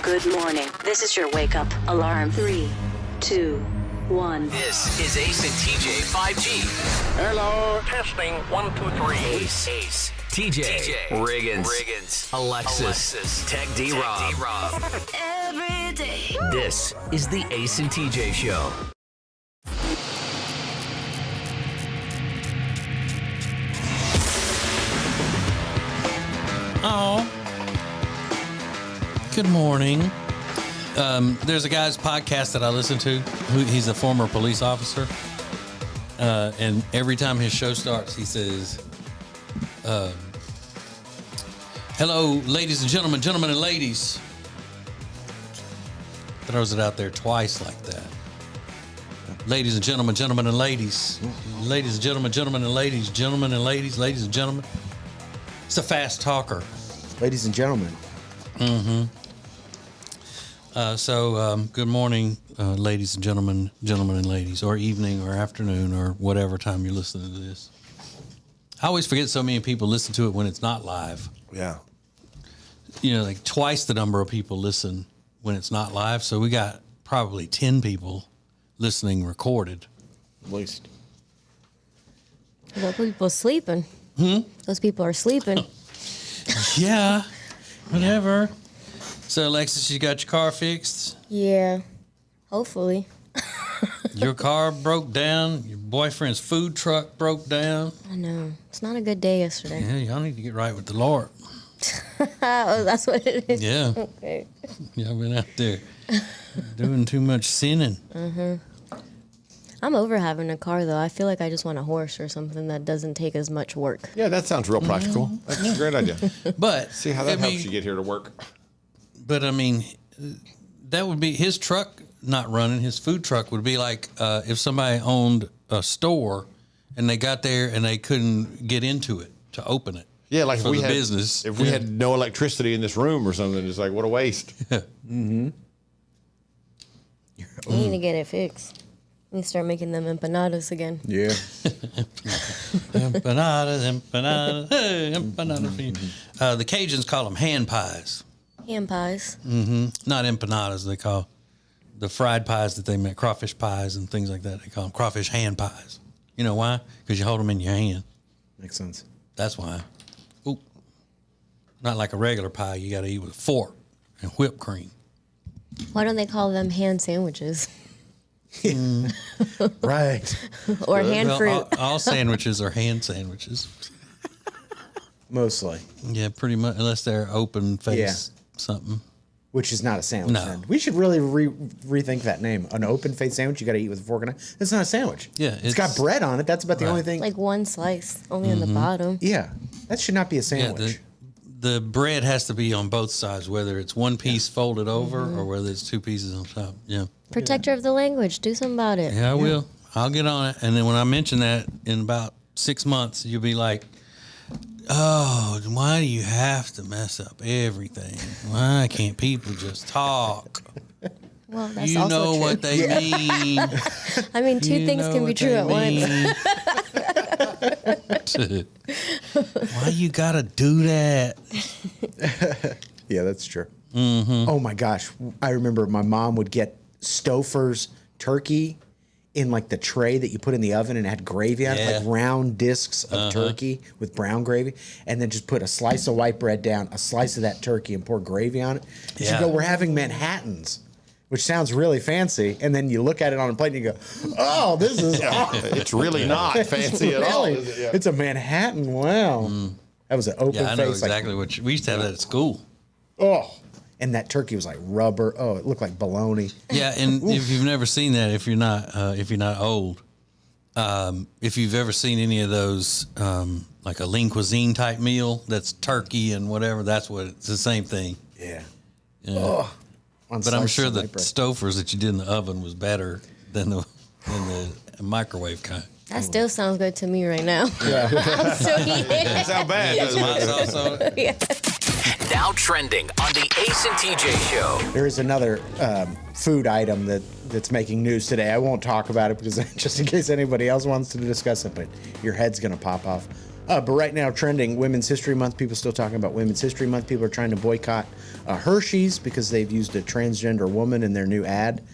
Good morning. This is your wake up alarm. 3, 2, 1. This is Ace and TJ 5G. Hello. Testing. 1, 2, 3. Ace. TJ. Riggins. Alexis. Tech D-Rob. Every day. This is the Ace and TJ Show. Oh. Good morning. There's a guy's podcast that I listen to. He's a former police officer. And every time his show starts, he says, hello, ladies and gentlemen, gentlemen and ladies. Throws it out there twice like that. Ladies and gentlemen, gentlemen and ladies. Ladies and gentlemen, gentlemen and ladies. Gentlemen and ladies, ladies and gentlemen. It's a fast talker. Ladies and gentlemen. Mm-hmm. Good morning, ladies and gentlemen, gentlemen and ladies, or evening or afternoon or whatever time you're listening to this. I always forget so many people listen to it when it's not live. Yeah. You know, like twice the number of people listen when it's not live. So we got probably 10 people listening recorded. At least. Those people sleeping. Those people are sleeping. Yeah, whatever. So, Alexis, you got your car fixed? Yeah, hopefully. Your car broke down. Your boyfriend's food truck broke down. I know. It's not a good day yesterday. Yeah, y'all need to get right with the Lord. Oh, that's what it is? Yeah. Okay. Y'all been out there doing too much sinning. Mm-hmm. I'm over having a car, though. I feel like I just want a horse or something that doesn't take as much work. Yeah, that sounds real practical. That's a great idea. But See how that helps you get here to work. But I mean, that would be his truck not running. His food truck would be like if somebody owned a store and they got there and they couldn't get into it to open it. Yeah, like for if we the had business. If we had no electricity in this room or something, it's like what a waste. I need to get it fixed. I need to start making them empanadas again. Yeah. Empanadas. Hey, empanadas. The Cajuns call them hand pies. Hand pies. Not empanadas. They call the fried pies that they make, crawfish pies and things like that. They call them crawfish hand pies. You know why? Because you hold them in your hand. Makes sense. That's why. Ooh. Not like a regular pie. You got to eat with a fork and whipped cream. Why don't they call them hand sandwiches? Right. Or hand fruit. All sandwiches are hand sandwiches. Mostly. Yeah, pretty much, unless they're open face something. Which is not a sandwich. No. Then. We should really rethink that name. An open face sandwich you got to eat with a fork and a knife. It's not a sandwich. Yeah. It's got bread on it. That's about the only thing. Like one slice, only on the bottom. Yeah. That should not be a Yeah, sandwich. the bread has to be on both sides, whether it's one piece folded over or whether it's two pieces on top. Yeah. Protector of the language. Do something about it. Yeah, I will. I'll get on it. And then when I mention that in about 6 months, you'll be like, oh, why do you have to mess up everything? Why can't people just talk? Well, that's You also know true. what they mean. I mean, two things can be true at once. Why you gotta do that? Yeah, that's true. Oh my gosh. I remember my mom would get Stouffer's turkey in like the tray that you put in the oven and it had gravy on it, like round discs of turkey with brown gravy, and then just put a slice of white bread down, a slice of that turkey, and pour gravy on it. And she'd go, we're having Manhattans, which sounds really fancy. And then you look at it on a plate and you go, oh, this is It's really not fancy at all. really, Is it? Yeah. it's a Manhattan. Wow. That was an open face. Yeah, I know exactly what we used to have that at school. Oh. And that turkey was like rubber. Oh, it looked like bologna. Yeah, and if you've never seen that, if you're not old, if you've ever seen any of those, like a lean cuisine type meal, that's turkey and whatever, that's what it's the same thing. Yeah. Yeah. But I'm sure the Stouffer's that you did in the oven was better than the microwave kind. That still sounds good to me right now. Yeah. I'm still eating it. That's how bad. That's my sauce on it. Yeah. Now trending on the Ace and TJ Show. There is another food item that's making news today. I won't talk about it because just in case anybody else wants to discuss it, but your head's going to pop off. But right now, trending Women's History Month. People still talking about Women's History Month. People are trying to boycott Hershey's because they've used a transgender woman in their new ad.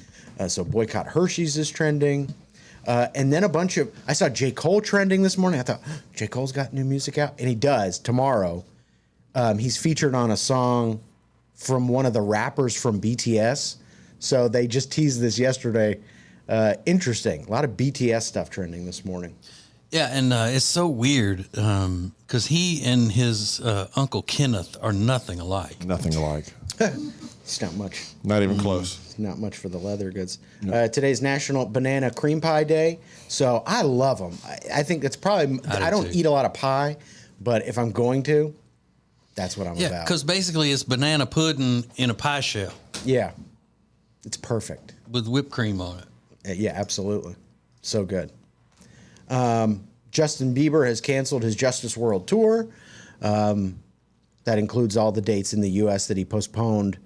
So boycott Hershey's is trending. And then I saw J. Cole trending this morning. I thought, J. Cole's got new music out. And he does tomorrow. He's featured on a song from one of the rappers from BTS. So they just teased this yesterday. Interesting. A lot of BTS stuff trending this morning. Yeah, and it's so weird because he and his Uncle Kenneth are nothing alike. Nothing alike. It's not much. Not even close. It's not much for the leather goods. No. Today's National Banana Cream Pie Day. So I love them. I think it's probably, I don't eat a lot of pie, but if I'm going to, that's what I'm about. Yeah, because basically it's banana pudding in a pie shell. Yeah. It's perfect. With whipped cream on it. Yeah, absolutely. So good. Justin Bieber has canceled his Justice World Tour. That includes all the dates in the U.S. that he postponed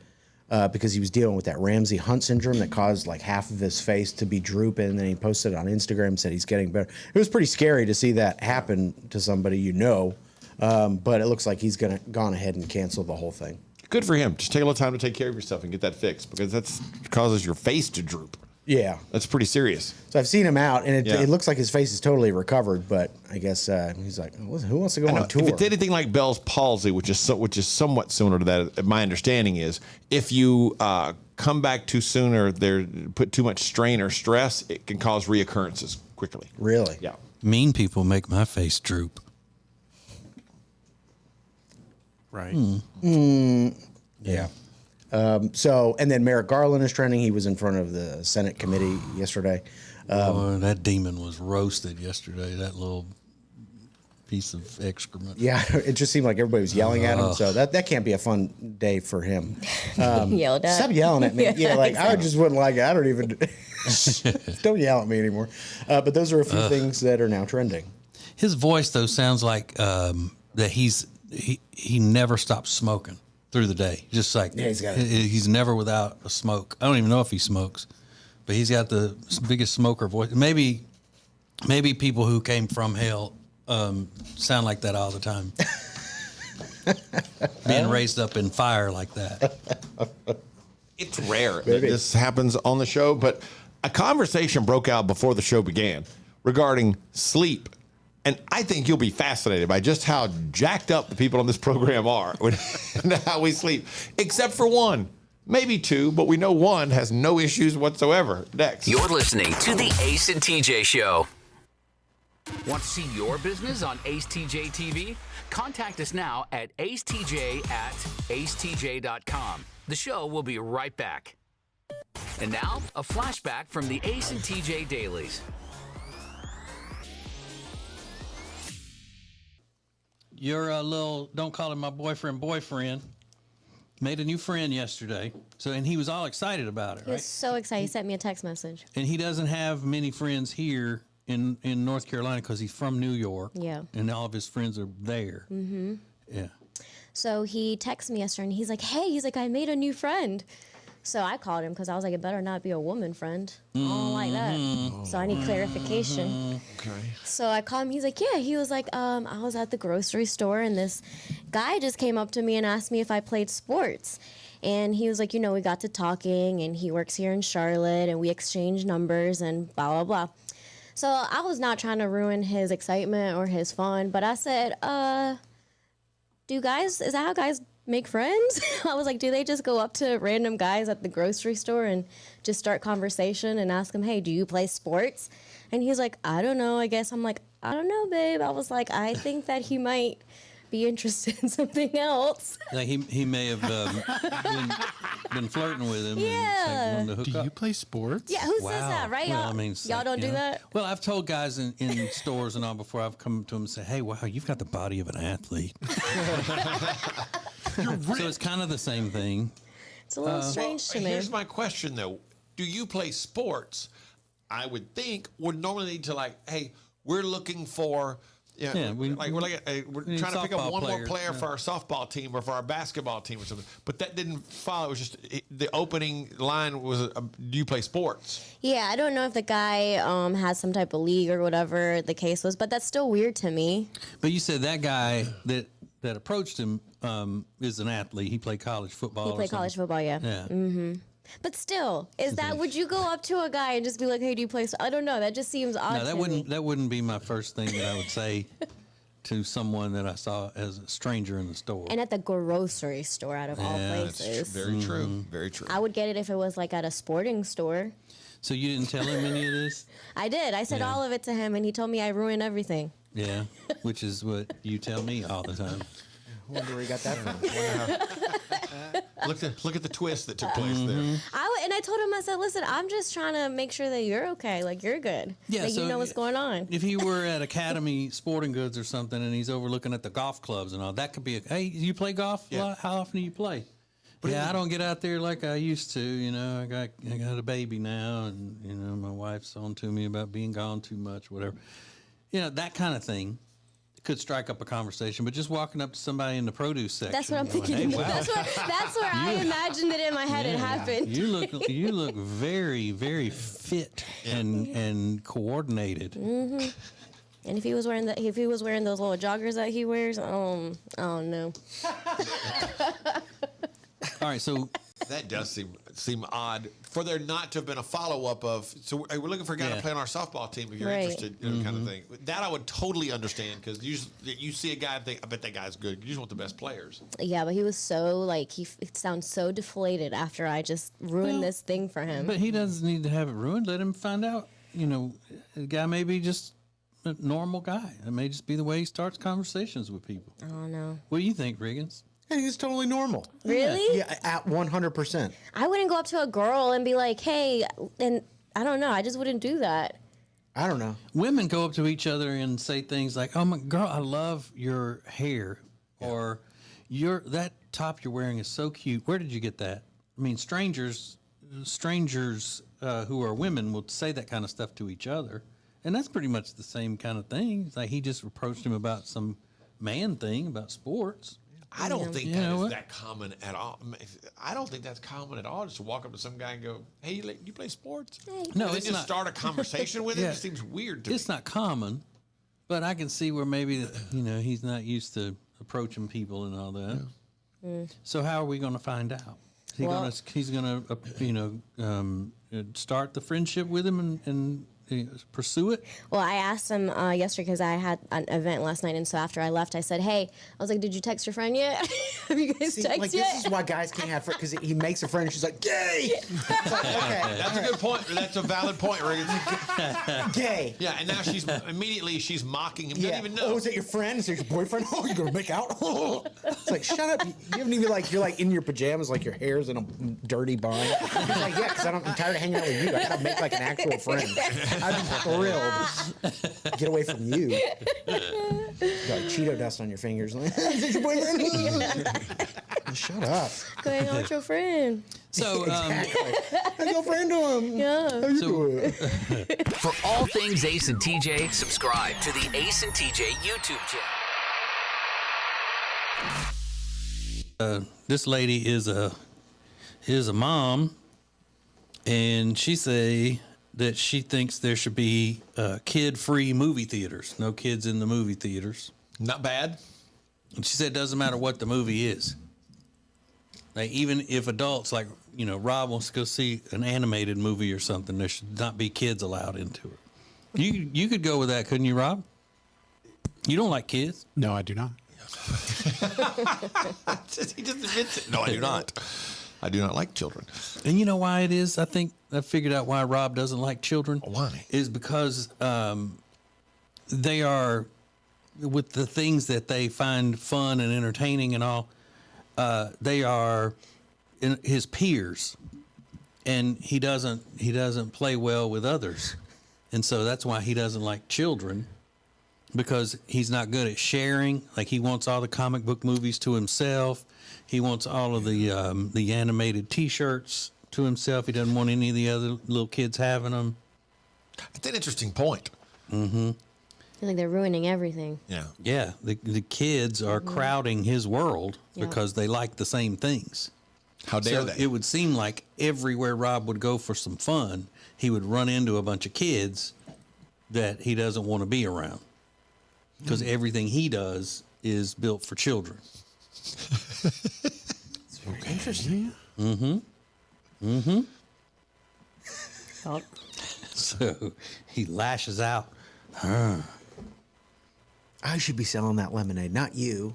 because he was dealing with that Ramsay Hunt syndrome that caused like half of his face to be drooping. And then he posted it on Instagram and said he's getting better. It was pretty scary to see that happen to somebody you know. But it looks like he's gone ahead and canceled the whole thing. Good for him. Just take a little time to take care of yourself and get that fixed because that causes your face to droop. Yeah. That's pretty serious. So I've seen him out, and it looks like his face is totally recovered, but I guess he's like, who wants to go on tour? If it's anything like Bell's palsy, which is somewhat similar to that, my understanding is, if you come back too soon or put too much strain or stress, it can cause reoccurrences quickly. Really? Yeah. Mean people make my face droop. Right. Yeah. So, and then Merrick Garland is trending. He was in front of the Senate committee yesterday. That demon was roasted yesterday, that little piece of excrement. Yeah, it just seemed like everybody was yelling at him. So that can't be a fun day for him. Yelled at. Stop yelling at me. Yeah, like exactly. I just wouldn't like it. I don't even, don't yell at me anymore. But those are a few things that are now trending. His voice, though, sounds like that he never stops smoking through the day. Just like he's never without a smoke. I don't even know if he smokes, but he's got the biggest smoker voice. Maybe people who came from hell sound like that all the time. Being raised up in fire like that. It's rare that this happens on the show, but a conversation broke out before the show began regarding sleep. And I think you'll be fascinated by just how jacked up the people on this program are and how we sleep, except for one, maybe two, but we know one has no issues whatsoever. Next. You're listening to the Ace and TJ Show. Want to see your business on Ace TJ TV? Contact us now at acetj@acetj.com. The show will be right back. And now, a flashback from the Ace and TJ Dailies. Your little, don't call him my boyfriend, made a new friend yesterday. And he was all excited about it, He was so excited. He sent me a text message. And he doesn't have many friends here in North Carolina because he's from New York. Yeah. And all of his friends are there. Mm-hmm. Yeah. So he texted me yesterday, and he's like, hey, I made a new friend. So I called him because I was like, it better not be a woman friend. I don't like that. So I need clarification. Okay. So I called him. He's like, yeah. He was like, I was at the grocery store, and this guy just came up to me and asked me if I played sports. And he was like, we got to talking, and he works here in Charlotte, and we exchanged numbers and blah, blah, blah. So I was not trying to ruin his excitement or his fun, but I said, is that how guys make friends? I was like, do they just go up to random guys at the grocery store and just start conversation and ask them, hey, do you play sports? And he's like, I don't know. I guess I'm like, I don't know, babe. I was like, I think that he might be interested in something else. Like he may have been flirting with him. Yeah. And Do you play sports? Yeah, who says that, right? Well, y'all don't do that? Well, I've told guys in stores and all before I've come to them and said, hey, wow, you've got the body of an athlete. So it's kind of the same thing. It's a little strange to me. Here's my question, though. Do you play sports? I would think would normally need to hey, we're looking for Yeah, we're trying to pick up one more player yeah. for our softball team or for our basketball team or something. But that didn't follow. It was just the opening line was, "Do you play sports?" Yeah, I don't know if the guy has some type of league or whatever the case was, but that's still weird to me. But you said that guy that approached him is an athlete. He played college football. He played college football, yeah. Yeah. But still, would you go up to a guy and just be like, "Hey, do you play?" I don't know. That just seems odd. No, that wouldn't be my first thing that I would say to someone that I saw as a stranger in the store. And at the grocery store, out of all places. Very true. Very true. I would get it if it was like at a sporting store. So you didn't tell him any of this? I did. I said all of it to him, and he told me I ruined everything. Yeah, which is what you tell me all the time. I wonder where he got that from. Look at the twist that took place there. I told him, I said, listen, I'm just trying to make sure that you're okay. Like, you're good. Yeah, Like, so you know what's going on. If he were at Academy Sporting Goods or something and he's overlooking at the golf clubs and all, that could be hey, you play golf? Yeah. How often do you play? I don't get out there like I used to. You know, I got a baby now, and you know, my wife's on to me about being gone too much, whatever. You know, that kind of thing could strike up a conversation. But just walking up to somebody in the produce section, That's what I'm thinking. Hey, wow. That's where I imagined it in my head. It happened. You look very, very fit and coordinated. And if he was wearing those little joggers that he wears, I don't know. All right, so That does seem odd for there not to have been a follow-up of, so we're looking for a guy to play on our softball team if you're interested, you know, kind of thing. That I would totally understand, because you see a guy and think, I bet that guy's good. You just want the best players. Yeah, but he was so, like, it sounds so deflated after I just ruined this thing for him. But he doesn't need to have it ruined. Let him find out. You know, the guy may be just a normal guy. It may just be the way he starts conversations with people. I don't know. What do you think, Riggins? I think it's totally normal. Really? Yeah, at 100%. I wouldn't go up to a girl and be like, hey, and I don't know. I just wouldn't do that. I don't know. Women go up to each other and say things like, "Oh my girl, I love your hair," or that top you're wearing is so cute. Where did you get that? I mean, strangers who are women will say that kind of stuff to each other, and that's pretty much the same kind of thing. It's like he just approached him about some man thing about sports. I don't think that is that common at all. I don't think that's common at all, just to walk up to some guy and go, "Hey, you play sports?" No, and it's just not. start a conversation with him. It seems weird to me. It's not common, but I can see where maybe he's not used to approaching people and all that. Yeah. So how are we going to find out? He's going to start the friendship with him and pursue it? Well, I asked him yesterday because I had an event last night, and so after I left, I said, "Hey," I was like, "Did you text your friend yet? Have you guys texted like, yet?" This is why guys can't have friends, because he makes a friend and she's like, "Gay." It's like, okay, That's a good point. That's a valid point, Riggins. gay. Yeah, and now she's mocking him. Yeah. Doesn't even know. Oh, is it your friend? Is it your boyfriend? Oh, you're gonna make out? It's like, shut up. You haven't even you're like in your pajamas, like your hair's in a dirty bun. He's like, yeah, because I'm tired of hanging out with you. I gotta make like an actual friend. I'm thrilled. Get away from you. You got Cheeto dust on your fingers. Is it your boyfriend? Shut up. Go hang out with your friend. So, exactly. How's your friend doing? Yeah. How you doing? For all things Ace and TJ, subscribe to the Ace and TJ YouTube channel. This lady is a mom, and she say that she thinks there should be kid-free movie theaters. No kids in the movie theaters. Not bad. And she said it doesn't matter what the movie is. Like, even if adults, like, Rob wants to go see an animated movie or something, there should not be kids allowed into it. You could go with that, couldn't you, Rob? You don't like kids? No, I do not. He just admits it. No, I do not. I do not like children. And you know why it is? I think I figured out why Rob doesn't like children. Why? Is because they are, with the things that they find fun and entertaining and all, they are his peers, and he doesn't play well with others, and so that's why he doesn't like children, because he's not good at sharing. Like, he wants all the comic book movies to himself. He wants all of the animated T-shirts to himself. He doesn't want any of the other little kids having them. That's an interesting point. Mm-hmm. feel like they're ruining everything. Yeah. Yeah, the kids are crowding his world Yeah. because they like the same things. How dare So they? it would seem like everywhere Rob would go for some fun, he would run into a bunch of kids that he doesn't want to be around because everything he does is built for children. It's very interesting. So he lashes out. I should be selling that lemonade, not you.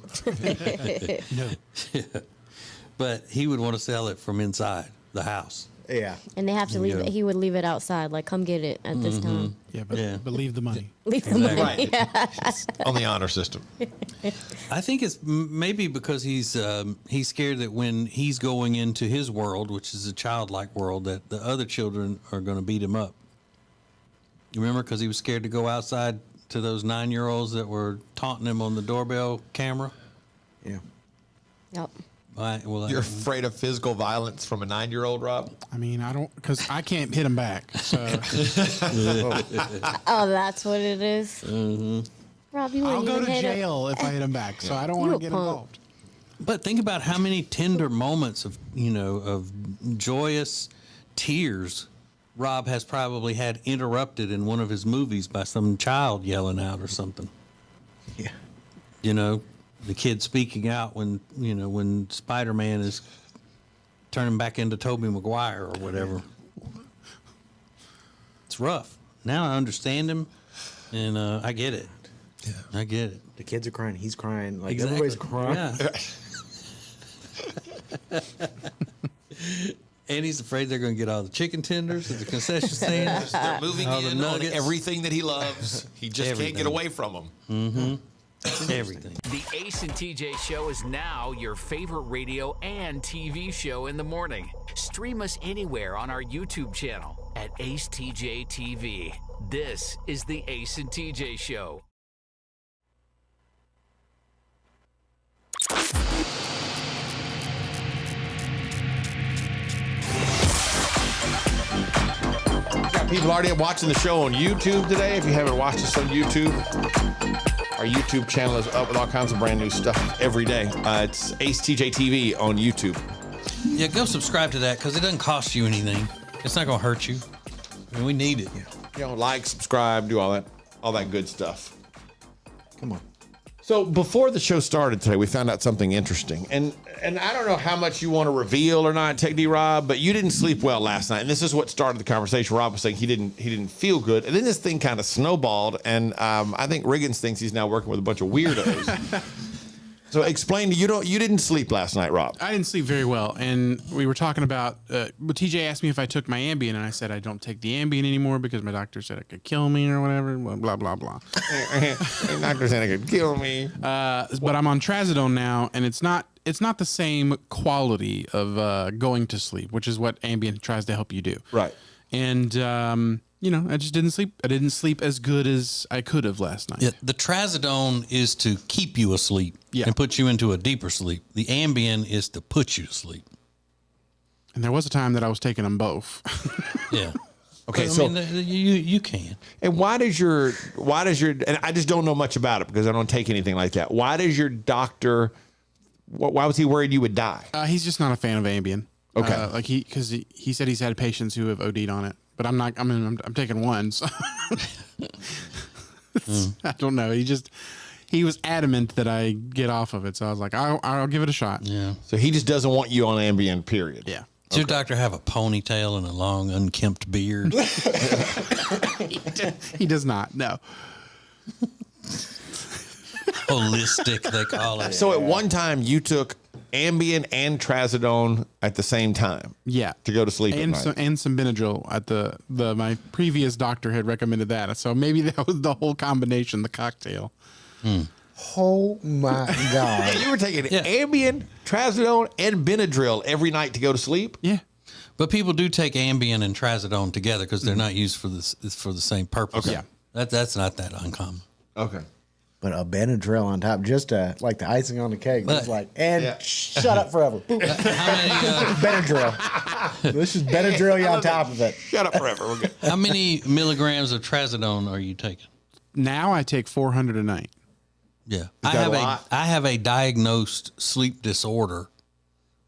But he would want to sell it from inside the house. Yeah. And they have to leave Yeah. it. He would leave it outside, like, come get it at this time. Yeah, but Yeah. leave the money. Leave the money. Right. On the honor system. I think it's maybe because he's scared that when he's going into his world, which is a childlike world, that the other children are going to beat him up. You remember? Because he was scared to go outside to those 9-year-olds that were taunting him on the doorbell camera. Yeah. Yep. Well, You're afraid of physical violence from a 9-year-old, Rob? I mean, I don't, because I can't hit him back. So Oh, that's what it is. Mm-hmm. Rob, you I'll wouldn't go even to hit it. jail if I hit him back. So I don't You want a to get punk. involved. But think about how many tender moments of joyous tears Rob has probably had interrupted in one of his movies by some child yelling out or something. Yeah. You know, the kid speaking out when Spider-Man is turning back into Tobey Maguire or whatever. It's rough. Now I understand him, and I get it. Yeah, I get it. The kids are crying. He's crying. Like, Exactly. everybody's crying. Yeah. And he's afraid they're going to get all the chicken tenders at the concession stand. They're moving All the in on nuggets. everything that he loves. He just can't Everything. get away from them. Everything. The Ace and TJ Show is now your favorite radio and TV show in the morning. Stream us anywhere on our YouTube channel at Ace TJ TV. This is the Ace and TJ Show. Got people already watching the show on YouTube today. If you haven't watched us on YouTube, our YouTube channel is up with all kinds of brand new stuff every day. It's Ace TJ TV on YouTube. Yeah, go subscribe to that because it doesn't cost you anything. It's not going to hurt you. I mean, we need it. You know, like, subscribe, do all that good stuff. Come on. So before the show started today, we found out something interesting, and I don't know how much you want to reveal or not, Tech D Rob, but you didn't sleep well last night, and this is what started the conversation. Rob was saying he didn't feel good, and then this thing kind of snowballed, and I think Riggins thinks he's now working with a bunch of weirdos. So explain, you didn't sleep last night, Rob. I didn't sleep very well, and we were talking about. TJ asked me if I took my Ambien, and I said I don't take the Ambien anymore because my doctor said it could kill me or whatever. Blah blah blah. The doctor said it could kill me. But I'm on Trazodone now, and it's not the same quality of going to sleep, which is what Ambien tries to help you do. Right. And I just didn't sleep. I didn't sleep as good as I could have last night. Yeah, the Trazodone is to keep you asleep Yeah. and put you into a deeper sleep. The Ambien is to put you to sleep. And there was a time that I was taking them both. Yeah. Okay, But, so- I mean, you can. And why does your, and I just don't know much about it because I don't take anything like that. Why does your doctor, why was he worried you would die? He's just not a fan of Ambien. Okay. Because he said he's had patients who have OD'd on it, but I'm not. I mean, I'm taking one. So I don't know. He was adamant that I get off of it, so I was like, I'll give it a shot. Yeah. So he just doesn't want you on Ambien, period. Yeah. Does your doctor have a ponytail and a long, unkempt beard? He does not. No. Holistic, they call it. So at one time you took Ambien and Trazodone at the same time. Yeah. To go to sleep and at night. and some Benadryl at the my previous doctor had recommended that, so maybe that was the whole combination, the cocktail. Oh my God. You were taking Yeah. Ambien, Trazodone, and Benadryl every night to go to sleep? Yeah. But people do take Ambien and Trazodone together because they're not used for the same purpose. Okay. Yeah. That's not that uncommon. Okay. But a Benadryl on top, just like the icing on the cake. It's But- like, and Yeah. shut up forever. Boop. Benadryl. This is Benadryl on top of it. Shut up forever. We're good. How many milligrams of Trazodone are you taking? now I take 400 a night. Yeah. that I have a diagnosed sleep disorder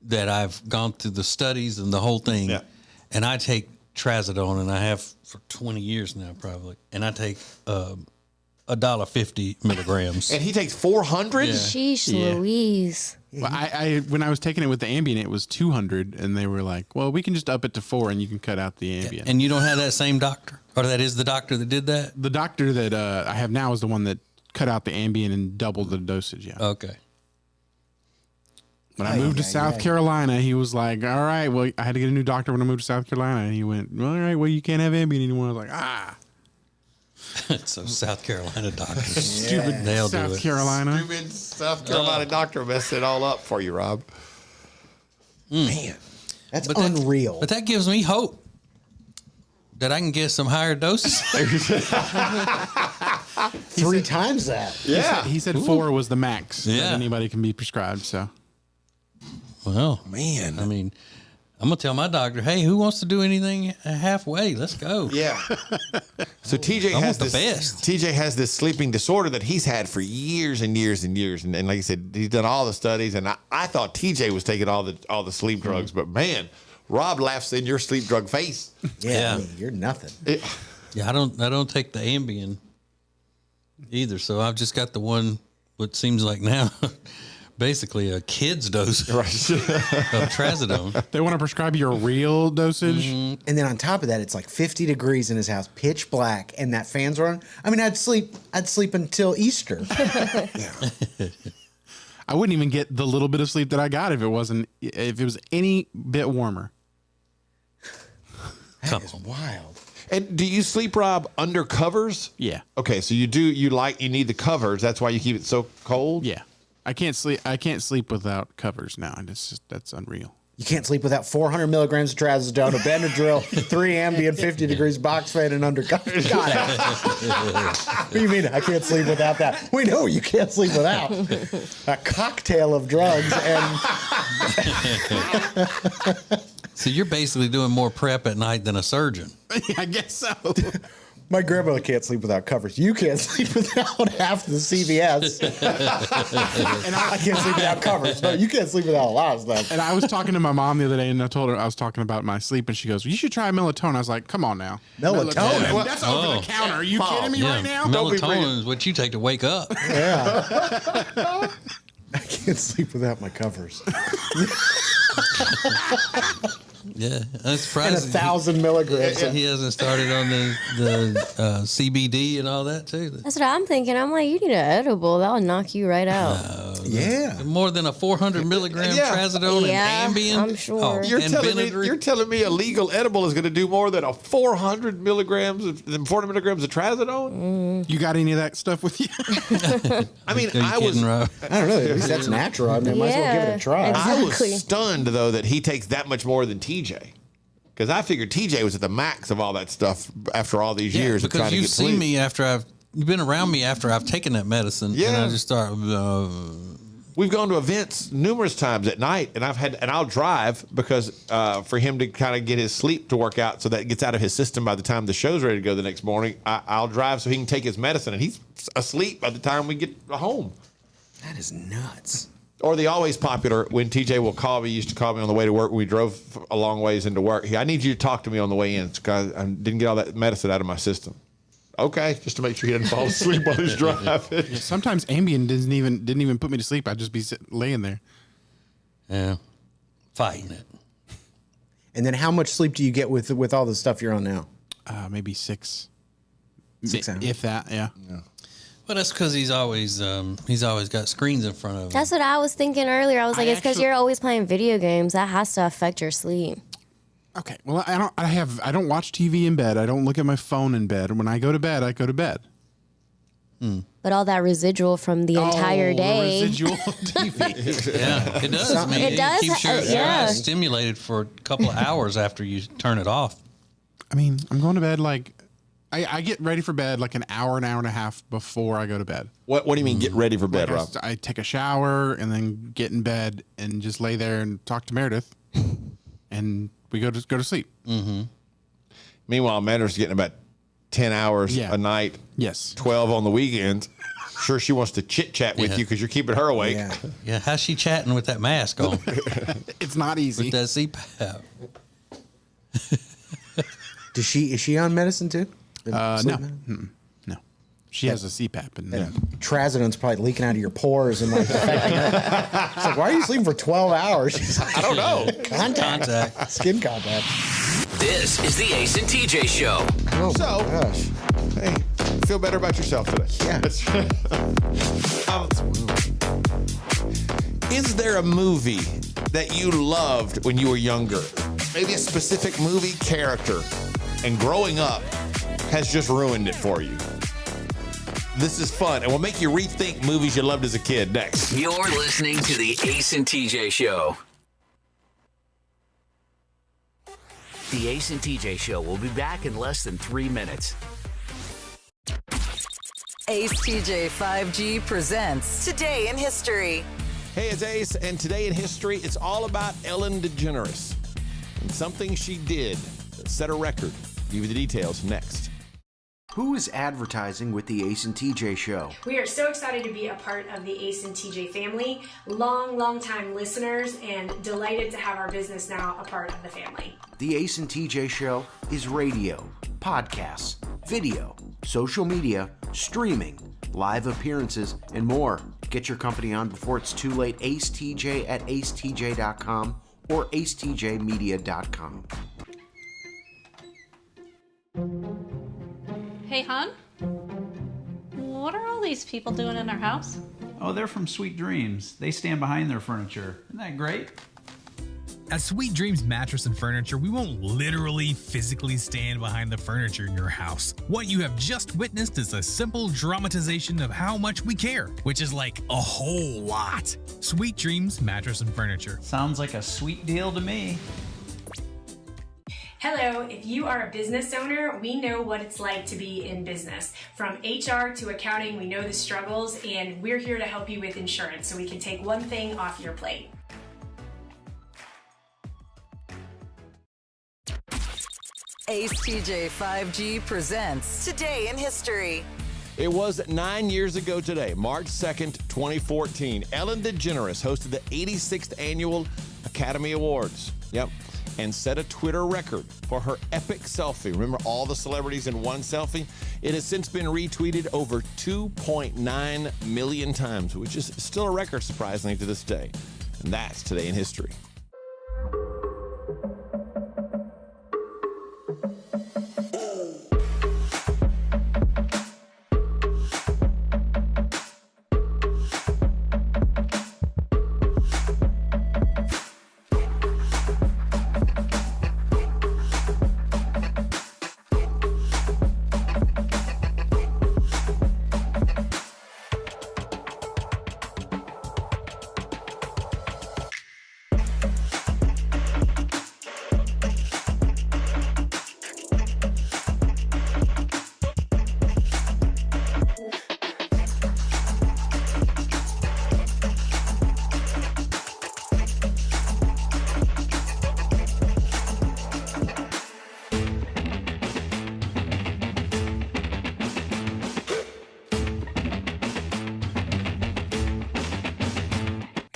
that I've gone through the studies and the whole thing. Yeah. And I take trazodone, and I have for 20 years now, probably. And I take $1.50 milligrams. And he takes 400? Yeah. Sheesh, Yeah. Louise. Well, I when I was taking it with the Ambien, it was 200, and they were like, "Well, we can just up it to 4, and you can cut out the Ambien." And you don't have that same doctor? Or that is the doctor that did that? The doctor that I have now is the one that cut out the Ambien and doubled the dosage. Yeah. Okay. When I moved to South Carolina, he was like, "All right, well, I had to get a new doctor when I moved to South Carolina," and he went, "All right, well, you can't have Ambien anymore." I was like, "Ah." So South Carolina doctors. Stupid They'll do South it. Carolina. Stupid South Carolina doctor messed it all up for you, Rob. Man. That's unreal. But that gives me hope that I can get some higher doses. 3 times that. Yeah. He said 4 was the max Yeah. that anybody can be prescribed. So Well, Man. I mean, I'm going to tell my doctor, hey, who wants to do anything halfway? Let's go. Yeah. So TJ I has want the this. best. TJ has this sleeping disorder that he's had for years and years and years, and like I said, he's done all the studies. And I thought TJ was taking all the sleep drugs, but man, Rob laughs in your sleep drug face. Yeah. I mean, you're nothing. Yeah, I don't take the Ambien either. So I've just got the one, what seems like now, basically a kid's dose of trazodone. they want to prescribe you a real dosage. And then on top of that, it's like 50 degrees in his house, pitch black, and that fan's running. I mean, I'd sleep until Easter. I wouldn't even get the little bit of sleep that I got if it was any bit warmer. That is wild. And do you sleep, Rob, under covers? Yeah. Okay, so you need the covers. That's why you keep it so cold? Yeah. I can't sleep without covers now, and that's unreal. You can't sleep without 400 milligrams of trazodone, a Benadryl, 3 Ambien, 50 degrees box fan, and undercover. Got it. What do you mean I can't sleep without that? We know you can't sleep without a cocktail of drugs and So you're basically doing more prep at night than a surgeon. I guess so. my grandmother can't sleep without covers. You can't sleep without half the CVS. And I can't sleep without covers. No, you can't sleep without a lot of stuff. And I was talking to my mom the other day, and I told her I was talking about my sleep, and she goes, well, "You should try melatonin." I was like, "Come on now, Melatonin? That's over the counter. Are you kidding me right now?" Melatonin is what you take to wake up. Yeah. I can't sleep without my covers. Yeah, that's And surprising. 1,000 milligrams. He hasn't started on the CBD and all that too. That's what I'm thinking. I'm like, you need an edible. That'll knock you right out. Yeah. More than a 400 milligram Yeah. trazodone Yeah, and Ambien. I'm sure. You're and telling me a legal edible is going to do more than a 400 milligrams of trazodone? You got any of that stuff with you? I mean, Are you kidding, Rob? I don't know. At least that's natural. I mean, I might as well give it a try. I Exactly. was stunned though that he takes that much more than TJ, because I figured TJ was at the max of all that stuff after all these years of trying because to you've get seen sleep. me you've been around me after I've taken that medicine. And Yeah. I just start. We've gone to events numerous times at night, and I'll drive because for him to kind of get his sleep to work out, so that it gets out of his system by the time the show's ready to go the next morning. I'll drive so he can take his medicine, and he's asleep by the time we get home. That is nuts. Or the always popular when TJ will call me, used to call me on the way to work when we drove a long ways into work. I need you to talk to me on the way in because I didn't get all that medicine out of my system. Okay, just to make sure he doesn't fall asleep while he's driving. Sometimes Ambien didn't even put me to sleep. I'd just be laying there. Yeah, fighting it. And then how much sleep do you get with all the stuff you're on now? Maybe 6. 6 hours. If that, yeah. Well, that's because he's always got screens in front of him. That's what I was thinking earlier. I was like, it's because you're always playing video games. That has to affect your sleep. Okay. Well, I don't watch TV in bed. I don't look at my phone in bed. When I go to bed, I go to bed. But all that residual from the entire The day. residual TV. Yeah, it does. I mean, It does, keeps your yeah. eyes stimulated for a couple of hours after you turn it off. I mean, I'm going to bed like I get ready for bed like an hour and a half before I go to bed. What do you mean get ready for bed, Rob? I take a shower and then get in bed and just lay there and talk to Meredith, and we go to sleep. Meanwhile, Meredith's getting about 10 hours Yeah. a night, Yes. 12 on the weekends. Sure, she wants to chit chat with you because you're keeping her awake. Yeah. Yeah, how's she chatting with that mask on? It's not easy. With that CPAP. Is she on medicine too? No. Sleep medicine? No. She has a CPAP. And Trazodone's probably leaking out of your pores and like affecting her. It's like, why are you sleeping for 12 hours? She's like, I don't know. contact. Skin contact. This is the Ace and TJ Show. Oh So- my gosh. Hey, feel better about yourself today. Yeah. Is there a movie that you loved when you were younger? Maybe a specific movie character, and growing up has just ruined it for you. This is fun, and will make you rethink movies you loved as a kid. Next. You're listening to the Ace and TJ Show. The Ace and TJ Show will be back in less than 3 minutes. Ace TJ 5G presents Today in History. Hey, it's Ace, and today in history, it's all about Ellen DeGeneres and something she did that set a record. Give you the details next. Who is advertising with the Ace and TJ Show? We are so excited to be a part of the Ace and TJ family, long time listeners, and delighted to have our business now a part of the family. The Ace and TJ Show is radio, podcasts, video, social media, streaming, live appearances, and more. Get your company on before it's too late. Ace TJ at acetj.com or acetjmedia.com. Hey, hon? What are all these people doing in our house? Oh, they're from Sweet Dreams. They stand behind their furniture. Isn't that great? At Sweet Dreams Mattress and Furniture, we won't literally physically stand behind the furniture in your house. What you have just witnessed is a simple dramatization of how much we care, which is like a whole lot. Sweet Dreams Mattress and Furniture. Sounds like a sweet deal to me. Hello, if you are a business owner, we know what it's like to be in business. From HR to accounting, we know the struggles, and we're here to help you with insurance so we can take one thing off your plate. Ace TJ 5G presents Today in History. It was 9 years ago today, March 2nd, 2014. Ellen DeGeneres hosted the 86th Annual Academy Awards. Yep. And set a Twitter record for her epic selfie. Remember all the celebrities in one selfie? It has since been retweeted over 2.9 million times, which is still a record, surprisingly, to this day. And that's Today in History.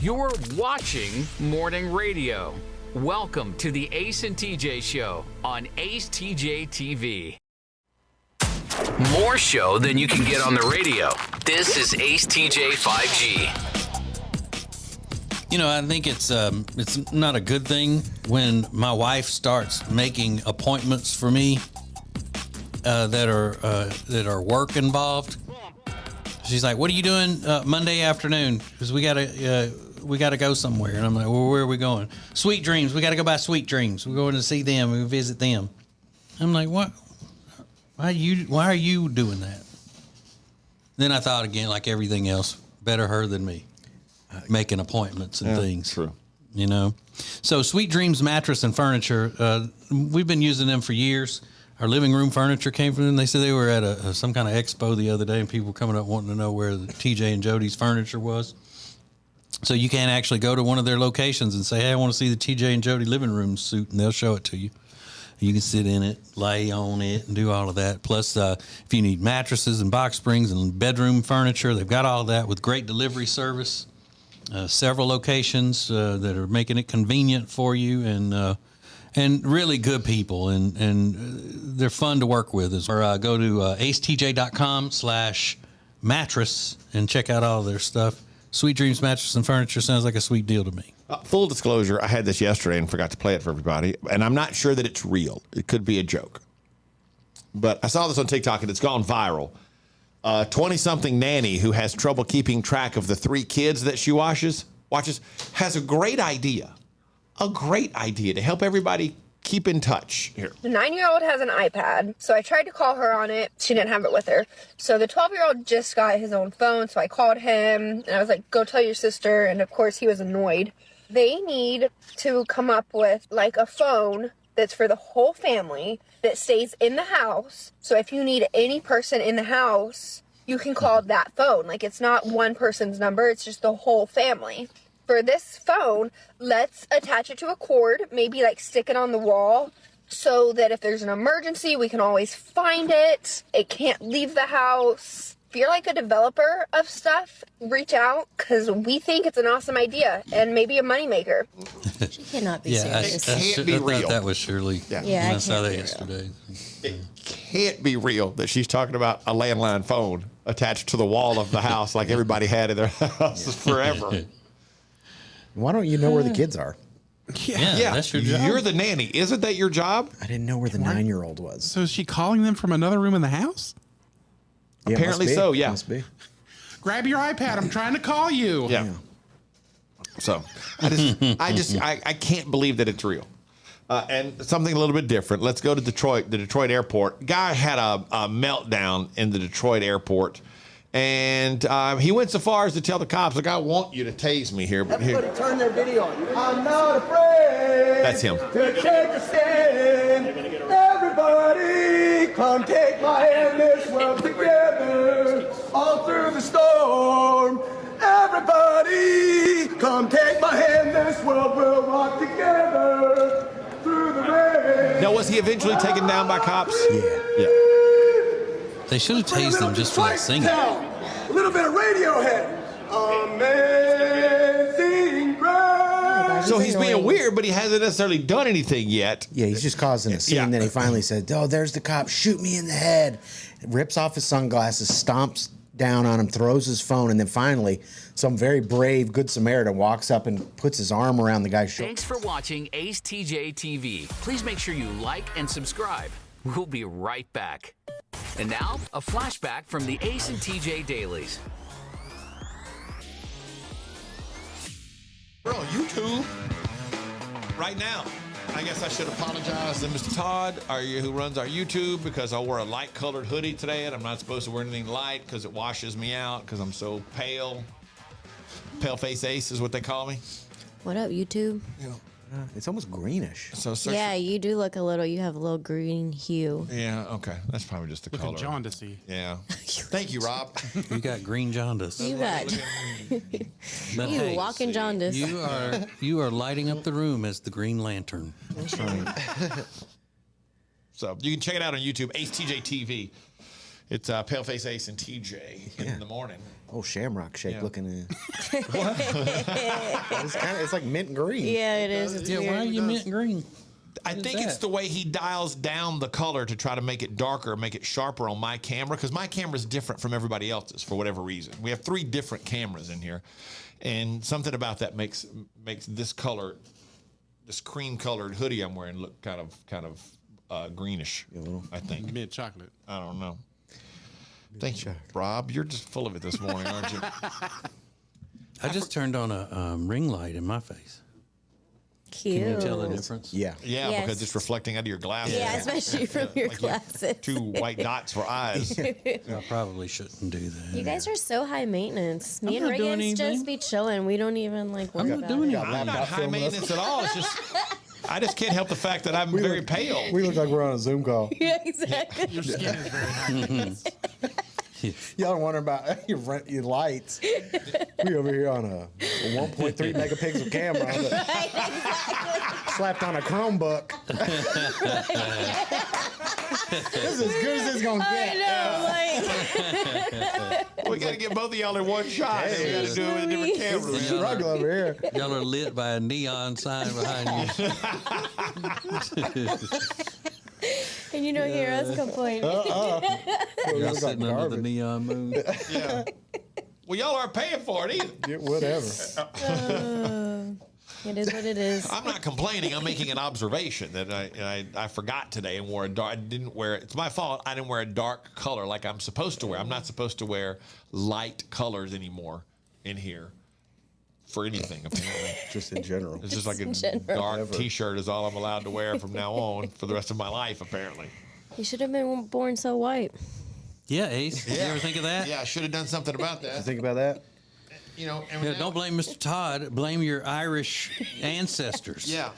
You're watching morning radio. Welcome to the Ace and TJ Show on Ace TJ TV. More show than you can get on the radio. This is Ace TJ 5G. You know, I think it's not a good thing when my wife starts making appointments for me that are work involved. She's like, "What are you doing Monday afternoon? Because we gotta go somewhere." And I'm like, "Well, where are we going?" Sweet Dreams. We gotta go by Sweet Dreams. We're going to see them. We visit them. I'm like, "What? Why are you doing that?" Then I thought again, like everything else, better her than me, making appointments and things. True. You know. So Sweet Dreams Mattress and Furniture. We've been using them for years. Our living room furniture came from them. They said they were at some kind of expo the other day, and people were coming up wanting to know where the TJ and Jody's furniture was. So you can actually go to one of their locations and say, "Hey, I want to see the TJ and Jody living room suit," and they'll show it to you. You can sit in it, lay on it, and do all of that. Plus, if you need mattresses and box springs and bedroom furniture, they've got all that with great delivery service. Several locations that are making it convenient for you, and really good people, and they're fun to work with. Or go to acetj.com/mattress and check out all their stuff. Sweet Dreams Mattress and Furniture sounds like a sweet deal to me. Full disclosure, I had this yesterday and forgot to play it for everybody, and I'm not sure that it's real. It could be a joke. But I saw this on TikTok, and it's gone viral. 20-something nanny who has trouble keeping track of the 3 kids that she watches, has a great idea to help everybody keep in touch here. The 9-year-old has an iPad, so I tried to call her on it. She didn't have it with her. So the 12-year-old just got his own phone, so I called him, and I was like, go tell your sister, and of course he was annoyed. They need to come up with like a phone that's for the whole family that stays in the house. So if you need any person in the house, you can call that phone. Like, it's not one person's number, it's just the whole family. For this phone, let's attach it to a cord, maybe like stick it on the wall so that if there's an emergency, we can always find it. It can't leave the house. If you're like a developer of stuff, reach out, because we think it's an awesome idea and maybe a moneymaker. She cannot be serious. It can't be real. That was Shirley. Yeah, I saw that yesterday. It can't be real that she's talking about a landline phone attached to the wall of the house like everybody had in their houses forever. Why don't you know where the kids are? Yeah, that's your job. You're the nanny. Isn't that your job? I didn't know where the 9-year-old was. So is she calling them from another room in the house? Yeah, apparently so, yeah. Must be. Grab your iPad. I'm trying to call you. Yeah. So I can't believe that it's real. And something a little bit different. Let's go to Detroit, the Detroit airport. Guy had a meltdown in the Detroit airport. And he went so far as to tell the cops, look, I want you to tase me here. But everybody turn their video on. I'm not afraid. That's him. To take a stand. Everybody, come take my hand. This world together. All through the storm. Everybody, come take my hand. This world will rock together. Through the rain. Now, was he eventually taken down by cops? Yeah. They should have tased them just for that singing. A little bit of Radiohead. Amazing grace. So he's being weird, but he hasn't necessarily done anything yet. Yeah, he's just causing a scene. Yeah. Then he finally said, oh, there's the cop. Shoot me in the head. Rips off his sunglasses, stomps down on him, throws his phone, and then finally some very brave Good Samaritan walks up and puts his arm around the guy's shoulder. Thanks for watching Ace TJ TV. Please make sure you like and subscribe. We'll be right back. And now, a flashback from the Ace and TJ dailies. We're on YouTube right now. I guess I should apologize to Mr. Todd, who runs our YouTube, because I wore a light-colored hoodie today, and I'm not supposed to wear anything light because it washes me out because I'm so pale. Pale-face ace is what they call me. What up, YouTube? Yeah. It's almost greenish. So yeah, you do look you have a little green hue. Yeah, okay. That's probably just the color. Jaundicey. Yeah. Thank you, Rob. You got green jaundice. You got But you hey, walking jaundice. You are lighting up the room as the Green Lantern. That's right. So you can check it out on YouTube, Ace TJ TV. It's Paleface Ace and TJ in the morning. Oh, shamrock shake looking. It's it's like mint green. Yeah, it is. It's weird. Why are you mint green? I think it's the way he dials down the color to try to make it darker, make it sharper on my camera, because my camera is different from everybody else's for whatever reason. We have 3 different cameras in here, and something about that makes this color, this cream-colored hoodie I'm wearing, look kind of greenish. I think mid chocolate. I don't know. Thank you, Rob. You're just full of it this morning, aren't you? I just turned on a ring light in my face. Cute. Can you tell the difference? Yeah. Yeah, Yes. because it's reflecting out of your glasses. Yeah, especially from your glasses. 2 white dots for eyes. I probably shouldn't do that. You guys are so high maintenance. Me I'm and not doing Riggins just be chilling. We don't even worry about it. I'm not high maintenance at all. It's just I just can't help the fact that I'm very pale. We look like we're on a Zoom call. Yeah, exactly. Your skin is very high. Y'all wonder about your lights. We over here on a 1.3 megapixel camera slapped on a Chromebook. This is as good as it's gonna get. I know, We got to get both of y'all in one shot. We got to do it with a different camera. We're struggling over here. Y'all are lit by a neon sign behind you. And you don't hear us complaining. Y'all sitting under the neon moon. Yeah. Well, y'all aren't paying for it either. Yeah, whatever. It is what it is. I'm not complaining. I'm making an observation that I forgot today and wore a dark. I didn't wear it. It's my fault. I didn't wear a dark color like I'm supposed to wear. I'm not supposed to wear light colors anymore in here for anything, apparently. Just in general. It's just like a general. dark T-shirt is all I'm allowed to wear from now on for the rest of my life, apparently. You should have been born so white. Yeah, Ace. Did you ever think of that? Yeah, I should have done something about that. You think about that? You know, Yeah, don't blame Mr. Todd. Blame your Irish ancestors. Yeah.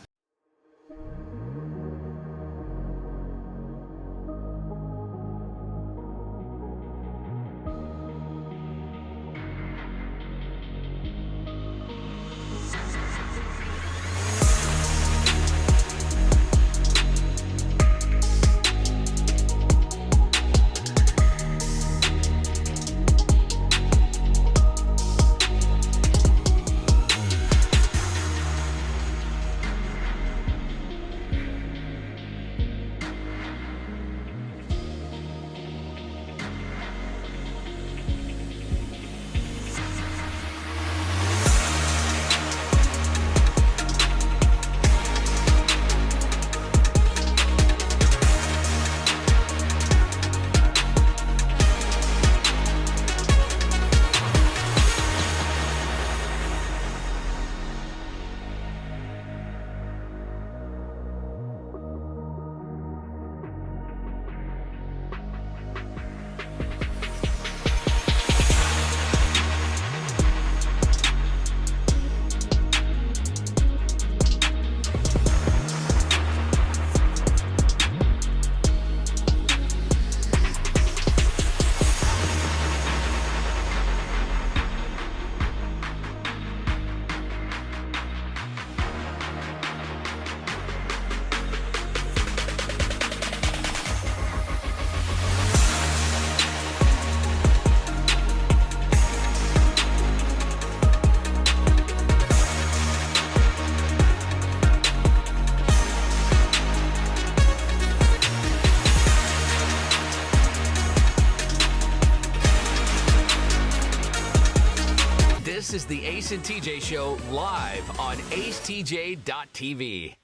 This is the Ace and TJ Show live on acetj.tv.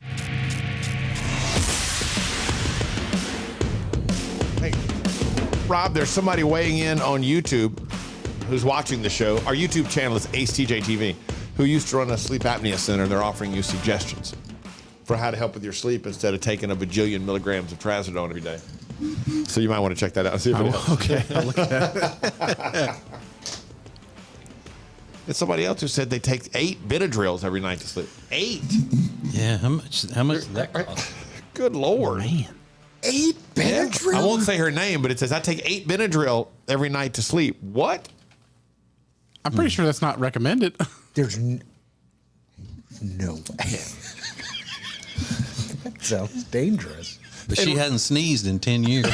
Hey, Rob, there's somebody weighing in on YouTube who's watching the show. Our YouTube channel is AceTJ TV, who used to run a sleep apnea center. They're offering you suggestions for how to help with your sleep instead of taking a bajillion milligrams of trazodone every day. So you might want to check that out and see if it helps. Okay, I'll look at it. It's somebody else who said they take 8 Benadryls every night to sleep. 8? Yeah, how much does that cost? Good Lord. Man. 8 Benadryl? I won't say her name, but it says, I take 8 Benadryl every night to sleep. What? I'm pretty sure that's not recommended. There's no way. That sounds dangerous. But she hadn't sneezed in 10 years.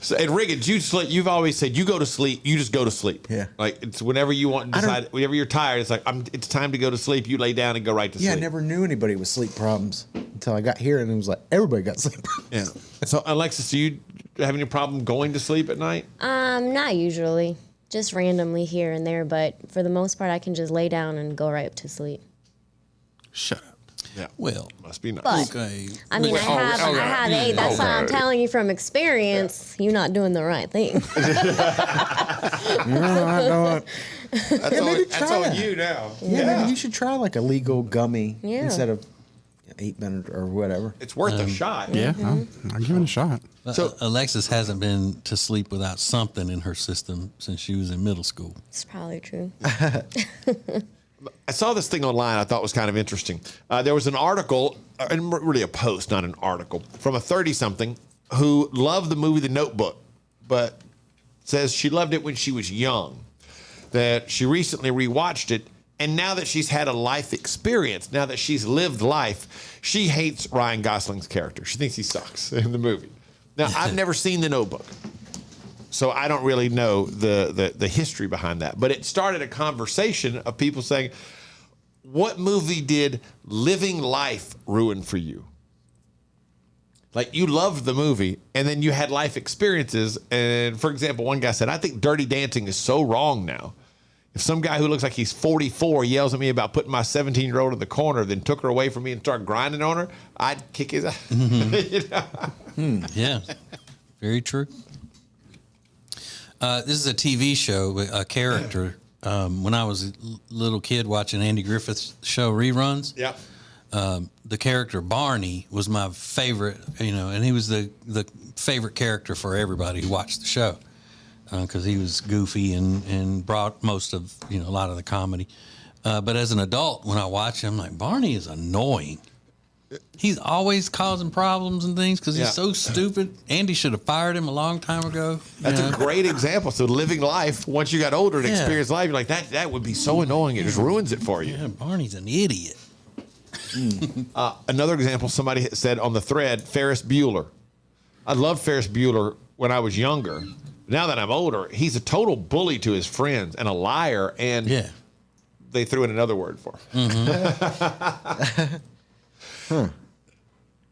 So, and Riggins, you've always said you go to sleep, you just go to sleep. Yeah. Like it's whenever you want to decide, whenever you're tired, it's like it's time to go to sleep. You lay down and go right to Yeah, sleep. I never knew anybody with sleep problems until I got here, and it was like everybody got sleep problems. Yeah. So Alexis, do you have any problem going to sleep at night? Not usually. Just randomly here and there, but for the most part, I can just lay down and go right to sleep. Shut up. Yeah. Well, must be nice. But, okay. I mean, I have 8. That's why I'm telling you from experience, you're not doing the right thing. You're not doing. That's on you now. Yeah, maybe you should try like a legal gummy Yeah. instead of 8 minutes or whatever. It's worth a shot. Yeah, I'll give it a shot. So Alexis hasn't been to sleep without something in her system since she was in middle school. It's probably true. I saw this thing online I thought was kind of interesting. There was an article, and really a post, not an article, from a 30-something who loved the movie The Notebook, but says she loved it when she was young, that she recently rewatched it, And now that she's had a life experience, now that she's lived life, she hates Ryan Gosling's character. She thinks he sucks in the movie. Now, I've never seen The Notebook, so I don't really know the history behind that. But it started a conversation of people saying, what movie did living life ruin for you? Like, you loved the movie, and then you had life experiences. And, for example, one guy said, I think Dirty Dancing is so wrong now. If some guy who looks like he's 44 yells at me about putting my 17-year-old in the corner, then took her away from me and started grinding on her, I'd kick his ass. You know? Yeah, very true. This is a TV show, a character. When I was a little kid watching Andy Griffith's show reruns, the character Barney was my favorite, and he was the favorite character for everybody who watched the show. Because he was goofy and brought most of, a lot of the comedy. But as an adult, when I watch him, I'm like, Barney is annoying. He's always causing problems and things because he's so stupid. Andy should have fired him a long time ago. That's a great example. So living life, once you got older and experienced life, you're like, that would be so annoying. It just ruins it for you. Yeah, Barney's an idiot. Another example, somebody said on the thread, Ferris Bueller. I loved Ferris Bueller when I was younger. Now that I'm older, he's a total bully to his friends and a liar, and they threw in another word for him. Mm-hmm.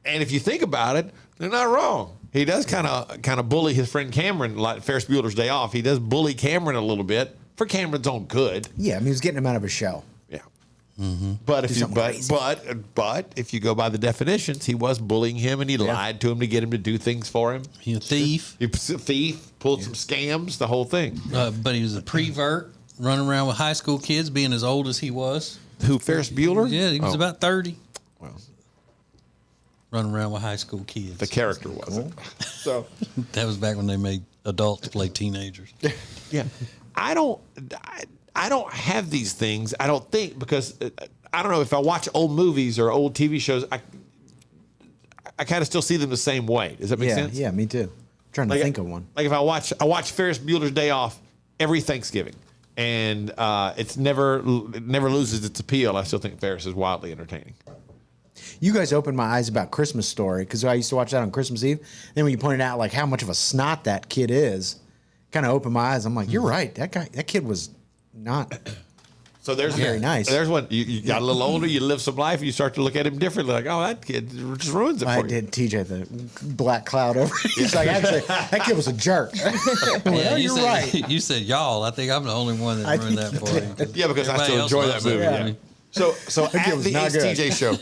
And if you think about it, they're not wrong. He does kind of bully his friend Cameron, like Ferris Bueller's Day Off. He does bully Cameron a little bit for Cameron's own good. Yeah, I mean, he was getting him out of his shell. Yeah. Mm-hmm. But if you go by the definitions, he was bullying him, and he lied to him to get him to do things for him. He's a thief. He was a thief, pulled some scams, the whole thing. But he was a prevert, running around with high school kids, being as old as he was. Who, Ferris Bueller? Yeah, he was about 30. Well, running around with high school kids. The character wasn't. So that was back when they made adults play teenagers. Yeah, I don't have these things. I don't think, because I don't know, if I watch old movies or old TV shows, I kind of still see them the same way. Does that make sense? Yeah, me too. I'm trying to think of one. Like if I watch Ferris Bueller's Day Off every Thanksgiving, and it never loses its appeal. I still think Ferris is wildly entertaining. You guys opened my eyes about Christmas Story, because I used to watch that on Christmas Eve. Then when you pointed out like how much of a snot that kid is, kind of opened my eyes. I'm like, you're right. That kid was not. So there's very nice. There's one. You got a little older, you live some life, and you start to look at him differently. Like, oh, that kid just ruins it for you. I did TJ the black cloud over. He's like, actually, that kid was a jerk. Yeah, you're right. You said y'all. I think I'm the only one that ruined that for you. Yeah, because Everybody I still enjoy that movie. Yeah. So at the Ace TJ show,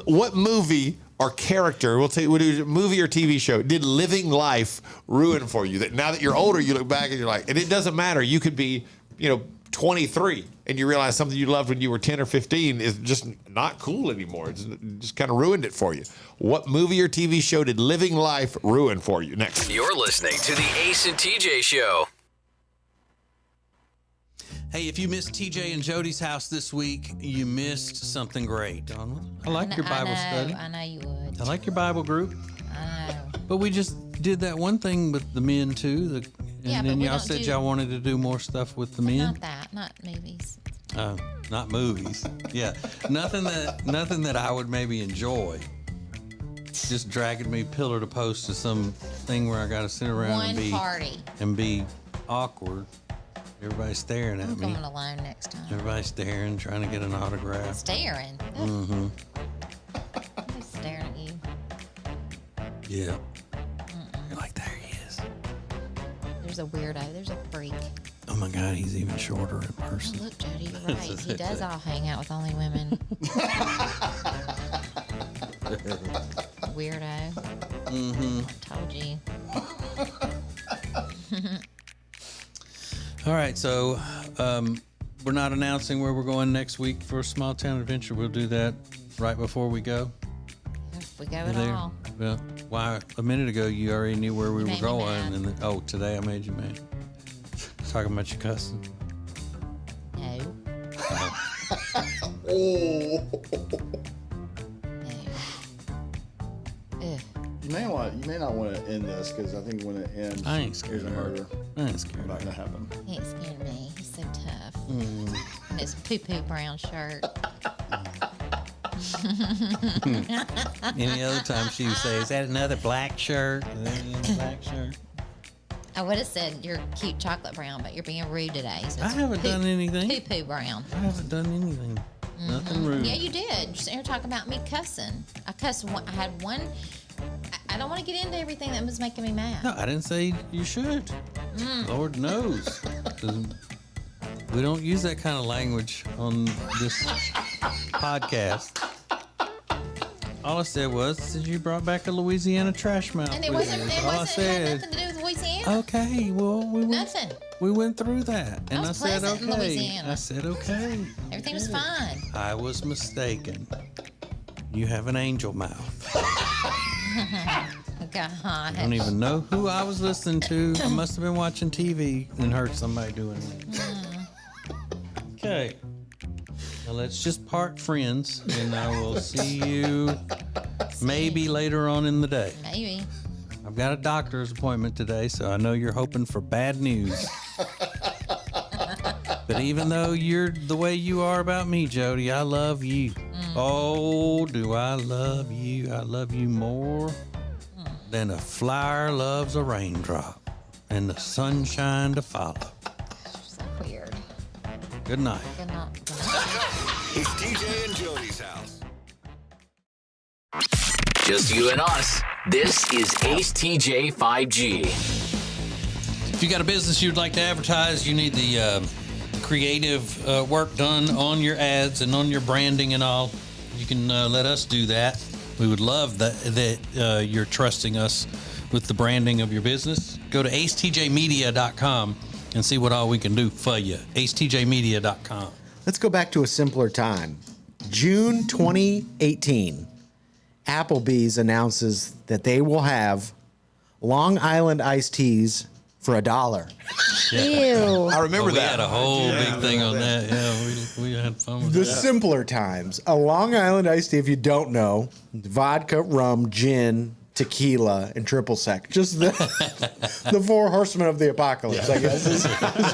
what movie or character, we'll do movie or TV show, did living life ruin for you? That now that you're older, you look back and you're like, and it doesn't matter. You could be, 23, and you realize something you loved when you were 10 or 15 is just not cool anymore. It's just kind of ruined it for you. What movie or TV show did living life ruin for you? Next. You're listening to the Ace and TJ Show. Hey, if you missed TJ and Jody's house this week, you missed something great. I like your Bible study. I know you would. I like your Bible group. I know. But we just did that one thing with the men too. And then y'all said y'all wanted to do more stuff with the men. Not that, not movies. Not movies. Yeah, nothing that I would maybe enjoy. Just dragging me pillar to post to some thing where I got to sit around and be awkward. Everybody's staring at me. I'm going alone next time. Everybody's staring, trying to get an autograph. Staring? Mm-hmm. I'm staring at you. Yeah. You're like, there he is. There's a weirdo. There's a freak. Oh my God, he's even shorter in person. Oh, look, Jody, you're right. He does all hang out with only women. Weirdo. Mm-hmm. I told you. All right, so we're not announcing where we're going next week for a small town adventure. We'll do that right before we go. If we go at all. Well, why? A minute ago, you already knew where we were going, and today I made you mad. Talking about your cussing. No. Oh. No. You may not want to end this, because I think when it ends, I ain't scared there's a of her. murder. I ain't scared. Not gonna happen. He ain't scared of me. He's so tough. Mm. No, his poo-poo brown shirt. Any other time she would say, "Is that another black shirt?" Black shirt. I would have said you're cute chocolate brown, but you're being rude today. So I haven't done anything. Poo-poo brown. I haven't done anything. Nothing rude. Yeah, you did. You're talking about me cussing. I cussed. I had one. I don't want to get into everything that was making me mad. No, I didn't say you should. Lord knows. We don't use that kind of language on this podcast. All I said was you brought back a Louisiana trash mouth. And it wasn't. It had nothing to do with Louisiana. Okay, well we went through that, and I was said pleasant in okay. Louisiana. I said okay. Everything was fine. I was mistaken. You have an angel mouth. God. I don't even know who I was listening to. I must have been watching TV and heard somebody doing it. Okay. Now let's just part friends, and I will see you maybe later on in the day. Maybe. I've got a doctor's appointment today, so I know you're hoping for bad news. But even though you're the way you are about me, Jody, I love you. Oh, do I love you? I love you more than a flower loves a raindrop and the sunshine to follow. So weird. Good night. Good night. It's TJ and Jody's house. Just you and us. This is Ace TJ 5G. If you got a business you'd like to advertise, you need the creative work done on your ads and on your branding and all, you can let us do that. We would love that you're trusting us with the branding of your business. Go to acetjmedia.com and see what all we can do for you. acetjmedia.com. Let's go back to a simpler time. June 2018, Applebee's announces that they will have Long Island iced teas for $1. Ew. I remember We that. had a whole big thing on that. Yeah, we had fun with The that. simpler times. A Long Island iced tea, if you don't know, vodka, rum, gin, tequila, and triple sec. Just the four horsemen of the apocalypse, I guess is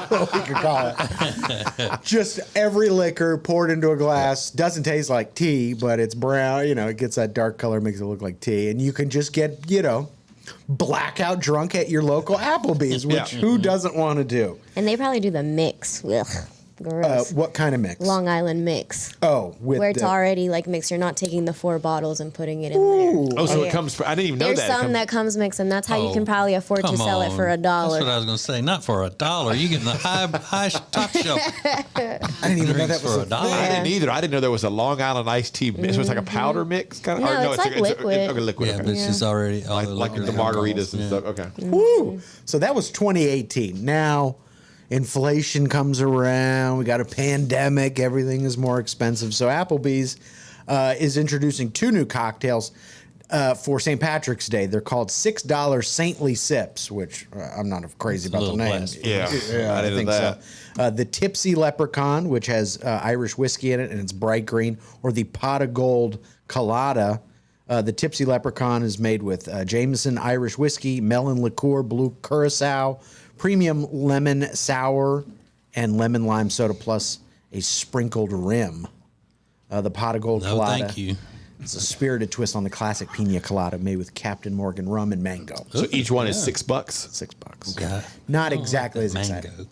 what we could call it. Just every liquor poured into a glass. Doesn't taste like tea, but it's brown. You know, it gets that dark color, makes it look like tea. And you can just get, blackout drunk at your local Applebee's, which who doesn't want to do? And they probably do the mix. Ugh, gross. What kind of mix? Long Island mix. Oh, where it's already like mixed. You're not taking the 4 bottles and putting it in there. Oh, so it comes. I didn't even know There's that. some that comes mixed, and that's how you can probably afford to sell it for $1. That's what I was going to say. Not for $1. You get the high top shelf. I didn't even know that was for $1. I didn't either. I didn't know there was a Long Island iced tea mix. So it's like a powder mix, kind of. No, it's like liquid. Okay, liquid. Yeah, okay. but it's just already all like the margaritas and stuff. Okay. Woo! So that was 2018. Now, inflation comes around. We got a pandemic. Everything is more expensive. So Applebee's is introducing 2 new cocktails for St. Patrick's Day. They're called $6 Saintly Sips, which I'm not crazy about the name. Yeah, I think that. so. The Tipsy Leprechaun, which has Irish whiskey in it, and it's bright green, or the Pot of Gold Colada. The Tipsy Leprechaun is made with Jameson Irish whiskey, melon liqueur, blue curacao, premium lemon sour, and lemon lime soda, plus a sprinkled rim. The Pot of Gold Colada. Thank you. It's a spirited twist on the classic pina colada made with Captain Morgan rum and mango. So each one is $6. $6. Okay. Not exactly as Mango. exciting.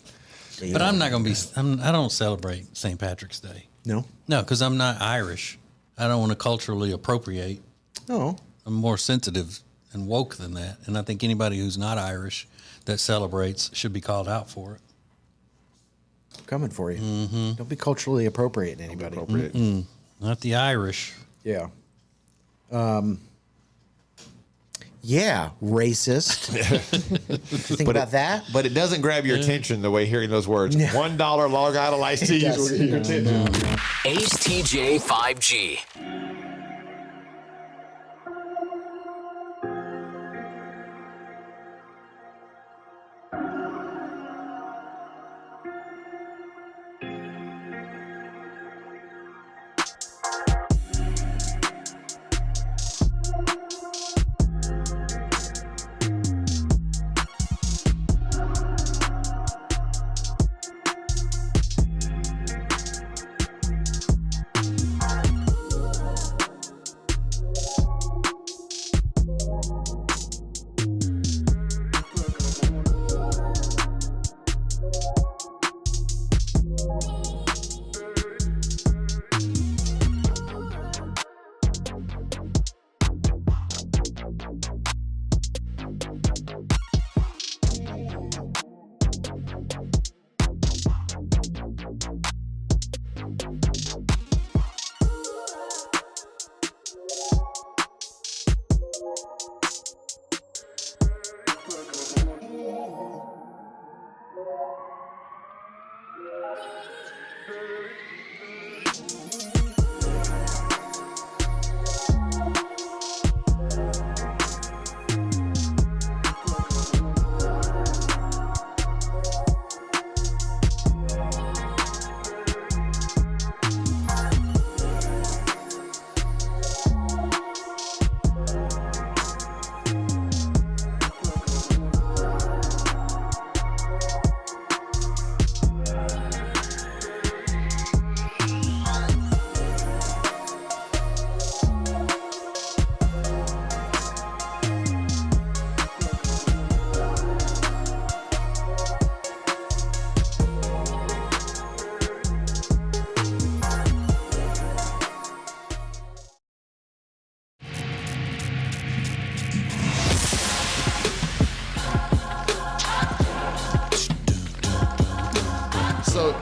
But I'm not going to be. I don't celebrate St. Patrick's Day. No? No, because I'm not Irish. I don't want to culturally appropriate. Oh. I'm more sensitive and woke than that. And I think anybody who's not Irish that celebrates should be called out for it. Coming for you. Mm-hmm. Don't be culturally appropriate to anybody. Not the Irish. Yeah. Yeah, racist. Think about that. But it doesn't grab your attention the way hearing those words. $1 Long Island iced teas will get your attention. Ace TJ 5G.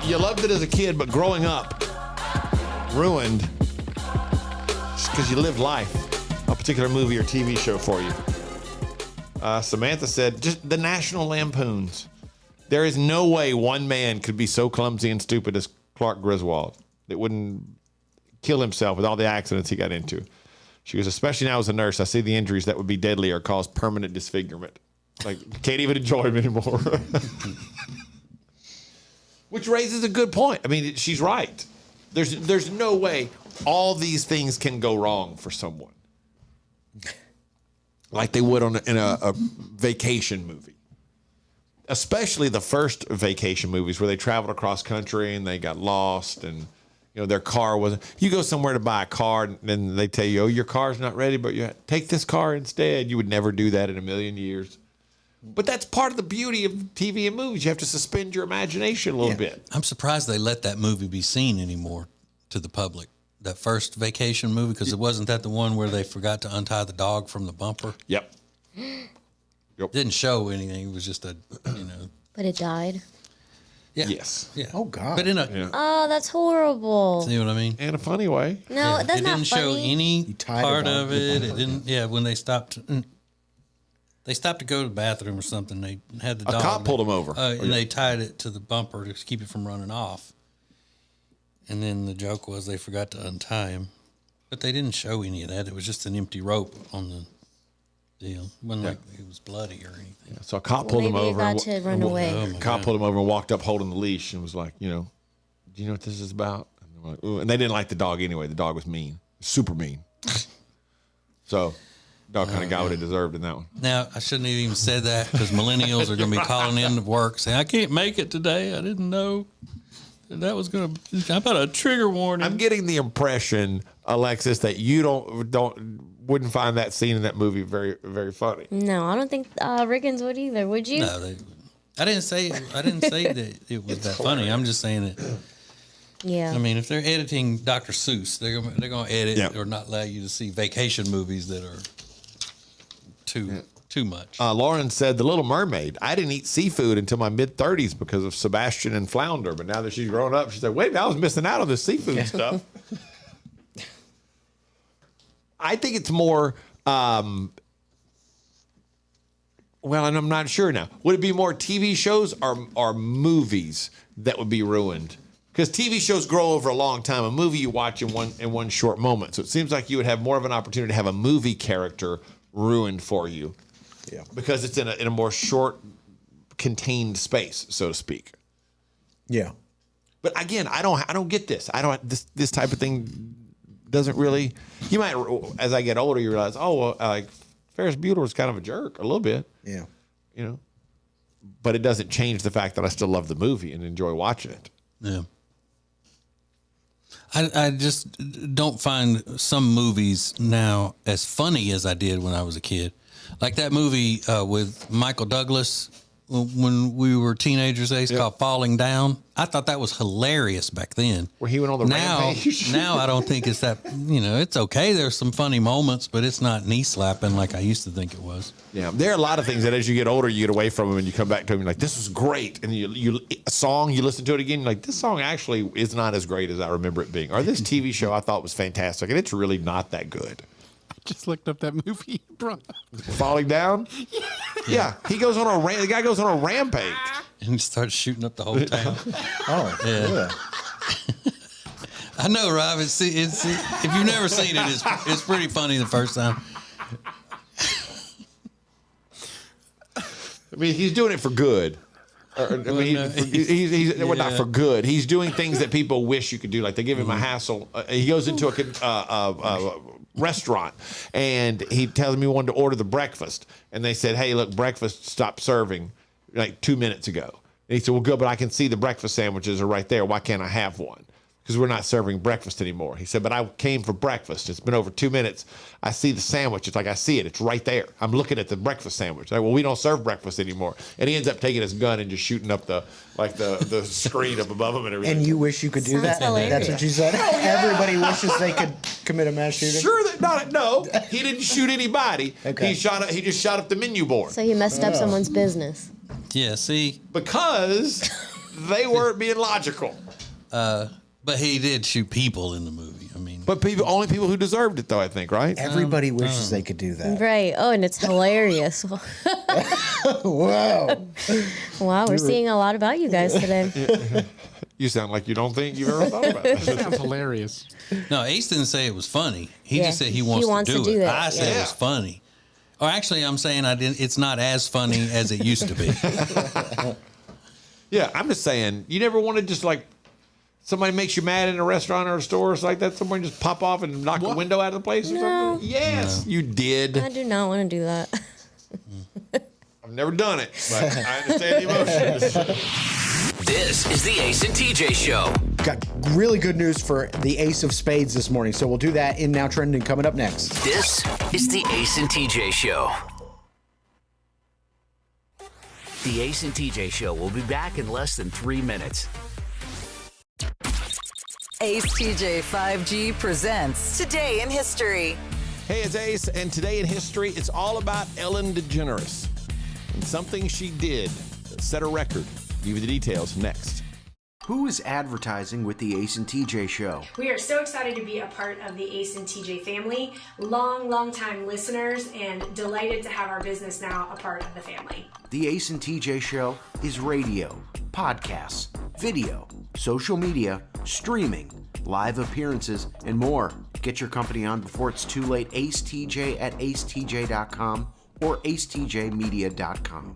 you loved it as a kid, but growing up, ruined just because you lived life. A particular movie or TV show for you. Samantha said, just the National Lampoons. There is no way one man could be so clumsy and stupid as Clark Griswold. It wouldn't kill himself with all the accidents he got into. She goes, especially now as a nurse, I see the injuries that would be deadly or cause permanent disfigurement. Like, can't even enjoy him anymore. Which raises a good point. I mean, she's right. There's no way all these things can go wrong for someone. Like they would in a vacation movie. Especially the first vacation movies where they traveled across country and they got lost and their car wasn't. You go somewhere to buy a car and then they tell you, oh, your car's not ready, but you take this car instead. You would never do that in a million years. But that's part of the beauty of TV and movies. You have to suspend your imagination a little bit. I'm surprised they let that movie be seen anymore to the public. That first vacation movie, because it wasn't that the one where they forgot to untie the dog from the bumper. Yep. Didn't show anything. It was just a, But it died. Yeah. Yes. Yeah. Oh God. But in a Oh, that's horrible. see what I mean? In a funny way. No, that's it not didn't funny. show any tied part it on of it. It didn't. Yeah, when they stopped to go to the bathroom or something. They had the A dog. cop pulled him over. And they tied it to the bumper to keep it from running off. And then the joke was they forgot to untie him, but they didn't show any of that. It was just an empty rope on the deal. It wasn't like it was bloody or anything. Yeah, so a cop pulled him maybe it over. got to run away. Oh my Cop God. pulled him over and walked up holding the leash and was like, do you know what this is about? And they were like, ooh. And they didn't like the dog anyway. The dog was mean, super mean. So dog kind of got what it deserved in that one. Now, I shouldn't have even said that because millennials are going to be calling in to work saying, I can't make it today. I didn't know that was going to, how about a trigger warning? I'm getting the impression, Alexis, that you wouldn't find that scene in that movie very, very funny. No, I don't think Riggins would either. Would you? No, I didn't say that it was that funny. I'm just saying that. Yeah. I mean, if they're editing Dr. Seuss, they're going to edit or not allow you to see vacation movies that are too much. Lauren said, The Little Mermaid. I didn't eat seafood until my mid-30s because of Sebastian and Flounder. But now that she's grown up, she said, wait a minute, I was missing out on this seafood stuff. I think it's more, well, and I'm not sure now. Would it be more TV shows or movies that would be ruined? Because TV shows grow over a long time. A movie you watch in one short moment. So it seems like you would have more of an opportunity to have a movie character ruined for you. Yeah. Because it's in a more short, contained space, so to speak. Yeah. But again, I don't get this. This type of thing doesn't really. You might, as I get older, you realize, like Ferris Bueller was kind of a jerk a little bit. Yeah. But it doesn't change the fact that I still love the movie and enjoy watching it. Yeah. I just don't find some movies now as funny as I did when I was a kid. Like that movie with Michael Douglas when we were teenagers, it's called Falling Down. I thought that was hilarious back then. Where he went on the rampage. Now I don't think it's that, it's okay. There's some funny moments, but it's not knee slapping like I used to think it was. Yeah, there are a lot of things that as you get older, you get away from them and you come back to them. You're like, this was great. And a song, you listen to it again, you're like, this song actually is not as great as I remember it being. Or this TV show I thought was fantastic, and it's really not that good. Just looked up that movie, bro. Falling Down? Yeah. The guy goes on a rampage. And he starts shooting up the whole town. Oh, yeah. I know, Rob. It's if you've never seen it, it's pretty funny the first time. I mean, he's doing it for good. He's not for good. He's doing things that people wish you could do. Like they give him a hassle. He goes into a restaurant and he tells me he wanted to order the breakfast. And they said, hey, look, breakfast stopped serving like 2 minutes ago. And he said, well, good, but I can see the breakfast sandwiches are right there. Why can't I have one? Because we're not serving breakfast anymore. He said, but I came for breakfast. It's been over 2 minutes. I see the sandwich. It's like I see it. It's right there. I'm looking at the breakfast sandwich. Like, well, we don't serve breakfast anymore. And he ends up taking his gun and just shooting up the screen up above him and everything. And you wish you could do that? hilarious. That's what you said? Everybody wishes they could commit a mass shooting? Sure, no, he didn't shoot anybody. Okay. He just shot up the menu board. So he messed up someone's business. Yeah, see? Because they weren't being logical. But he did shoot people in the movie. I mean, but only people who deserved it, though. I think, right? Everybody wishes they could do that. Right. Oh, and it's hilarious. Wow. Wow, we're seeing a lot about you guys today. You sound like you don't think you've ever thought about it. That sounds hilarious. No, Ace didn't say it was funny. He Yeah. just said he He wants, wants to to do do it. that, I said yeah. it was funny. Or actually, I'm saying it's not as funny as it used to be. Yeah, I'm just saying, you never want to just like somebody makes you mad in a restaurant or a store or something like that. Someone just pop off and knock a window out of the place or No. something. Yes, you did. I do not want to do that. I've never done it, but I understand the emotions. This is the Ace and TJ Show. Got really good news for the Ace of Spades this morning, so we'll do that in Now Trending coming up next. This is the Ace and TJ Show. The Ace and TJ Show will be back in less than 3 minutes. Ace TJ 5G presents Today in History. Hey, it's Ace, and today in history, it's all about Ellen DeGeneres and something she did that set a record. Give you the details next. Who is advertising with the Ace and TJ Show? We are so excited to be a part of the Ace and TJ family, long time listeners, and delighted to have our business now a part of the family. The Ace and TJ Show is radio, podcasts, video, social media, streaming, live appearances, and more. Get your company on before it's too late. Ace TJ at acetj.com or acetjmedia.com.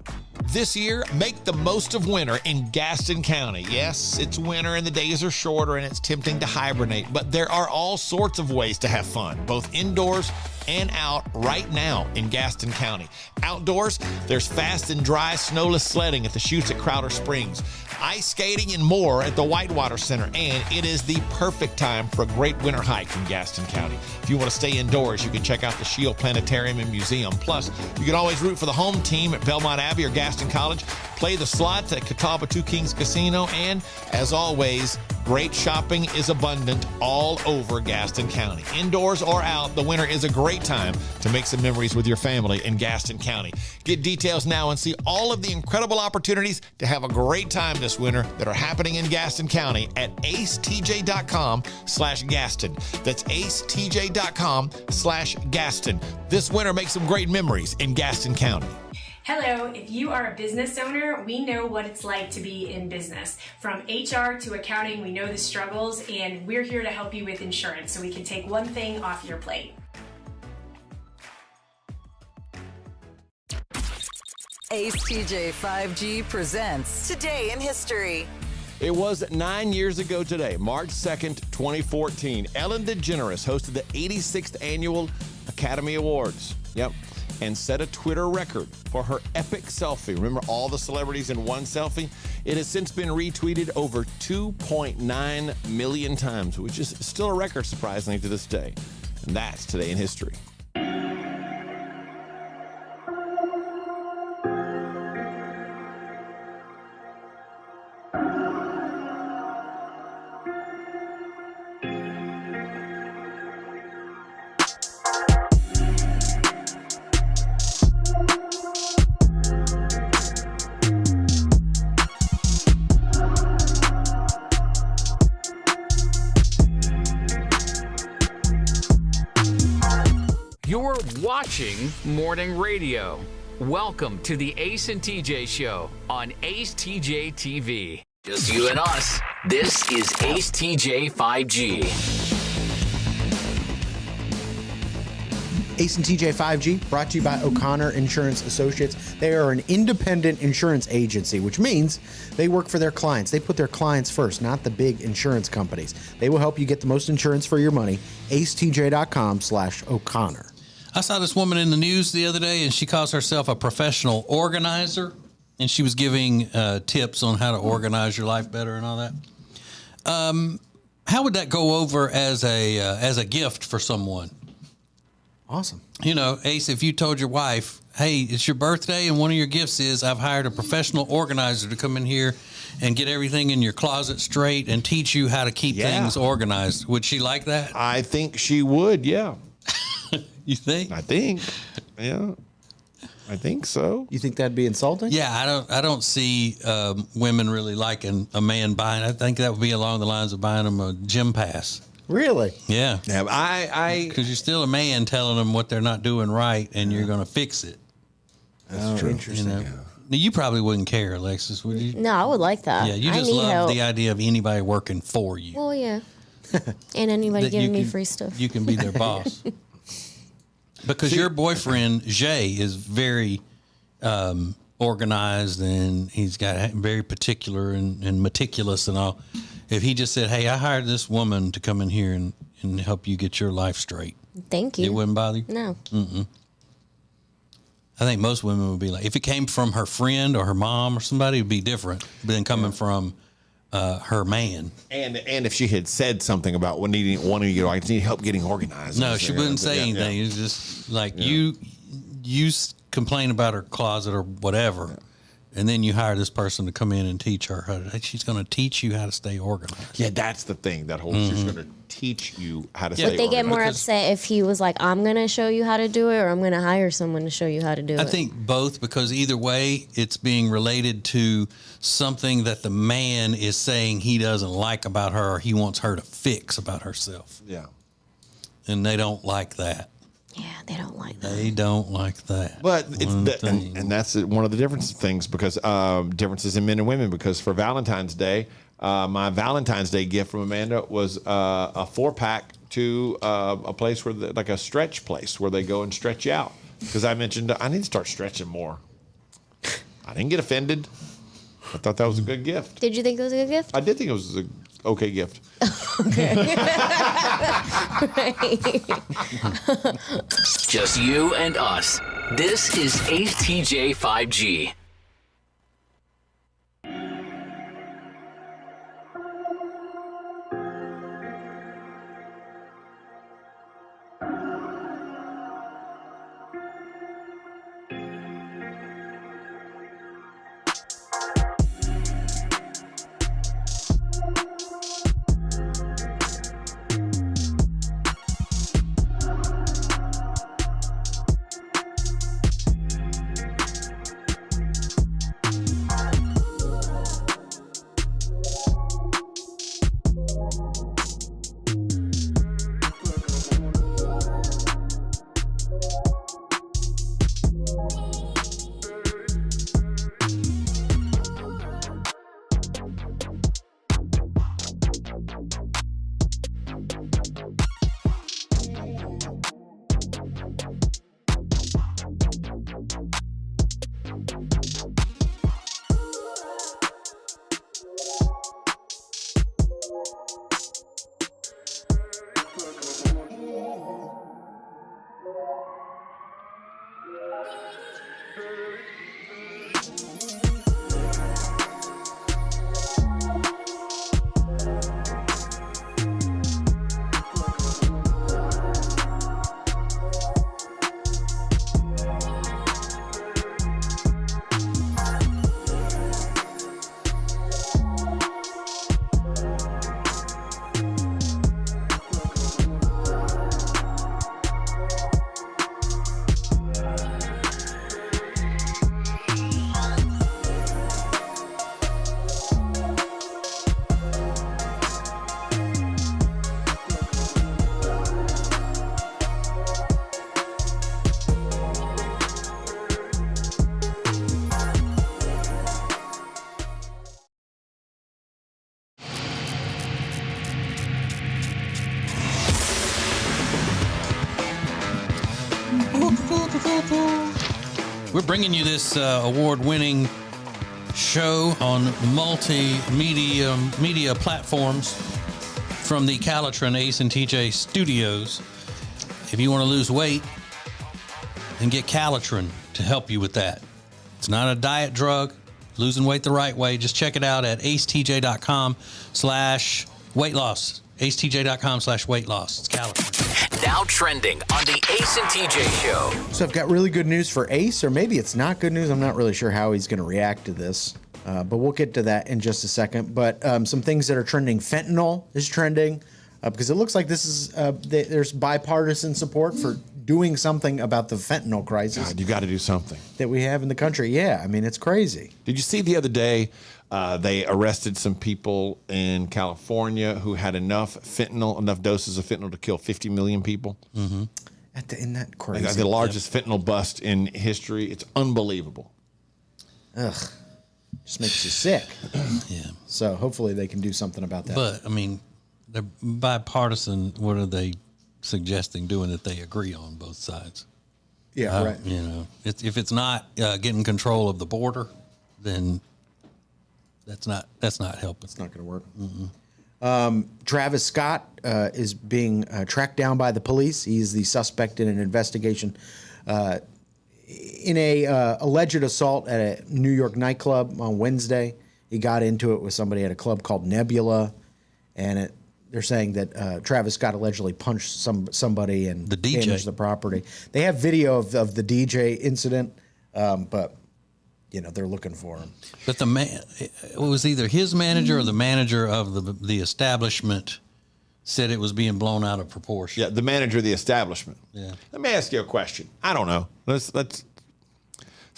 This year, make the most of winter in Gaston County. Yes, it's winter and the days are shorter and it's tempting to hibernate, but there are all sorts of ways to have fun, both indoors and out right now in Gaston County. Outdoors, there's fast and dry snowless sledding at the chutes at Crowder Springs, ice skating and more at the Whitewater Center, and it is the perfect time for a great winter hike in Gaston County. If you want to stay indoors, you can check out the Shield Planetarium and Museum. Plus, you can always root for the home team at Belmont Abbey or Gaston College, play the slots at Catawba Two Kings Casino, and as always, great shopping is abundant all over Gaston County. Indoors or out, the winter is a great time to make some memories with your family in Gaston County. Get details now and see all of the incredible opportunities to have a great time this winter that are happening in Gaston County at acetj.com/Gaston. That's acetj.com/Gaston. This winter, make some great memories in Gaston County. Hello, if you are a business owner, we know what it's like to be in business. From HR to accounting, we know the struggles, and we're here to help you with insurance so we can take one thing off your plate. Ace TJ 5G presents Today in History. It was 9 years ago today, March 2nd, 2014. Ellen DeGeneres hosted the 86th Annual Academy Awards. Yep. And set a Twitter record for her epic selfie. Remember all the celebrities in one selfie? It has since been retweeted over 2.9 million times, which is still a record, surprisingly, to this day. And that's Today in History. You're watching Morning Radio. Welcome to the Ace and TJ Show on Ace TJ TV. Just you and us. This is Ace TJ 5G. Ace and TJ 5G, brought to you by O'Connor Insurance Associates. They are an independent insurance agency, which means they work for their clients. They put their clients first, not the big insurance companies. They will help you get the most insurance for your money. acetj.com/O'Connor. I saw this woman in the news the other day, and she calls herself a professional organizer, and she was giving tips on how to organize your life better and all that. How would that go over as a gift for someone? Awesome. You know, Ace, if you told your wife, hey, it's your birthday, and one of your gifts is I've hired a professional organizer to come in here and get everything in your closet straight and teach you how to keep things organized. Would she like that? I think she would, yeah. You think? I think, yeah. I think so. You think that'd be insulting? Yeah, I don't see women really liking a man buying. I think that would be along the lines of buying them a gym pass. Really? Yeah. Yeah, because you're still a man telling them what they're not doing right, and you're going to fix it. That's true. Interesting. You know? Now, you probably wouldn't care, Alexis, would you? No, I would like that. Yeah, you I just need love help. the idea of anybody working for you. Well, yeah. And anybody That giving you me can- free stuff. You can be their boss. Because your boyfriend, Jay, is very organized, and he's got very particular and meticulous and all. If he just said, hey, I hired this woman to come in here and help you get your life straight. Thank you. It wouldn't bother you? No. Mm-mm. I think most women would be like, if it came from her friend or her mom or somebody, it would be different than coming from her man. And if she had said something about wanting you to, I need help getting organized. No, she wouldn't say anything. It's just like you complain about her closet or whatever, and then you hire this person to come in and teach her how to, she's going to teach you how to stay organized. Yeah, that's the thing. That whole she's going to teach you how to stay Would they get organized. more upset if he was like, I'm going to show you how to do it, or I'm going to hire someone to show you how to do it? I think both, because either way, it's being related to something that the man is saying he doesn't like about her, or he wants her to fix about herself. Yeah. And they don't like that. Yeah, they don't like that. They don't like that. But it's and that's one of the different things, because differences in men and women. Because for Valentine's Day, my Valentine's Day gift from Amanda was a 4-pack to a place where like a stretch place where they go and stretch you out. Because I mentioned I need to start stretching more. I didn't get offended. I thought that was a good gift. Did you think it was a good gift? I did think it was an okay gift. Okay. Just you and us. This is ATJ 5G. We're bringing you this award-winning show on media platforms from the Calitrin Ace and TJ studios. If you want to lose weight, then get Calitrin to help you with that. It's not a diet drug. Losing weight the right way. Just check it out at acetj.com/weight loss. acetj.com/weight loss. It's Calitrin. Now trending on the Ace and TJ show. So I've got really good news for Ace, or maybe it's not good news. I'm not really sure how he's going to react to this, but we'll get to that in just a second. But some things that are trending. Fentanyl is trending because it looks like this is there's bipartisan support for doing something about the fentanyl crisis. God, you got to do something that we have in the country. Yeah, I mean, it's crazy. Did you see the other day they arrested some people in California who had enough doses of fentanyl to kill 50 million people? Mm-hmm. Isn't that crazy? The largest fentanyl bust in history. It's unbelievable. Ugh. Just makes you sick. Yeah. So hopefully they can do something about that. But, I mean, they're bipartisan. What are they suggesting doing that they agree on both sides? Yeah, right. You know, if it's not getting control of the border, then that's not helping. It's not going to work. Travis Scott is being tracked down by the police. He's the suspect in an investigation in a alleged assault at a New York nightclub on Wednesday. He got into it with somebody at a club called Nebula, and they're saying that Travis Scott allegedly punched somebody and the DJ. Damaged the property. They have video of the DJ incident, but they're looking for him. But it was either his manager or the manager of the establishment said it was being blown out of proportion. Yeah, the manager of the establishment. Yeah. Let me ask you a question. I don't know. Let's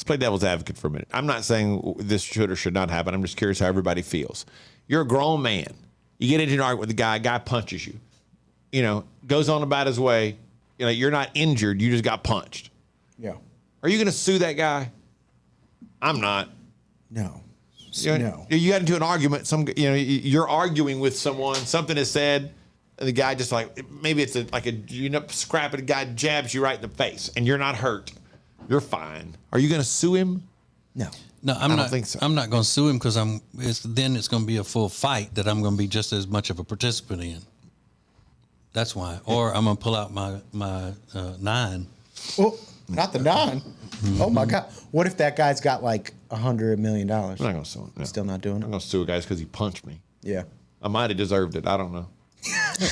play devil's advocate for a minute. I'm not saying this should or should not happen. I'm just curious how everybody feels. You're a grown man. You get into an argument with a guy punches you. Goes on about his way. You're not injured. You just got punched. Yeah. Are you going to sue that guy? I'm not. No. No. You got into an argument. You're arguing with someone. Something is said. And the guy just maybe it's scrap, and the guy jabs you right in the face, and you're not hurt. You're fine. Are you going to sue him? No. No, I don't think so. I'm not going to sue him because it's going to be a full fight that I'm going to be just as much of a participant in. That's why. Or I'm going to pull out my 9. Well, not the 9. Oh my God! What if that guy's got $100 million? I'm not going to sue him. No. Still not doing it. I'm going to sue a guy because he punched me. Yeah. I might have deserved it. I don't know.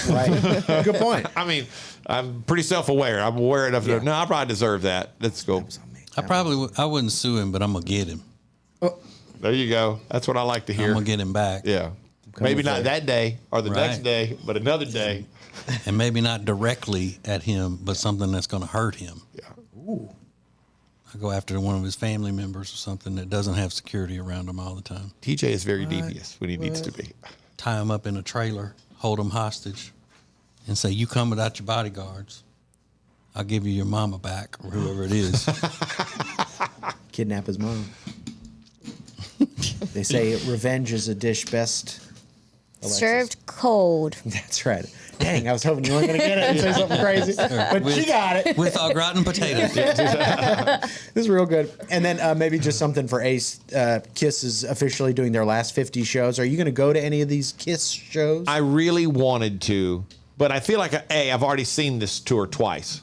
Right. Good point. I mean, I'm pretty self-aware. I'm aware enough to know, I probably deserve that. Let's go. I wouldn't sue him, but I'm going to get him. There you go. That's what I like to hear. I'm going to get him back. Yeah. Maybe not that day or the next day, but another day. And maybe not directly at him, but something that's going to hurt him. Yeah. Ooh. I go after one of his family members or something that doesn't have security around him all the time. TJ is very devious when he needs to be. Tie him up in a trailer, hold him hostage, and say, "You come without your bodyguards, I'll give you your mama back," or whoever it is. Kidnap his mom. They say revenge is a dish best served cold. That's right. Dang, I was hoping you weren't going to get it and say something crazy, but she got it. With au gratin potatoes. This is real good. And then maybe just something for Ace. Kiss is officially doing their last 50 shows. Are you going to go to any of these Kiss shows? I really wanted to, but I feel like, I've already seen this tour twice.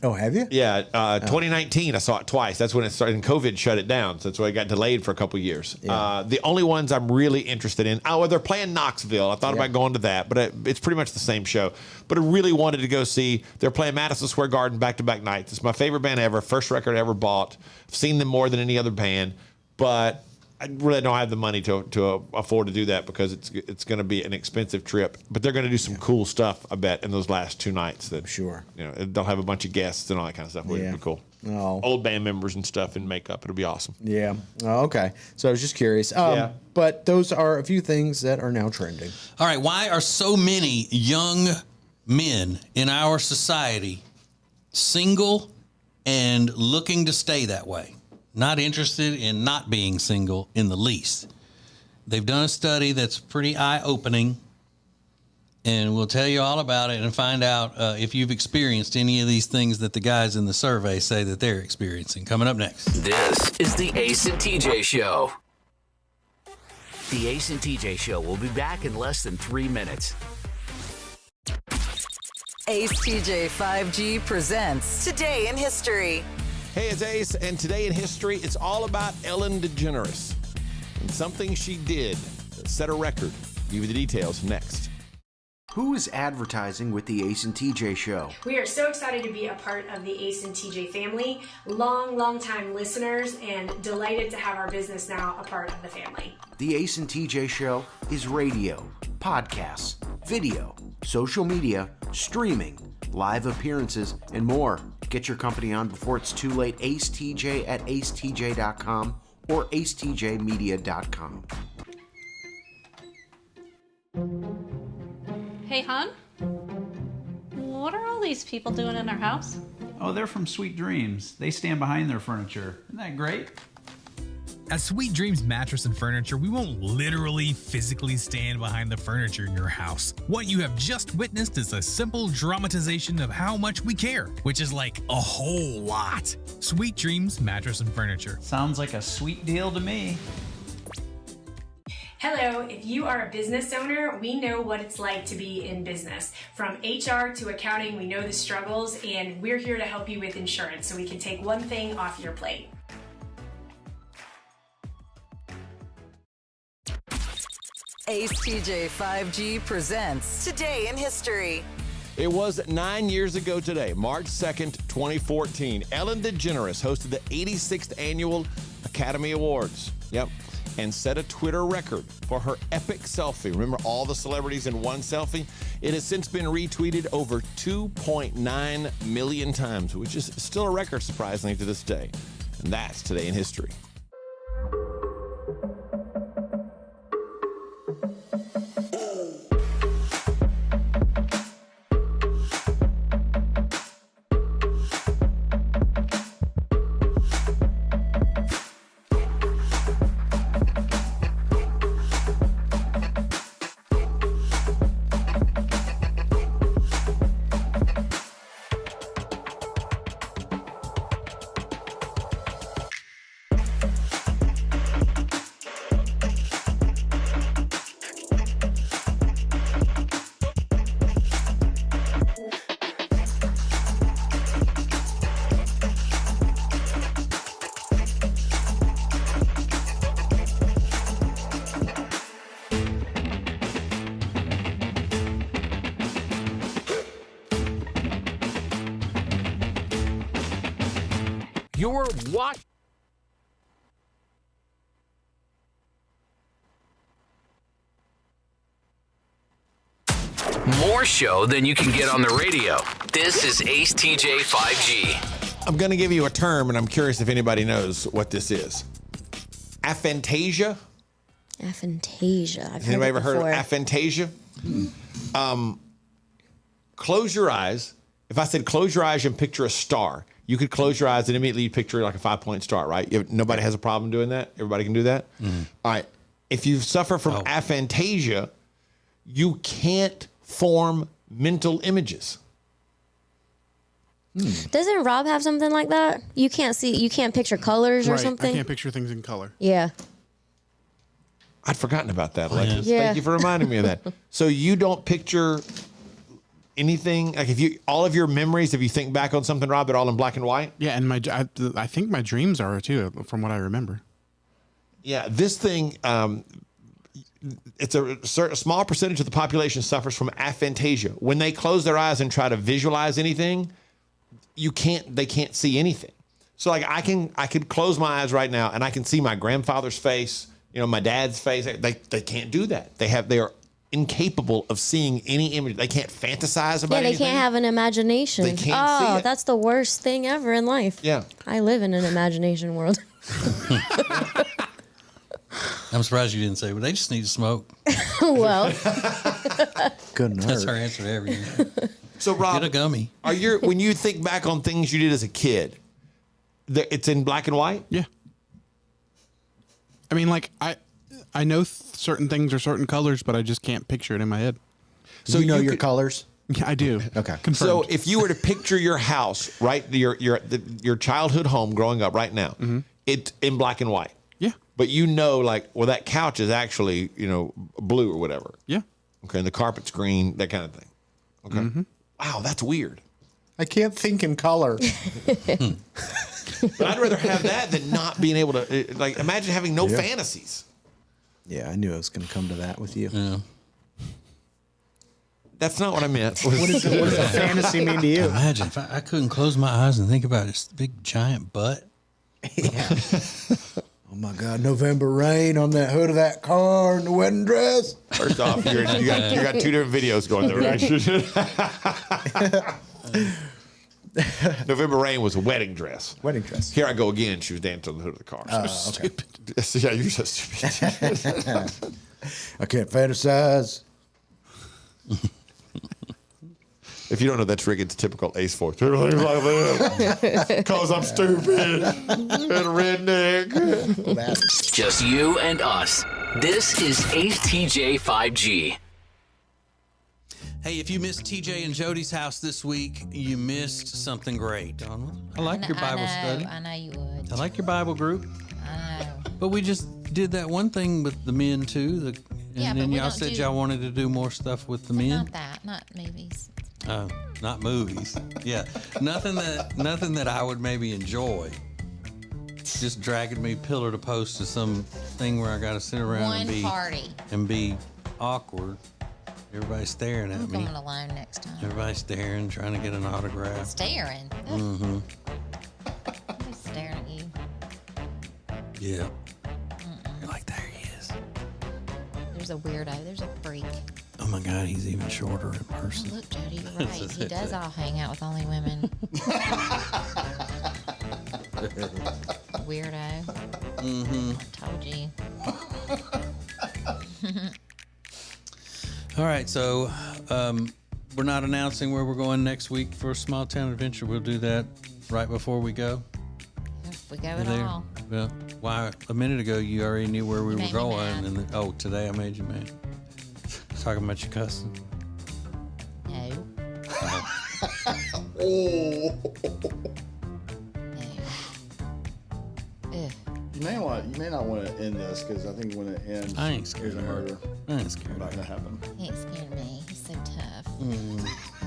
Oh, have you? Yeah, 2019, I saw it twice. That's when it started, and COVID shut it down. So that's why it got delayed for a couple years. Yeah. The only ones I'm really interested in, they're playing Knoxville. I thought about going to that, but it's pretty much the same show. But I really wanted to go see, they're playing Madison Square Garden back-to-back nights. It's my favorite band ever, first record I ever bought. I've seen them more than any other band, but I really don't have the money to afford to do that because it's going to be an expensive trip. But they're going to do some cool stuff, I bet, in those last 2 nights. That sure. They'll have a bunch of guests and all that kind of stuff. It'll be cool. Oh. Old band members and stuff and makeup. It'll be awesome. Yeah. Oh, okay. So I was just curious. But those are a few things that are now trending. All right. Why are so many young men in our society single and looking to stay that way? Not interested in not being single in the least. They've done a study that's pretty eye-opening, and we'll tell you all about it and find out if you've experienced any of these things that the guys in the survey say that they're experiencing. Coming up next. This is the Ace and TJ Show. The Ace and TJ Show will be back in less than 3 minutes. Ace TJ 5G presents Today in History. Hey, it's Ace, and today in history, it's all about Ellen DeGeneres and something she did that set a record. I'll give you the details next. Who is advertising with the Ace and TJ Show? We are so excited to be a part of the Ace and TJ family, long time listeners, and delighted to have our business now a part of the family. The Ace and TJ Show is radio, podcasts, video, social media, streaming, live appearances, and more. Get your company on before it's too late. Ace TJ at acetj.com or acetjmedia.com. Hey, hon? What are all these people doing in our house? Oh, they're from Sweet Dreams. They stand behind their furniture. Isn't that great? At Sweet Dreams Mattress and Furniture, we won't literally physically stand behind the furniture in your house. What you have just witnessed is a simple dramatization of how much we care, which is like a whole lot. Sweet Dreams Mattress and Furniture. Sounds like a sweet deal to me. Hello, if you are a business owner, we know what it's like to be in business. From HR to accounting, we know the struggles, and we're here to help you with insurance so we can take one thing off your plate. Ace TJ 5G presents Today in History. It was 9 years ago today, March 2nd, 2014. Ellen DeGeneres hosted the 86th Annual Academy Awards. Yep. And set a Twitter record for her epic selfie. Remember all the celebrities in one selfie? It has since been retweeted over 2.9 million times, which is still a record, surprisingly, to this day. And that's Today in History. You're what? More show than you can get on the radio. This is Ace TJ 5G. I'm going to give you a term, and I'm curious if anybody knows what this is. Aphantasia? Aphantasia. I've Anybody ever heard of before. aphantasia? Close your eyes. If I said close your eyes and picture a star, you could close your eyes and immediately picture like a 5-point star, right? Nobody has a problem doing that? Everybody can do that? Mm-hmm. All right. If you suffer from aphantasia, you can't form mental images. Doesn't Rob have something like that? You can't picture colors or something? I can't picture things in color. Yeah. I'd forgotten about that, Alexis. Yeah. Thank you for reminding me of that. So you don't picture anything, like all of your memories, if you think back on something, Rob, they're all in black and white? Yeah, and I think my dreams are too, from what I remember. Yeah, this thing, it's a small percentage of the population suffers from aphantasia. When they close their eyes and try to visualize anything, they can't see anything. So like I could close my eyes right now and I can see my grandfather's face, my dad's face. They can't do that. They are incapable of seeing any image. They can't fantasize about anything. Can't have an imagination. They can't see it. That's the worst thing ever in life. Yeah. I live in an imagination world. I'm surprised you didn't say, well, they just need to smoke. Well. Couldn't hurt. That's our answer to everything. So, Rob, get a gummy. When you think back on things you did as a kid, it's in black and white? Yeah. I mean, like, I know certain things are certain colors, but I just can't picture it in my head. So you know your colors? Yeah, I do. Okay. Confirmed. So if you were to picture your house, right, your childhood home growing up right now, it's in black and white. Yeah. But that couch is actually, blue or whatever. Yeah. Okay, and the carpet's green, that kind of thing. Okay. Mm-hmm. Wow, that's weird. I can't think in color. But I'd rather have that than not being able to, imagine having no fantasies. Yeah, I knew I was going to come to that with you. Yeah. That's not what I meant. What does a fantasy mean to you? Imagine if I couldn't close my eyes and think about this big giant butt. Yeah. Oh my God! November rain on that hood of that car in the wedding dress. First off, you got two different videos going there, right? November Rain was a wedding dress. Wedding dress. Here I go again. She was dancing to the hood of the car. Okay. Stupid. Yeah, you're so stupid. I can't fantasize. If you don't know, that's Ricketts' typical ace voice. Because I'm stupid and redneck. Just you and us. This is Ace TJ 5G. Hey, if you missed TJ and Jody's house this week, you missed something great. I like your Bible study. I know you would. I like your Bible group. I know. But we just did that one thing with the men too. And then y'all said y'all wanted to do more stuff with the men. Not that, not movies. Oh, not movies. Yeah, nothing that I would maybe enjoy. Just dragging me pillar to post to some thing where I got to sit around and be awkward. Everybody's staring at me. I'm coming alone next time. Everybody's staring, trying to get an autograph. Staring. Mm-hmm. Who's staring at you? Yeah. You're like, there he is. There's a weirdo. There's a freak. Oh my God, he's even shorter in person. Oh, look, Jody, you're right. He does all hang out with only women. Weirdo. Mm-hmm. I told you. All right, so we're not announcing where we're going next week for a small town adventure. We'll do that right before we go. If we go at all. Well, why? A minute ago, you already knew where we were made me going, mad. and today I made you mad. Talking about your cussing. No. Oh. Ugh. You may not want to end this because I think when it ends, I ain't scared there's a of her. murder. I ain't scared Not of gonna her. happen. He ain't scared of me. He's so tough. And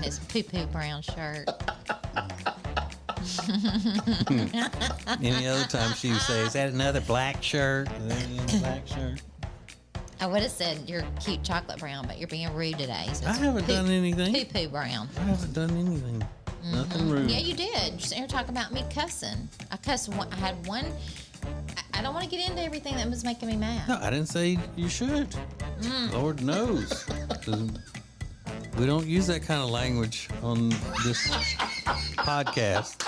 his poo-poo brown shirt. Any other time she would say, "Is that another black shirt? Is that another black shirt?" I would have said you're cute chocolate brown, but you're being rude today. So I haven't done anything. Poo-poo brown. I haven't done anything. Nothing rude. Yeah, you did. You're talking about me cussing. I cussed. I had one. I don't want to get into everything that was making me mad. No, I didn't say you should. Lord knows. We don't use that kind of language on this podcast.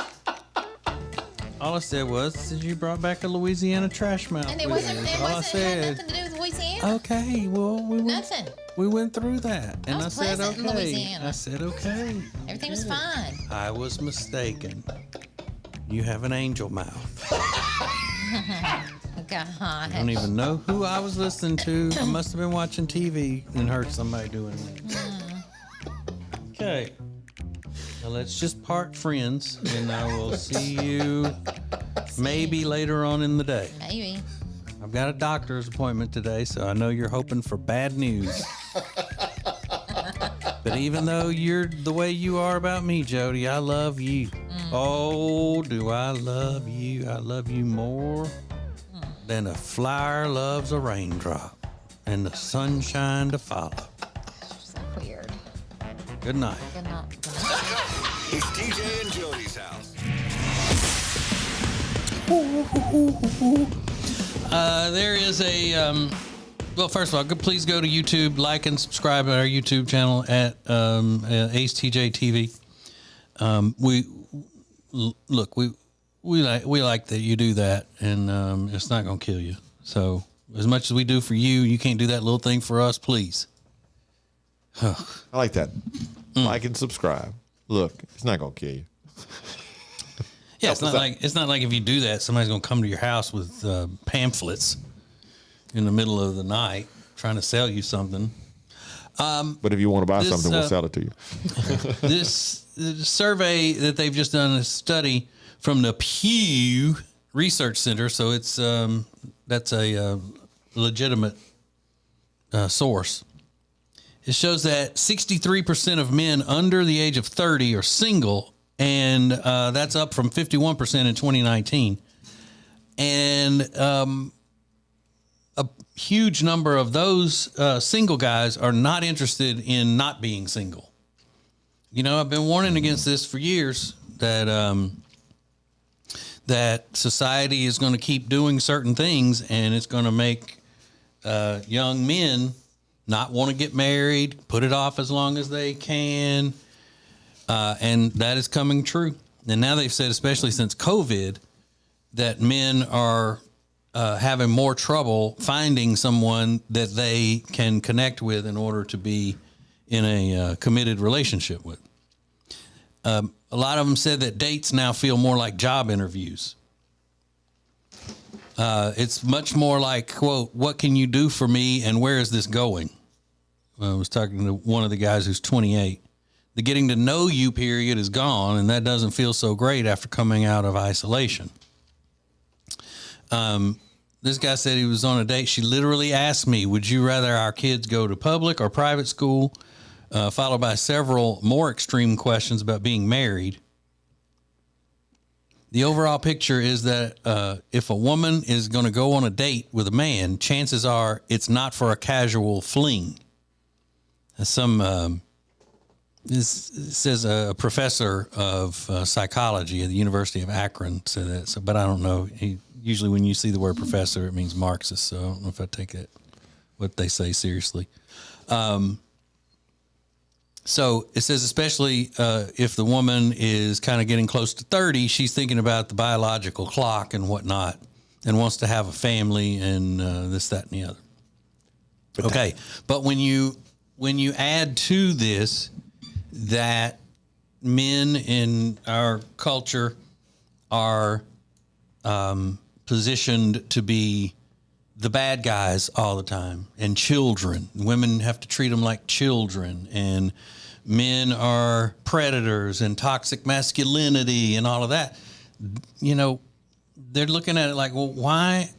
All I said was you brought back a Louisiana trash mouth. And it with wasn't. you. It All I wasn't. It had said. nothing to do with Louisiana. Okay, well Nothing. we went through that, and I was said pleasant in okay. Louisiana. I said okay. Everything was fine. I was mistaken. You have an angel mouth. God. I don't even know who I was listening to. I must have been watching TV and heard somebody doing it. Okay. Now let's just part friends, and I will see you maybe later on in the day. Maybe. I've got a doctor's appointment today, so I know you're hoping for bad news. But even though you're the way you are about me, Jody, I love you. Oh, do I love you? I love you more than a flower loves a raindrop and the sunshine to follow. So weird. Good night. Good night. It's TJ and Jody's house. There is a well, first of all, please go to YouTube, like and subscribe to our YouTube channel at Ace TJ TV. We like that you do that, and it's not gonna kill you. So as much as we do for you, you can't do that little thing for us, please. I like that. Like and subscribe. Look, it's not gonna kill you. Yeah, it's not like if you do that, somebody's gonna come to your house with pamphlets in the middle of the night trying to sell you something. But if you want to buy something, we'll sell it to you. This survey that they've just done, a study from the Pew Research Center, so it's that's a legitimate source. It shows that 63% of men under the age of 30 are single, and that's up from 51% in 2019. And a huge number of those single guys are not interested in not being single. You know, I've been warning against this for years, that that society is going to keep doing certain things, and it's going to make young men not want to get married, put it off as long as they can, And that is coming true. And now they've said, especially since COVID, that men are having more trouble finding someone that they can connect with in order to be in a committed relationship with. A lot of them said that dates now feel more like job interviews. It's much more like, quote, what can you do for me and where is this going? I was talking to one of the guys who's 28. The getting to know you period is gone, and that doesn't feel so great after coming out of isolation. This guy said he was on a date. She literally asked me, would you rather our kids go to public or private school? Followed by several more extreme questions about being married. The overall picture is that if a woman is going to go on a date with a man, chances are it's not for a casual fling. This says a professor of psychology at the University of Akron said that. So, but I don't know. Usually when you see the word professor, it means Marxist. So I don't know if I take it, what they say seriously. So it says, especially if the woman is kind of getting close to 30, she's thinking about the biological clock and whatnot and wants to have a family and this, that, and the other. Okay. But when you add to this that men in our culture are positioned to be the bad guys all the time, and children. Women have to treat them like children, and men are predators and toxic masculinity and all of that. You know, they're looking at it like, well, why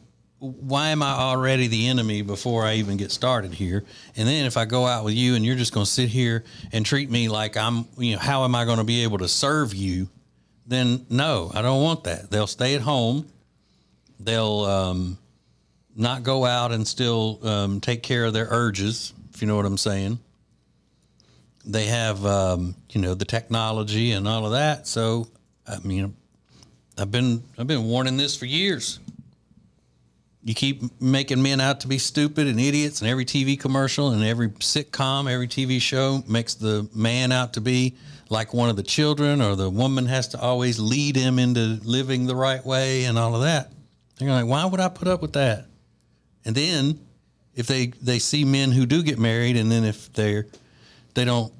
am I already the enemy before I even get started here? And then if I go out with you and you're just going to sit here and treat me like I'm, how am I going to be able to serve you? Then no, I don't want that. They'll stay at home. They'll, not go out and still take care of their urges, if you know what I'm saying. They have, the technology and all of that. So, I mean, I've been warning this for years. You keep making men out to be stupid and idiots, and every TV commercial and every sitcom, every TV show makes the man out to be like one of the children, or the woman has to always lead him into living the right way and all of that. They're like, why would I put up with that? And then if they see men who do get married, and then if they don't,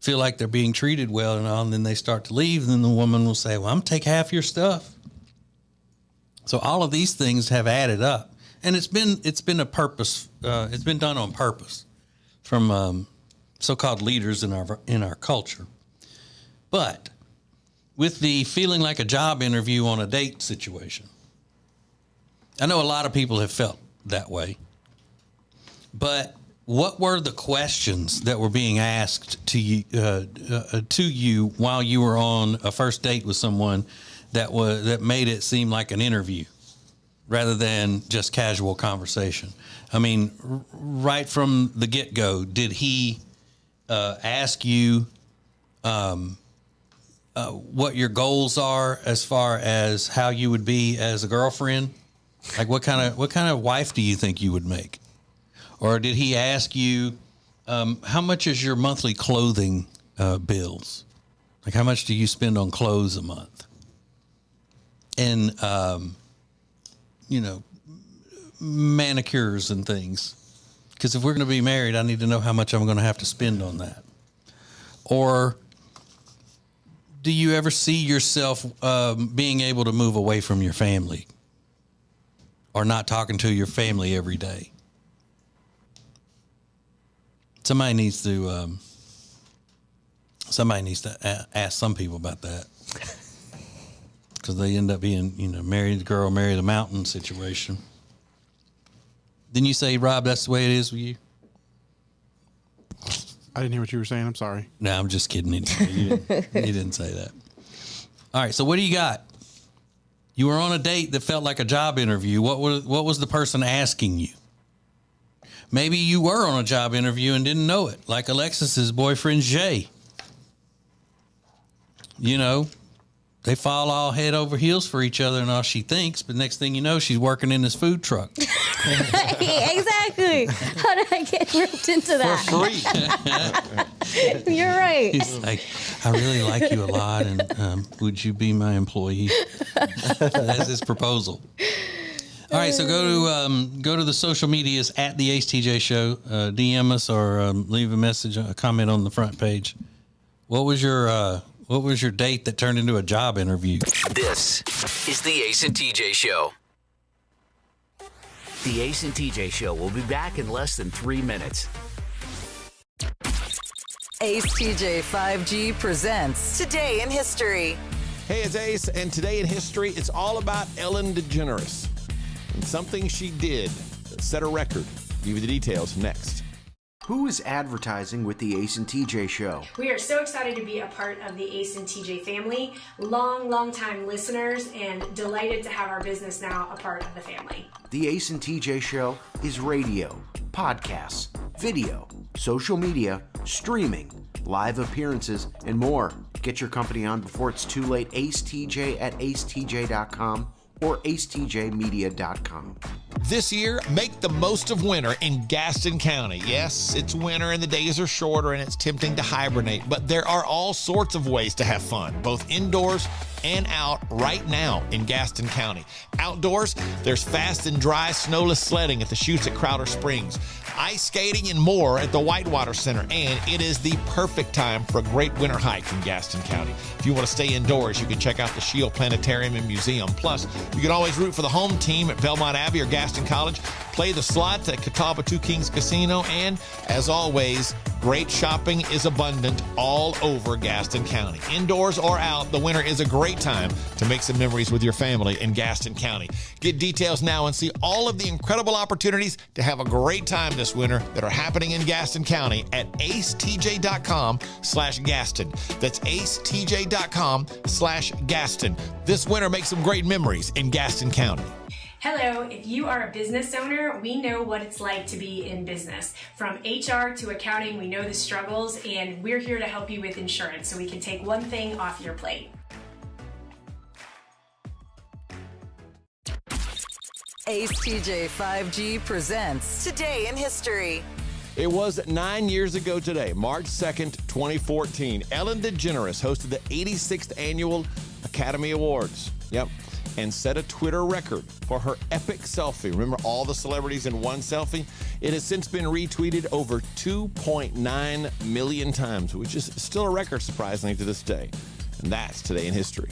feel like they're being treated well and all, and then they start to leave, then the woman will say, well, I'm gonna take half your stuff. So all of these things have added up, and it's been a purpose. It's been done on purpose from so-called leaders in our culture. But with the feeling like a job interview on a date situation, I know a lot of people have felt that way, but what were the questions that were being asked to you while you were on a first date with someone that made it seem like an interview rather than just casual conversation? I mean, right from the get-go, did he ask you what your goals are as far as how you would be as a girlfriend? Like what kind of wife do you think you would make? Or did he ask you, how much is your monthly clothing bills? Like how much do you spend on clothes a month? And, manicures and things. Because if we're going to be married, I need to know how much I'm going to have to spend on that. Or do you ever see yourself being able to move away from your family? Or not talking to your family every day? Somebody needs to ask some people about that, because they end up being, marry the girl, marry the mountain situation. Didn't you say, Rob, that's the way it is with you? I didn't hear what you were saying. I'm sorry. No, I'm just kidding. You didn't say that. All right. So what do you got? You were on a date that felt like a job interview. What was the person asking you? Maybe you were on a job interview and didn't know it, like Alexis's boyfriend, Jay. Because they fall all head over heels for each other and all she thinks, but next thing you know, she's working in this food truck. Exactly. How did I get roped into that? For free. You're right. He's like, I really like you a lot, and would you be my employee? That's his proposal. All right, so go to the social medias at the Ace TJ Show. DM us or leave a message, a comment on the front page. What was your date that turned into a job interview? This is the Ace and TJ Show. The Ace and TJ Show will be back in less than 3 minutes. Ace TJ 5G presents Today in History. Hey, it's Ace, and today in history, it's all about Ellen DeGeneres and something she did that set a record. Give you the details next. Who is advertising with the Ace and TJ Show? We are so excited to be a part of the Ace and TJ family, long time listeners, and delighted to have our business now a part of the family. The Ace and TJ Show is radio, podcasts, video, social media, streaming, live appearances, and more. Get your company on before it's too late. Ace TJ at acetj.com or acetjmedia.com. This year, make the most of winter in Gaston County. Yes, it's winter and the days are shorter and it's tempting to hibernate, but there are all sorts of ways to have fun, both indoors and out right now in Gaston County. Outdoors, there's fast and dry snowless sledding at the chutes at Crowder Springs, ice skating and more at the Whitewater Center, and it is the perfect time for a great winter hike in Gaston County. If you want to stay indoors, you can check out the Shield Planetarium and Museum. Plus, you can always root for the home team at Belmont Abbey or Gaston College, play the slots at Catawba Two Kings Casino, and as always, great shopping is abundant all over Gaston County. Indoors or out, the winter is a great time to make some memories with your family in Gaston County. Get details now and see all of the incredible opportunities to have a great time this winter that are happening in Gaston County at acetj.com/Gaston. That's acetj.com/Gaston. This winter, make some great memories in Gaston County. Hello, if you are a business owner, we know what it's like to be in business. From HR to accounting, we know the struggles, and we're here to help you with insurance so we can take one thing off your plate. Ace TJ 5G presents Today in History. It was 9 years ago today, March 2nd, 2014. Ellen DeGeneres hosted the 86th Annual Academy Awards. Yep. And set a Twitter record for her epic selfie. Remember all the celebrities in one selfie? It has since been retweeted over 2.9 million times, which is still a record, surprisingly, to this day. And that's Today in History.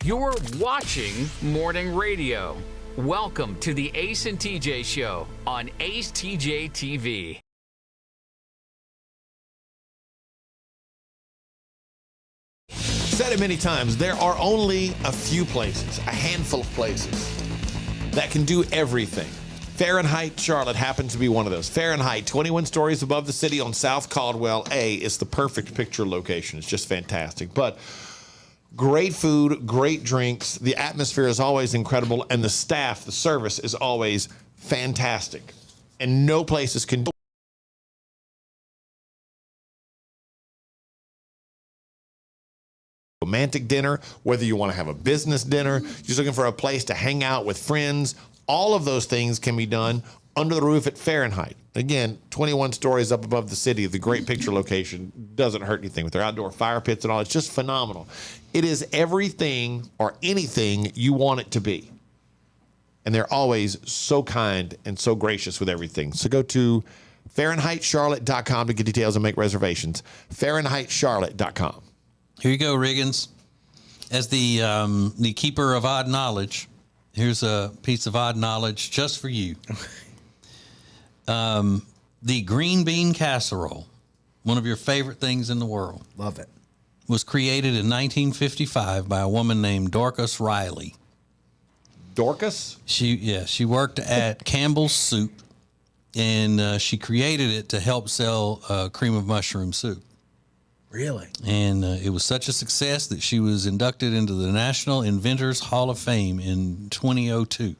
You're watching Morning Radio. Welcome to the Ace and TJ Show on Ace TJ TV. Said it many times, there are only a few places, a handful of places, that can do everything. Fahrenheit, Charlotte happens to be one of those. Fahrenheit, 21 stories above the city on South Caldwell A, is the perfect picture location. It's just fantastic. But great food, great drinks. The atmosphere is always incredible, and the staff, the service is always fantastic. And no places can do romantic dinner, whether you want to have a business dinner, you're just looking for a place to hang out with friends. All of those things can be done under the roof at Fahrenheit. Again, 21 stories up above the city, the great picture location, doesn't hurt anything with their outdoor fire pits and all. It's just phenomenal. It is everything or anything you want it to be. And they're always so kind and so gracious with everything. So go to FahrenheitCharlotte.com to get details and make reservations. FahrenheitCharlotte.com. Here you go, Riggins. As the keeper of odd knowledge, here's a piece of odd knowledge just for you. The green bean casserole, one of your favorite things in the world. Love it. was created in 1955 by a woman named Dorcas Riley. Dorcas? She worked at Campbell's Soup, and she created it to help sell cream of mushroom soup. Really? And it was such a success that she was inducted into the National Inventors Hall of Fame in 2002.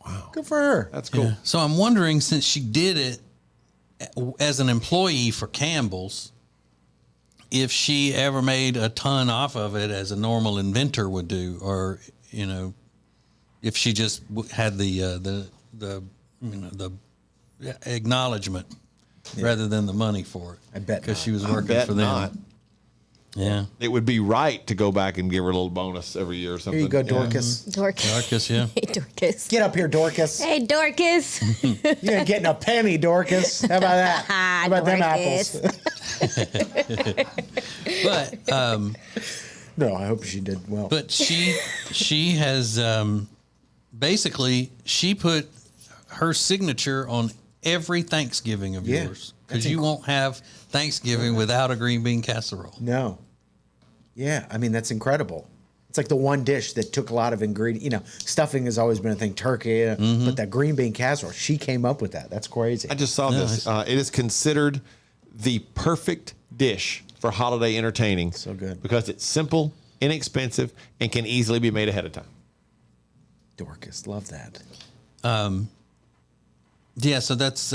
Wow. Good for her. That's cool. Yeah. So I'm wondering, since she did it as an employee for Campbell's, if she ever made a ton off of it as a normal inventor would do, or, you know, if she just had the acknowledgement rather than the money for it. I bet because she was I working bet for them. not. Yeah, it would be right to go back and give her a little bonus every year or something. Here you go, Dorcas. Dorcas, yeah. Hey, Dorcas. Get up here, Dorcas. Hey, Dorcas. You ain't getting a penny, Dorcas. How about that? How about them apples? But no, I hope she did well. But she has basically she put her signature on every Thanksgiving of yours, because you won't have Thanksgiving without a green bean casserole. No. Yeah, I mean, that's incredible. It's like the one dish that took a lot of ingredients. You know, stuffing has always been a thing, turkey, but that green bean casserole, she came up with that. That's crazy. I just saw this. It is considered the perfect dish for holiday entertaining. So good. Because it's simple, inexpensive, and can easily be made ahead of time. Dorcas, love that. Yeah, so that's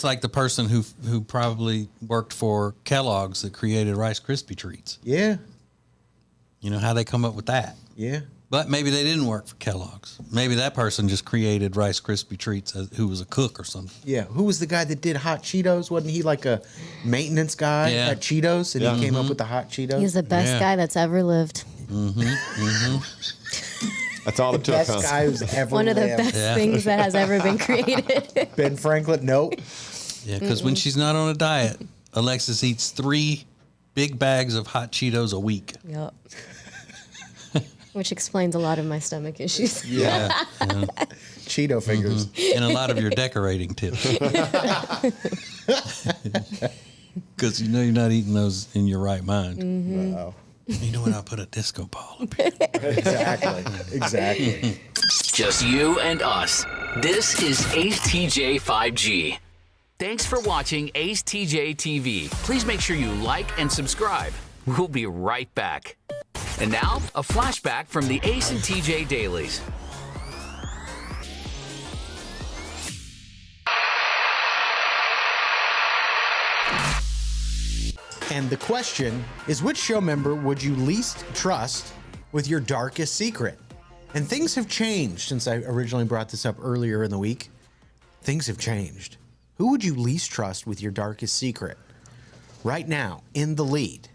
like the person who probably worked for Kellogg's that created Rice Krispie treats. Yeah. You know how they come up with that? Yeah. But maybe they didn't work for Kellogg's. Maybe that person just created Rice Krispie treats who was a cook or something. Yeah. Who was the guy that did hot Cheetos? Wasn't he like a maintenance guy at Cheetos? And he came up with the hot Cheetos? He's the best guy that's ever lived. That's all it took. Best guy who's ever One of the lived. best things that has ever been created. Ben Franklin, nope. Yeah, because when she's not on a diet, Alexis eats 3 big bags of hot Cheetos a week. Yep. Which explains a lot of my stomach issues. Yeah. Cheeto fingers. And a lot of your decorating tips. Because you know you're not eating those in your right mind. Wow. You know what? I'll put a disco ball up here. Exactly. Just you and us. This is Ace TJ 5G. Thanks for watching Ace TJ TV. Please make sure you like and subscribe. We'll be right back. And now, a flashback from the Ace and TJ dailies. And the question is, which show member would you least trust with your darkest secret? And things have changed since I originally brought this up earlier in the week. Things have changed. Who would you least trust with your darkest secret? Right now, in the lead,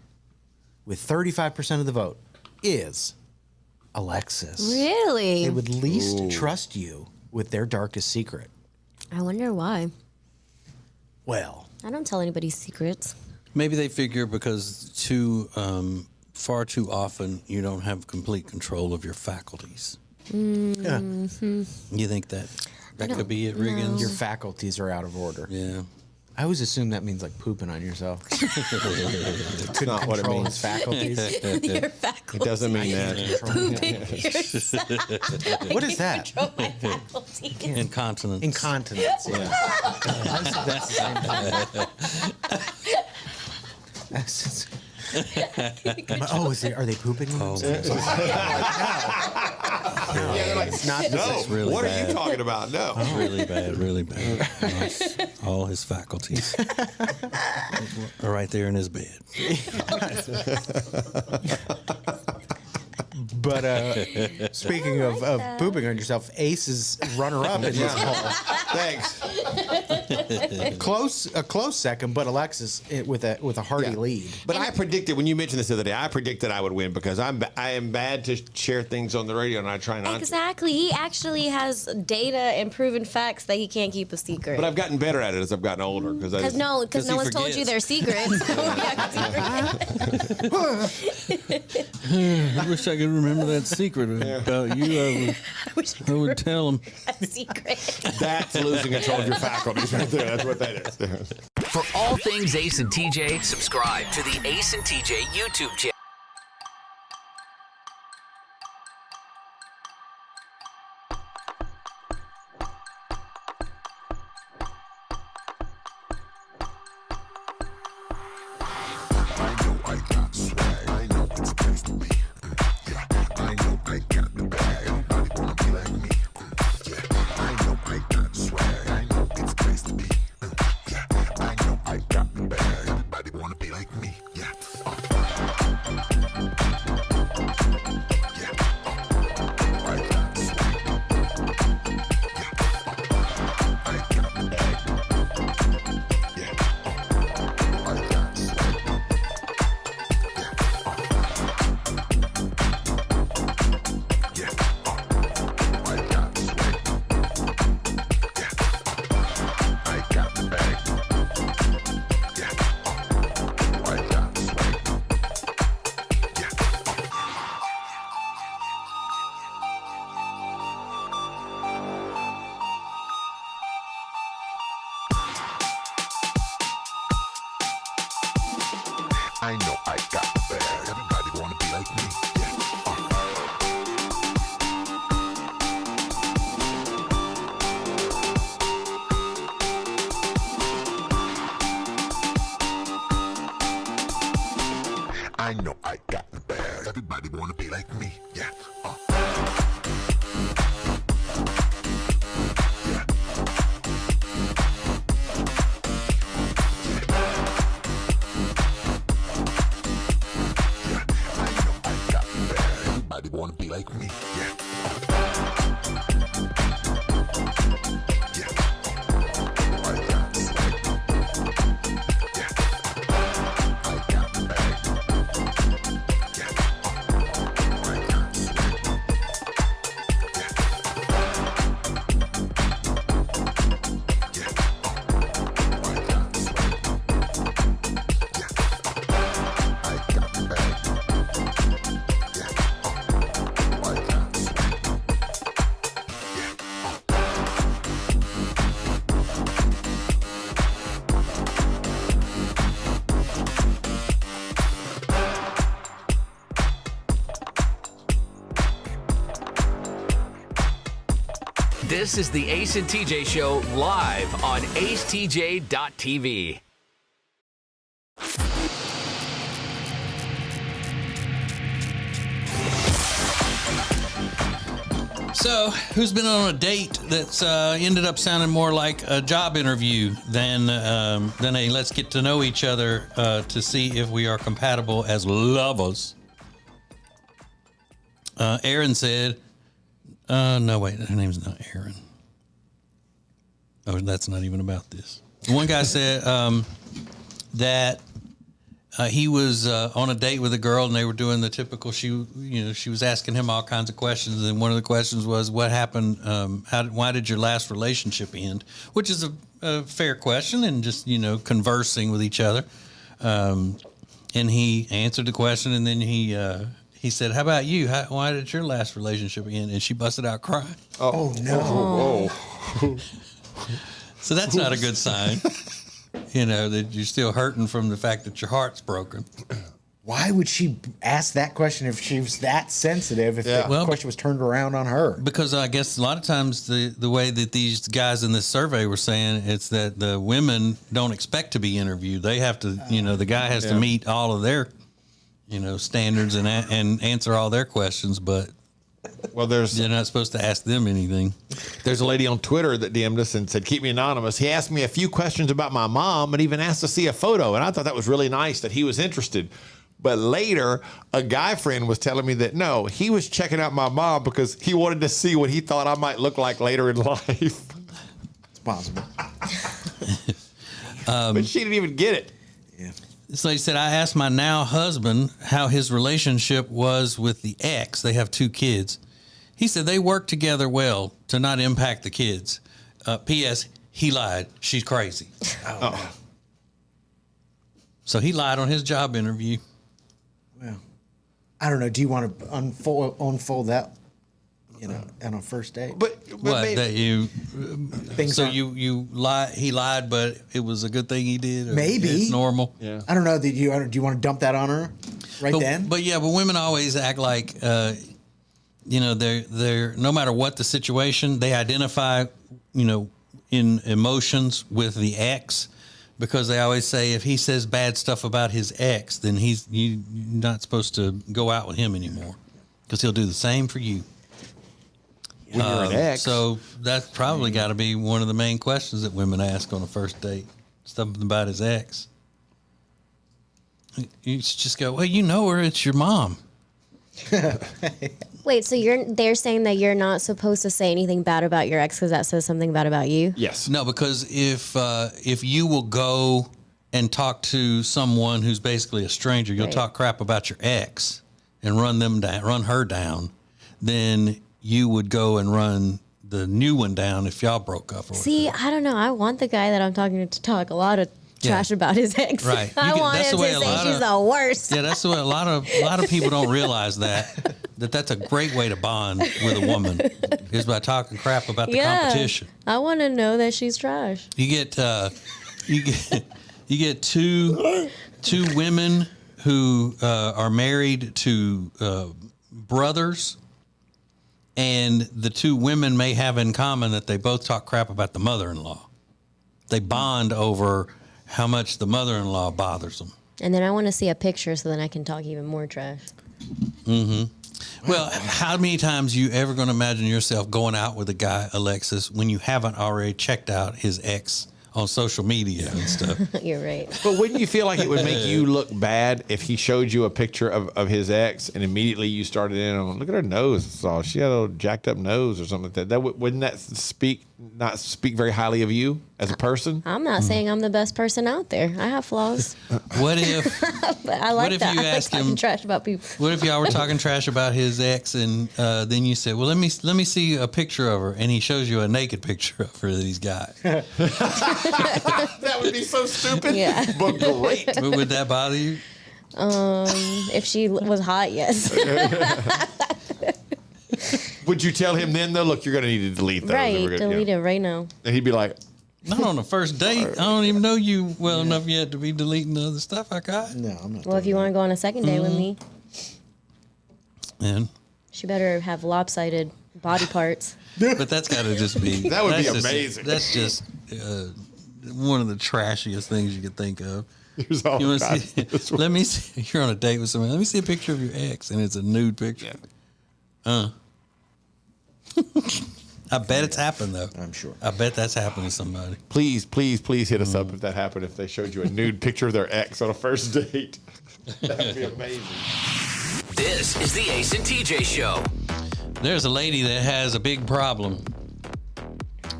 with 35% of the vote, is Alexis. Really? They would least trust you with their darkest secret. I wonder why. Well, I don't tell anybody secrets. Maybe they figure because far too often you don't have complete control of your faculties. Mm-hmm. You think that could be it, Riggins? Your faculties are out of order. Yeah. I always assume that means like pooping on yourself. That's not what it control means. his faculties. Your faculties. It doesn't mean that. Pooping yourself. What is that? Control my faculties. Incontinence. Incontinence, yeah. I assume that's the same thing. Oh, are they pooping on themselves? It's not. No. Really what bad. are you talking about? No. Really bad, really bad. All his faculties are right there in his bed. But speaking of pooping on yourself, Ace is runner-up in this poll. Thanks. A close second, but Alexis with a hearty lead. But I predicted, when you mentioned this the other day, I predicted I would win because I am bad to share things on the radio, and I try not to. Exactly. He actually has data and proven facts that he can't keep a secret. But I've gotten better at it as I've gotten older. Because no one's told you their secrets. I wish I could remember that secret about you. I would tell him. Secret. That's losing control of your faculties right there. That's what that is. For all things Ace and TJ, subscribe to the Ace and TJ YouTube channel. like me. Yeah. Everybody wanna be like me. Yeah. This is the Ace and TJ Show live on acetj.tv. So, who's been on a date that's ended up sounding more like a job interview than a let's get to know each other to see if we are compatible as lovers? Aaron said, no, wait, her name's not Aaron. Oh, that's not even about this. One guy said that he was on a date with a girl and they were doing the typical, she was asking him all kinds of questions. And one of the questions was, what happened? Why did your last relationship end? Which is a fair question, and just, conversing with each other. And he answered the question, and then he said, how about you? Why did your last relationship end? And she busted out crying. Oh no. Oh. So that's not a good sign. That you're still hurting from the fact that your heart's broken. Why would she ask that question if she was that sensitive, if the question was turned around on her? Because I guess a lot of times the way that these guys in this survey were saying, it's that the women don't expect to be interviewed. They have to, the guy has to meet all of their, standards and answer all their questions, but they're not supposed to ask them anything. There's a lady on Twitter that DM'd us and said, keep me anonymous. He asked me a few questions about my mom and even asked to see a photo. And I thought that was really nice that he was interested. But later, a guy friend was telling me that, no, he was checking out my mom because he wanted to see what he thought I might look like later in life. It's possible. But she didn't even get it. Yeah. So he said, I asked my now husband how his relationship was with the ex. They have 2 kids. He said they work together well to not impact the kids. P.S. He lied. She's crazy. Oh. So he lied on his job interview. Well, I don't know. Do you want to unfold that, on a first date? But What, maybe, that you? Things So aren't- you lied. He lied, but it was a good thing he did. Or Maybe. it's normal. yeah. I don't know. Do you want to dump that on her then? But women always act like, they're no matter what the situation, they identify, in emotions with the ex, because they always say if he says bad stuff about his ex, then you're not supposed to go out with him anymore, because he'll do the same for you. When you're an ex. So that's probably got to be one of the main questions that women ask on a first date. Something about his ex. You just go, well, her, it's your mom. Wait, so they're saying that you're not supposed to say anything bad about your ex because that says something bad about you? Yes. No, because if you will go and talk to someone who's basically a stranger, you'll talk crap about your ex and run her down, then you would go and run the new one down if y'all broke up. See, I don't know. I want the guy that I'm talking to talk a lot of trash about his ex. Right. I want him to say she's the worst. Yeah, that's the way a lot of people don't realize that's a great way to bond with a woman is by talking crap about the competition. I want to know that she's trash. You get two women who are married to brothers, and the 2 women may have in common that they both talk crap about the mother-in-law. They bond over how much the mother-in-law bothers them. And then I want to see a picture so then I can talk even more trash. Mm-hmm. Well, how many times you ever going to imagine yourself going out with a guy, Alexis, when you haven't already checked out his ex on social media and stuff? You're right. But wouldn't you feel like it would make you look bad if he showed you a picture of his ex and immediately you started in on, look at her nose. So she had a jacked up nose or something like that. Wouldn't that not speak very highly of you as a person? I'm not saying I'm the best person out there. I have flaws. What if? But I like What if that. you I like ask talking him- trash about people. What if y'all were talking trash about his ex, and then you said, "Well, let me see a picture of her," and he shows you a naked picture of her that he's got? That would be so stupid. Yeah. But great. But would that bother you? If she was hot, yes. Would you tell him then, though, look, you're going to need to delete those? Right, We're gonna- delete it right now. And he'd be like, Not on the first date. I don't even know you well enough yet to be deleting the other stuff I got. No, I'm not. Well, if you want to go on a second date with me, And she better have lopsided body parts. but that's got to just be That would be that's just- amazing. That's just one of the trashiest things you could think of. Here's all You wanna kinds see, of this let me see. You're on a date with somebody. Let me see a picture of your ex, and it's a nude picture. I bet it's happened though. I'm sure. I bet that's happened to somebody. please, please, please hit us up if that happened, if they showed you a nude picture of their ex on a first date. That would be amazing. This is the Ace and TJ Show. There's a lady that has a big problem.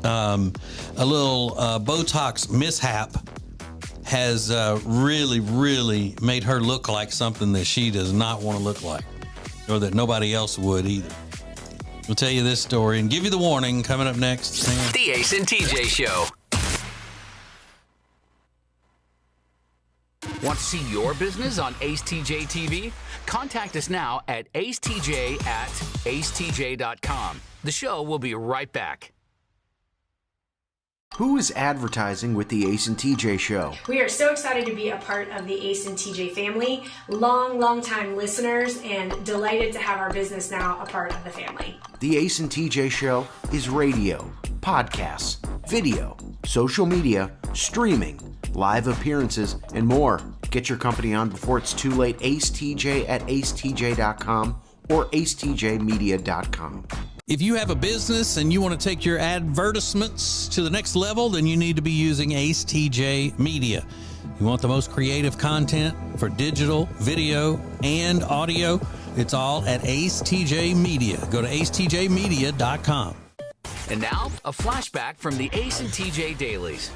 A little Botox mishap has really, really made her look like something that she does not want to look like, or that nobody else would either. We'll tell you this story and give you the warning coming up next. The Ace and TJ Show. Want to see your business on Ace TJ TV? Contact us now at acetj@acetj.com. The show will be right back. Who is advertising with the Ace and TJ Show? We are so excited to be a part of the Ace and TJ family, long time listeners, and delighted to have our business now a part of the family. The Ace and TJ Show is radio, podcasts, video, social media, streaming, live appearances, and more. Get your company on before it's too late. acetj@acetj.com or acetjmedia.com. If you have a business and you want to take your advertisements to the next level, then you need to be using Ace TJ Media. You want the most creative content for digital, video, and audio? It's all at Ace TJ Media. Go to acetjmedia.com. And now, a flashback from the Ace and TJ Dailies.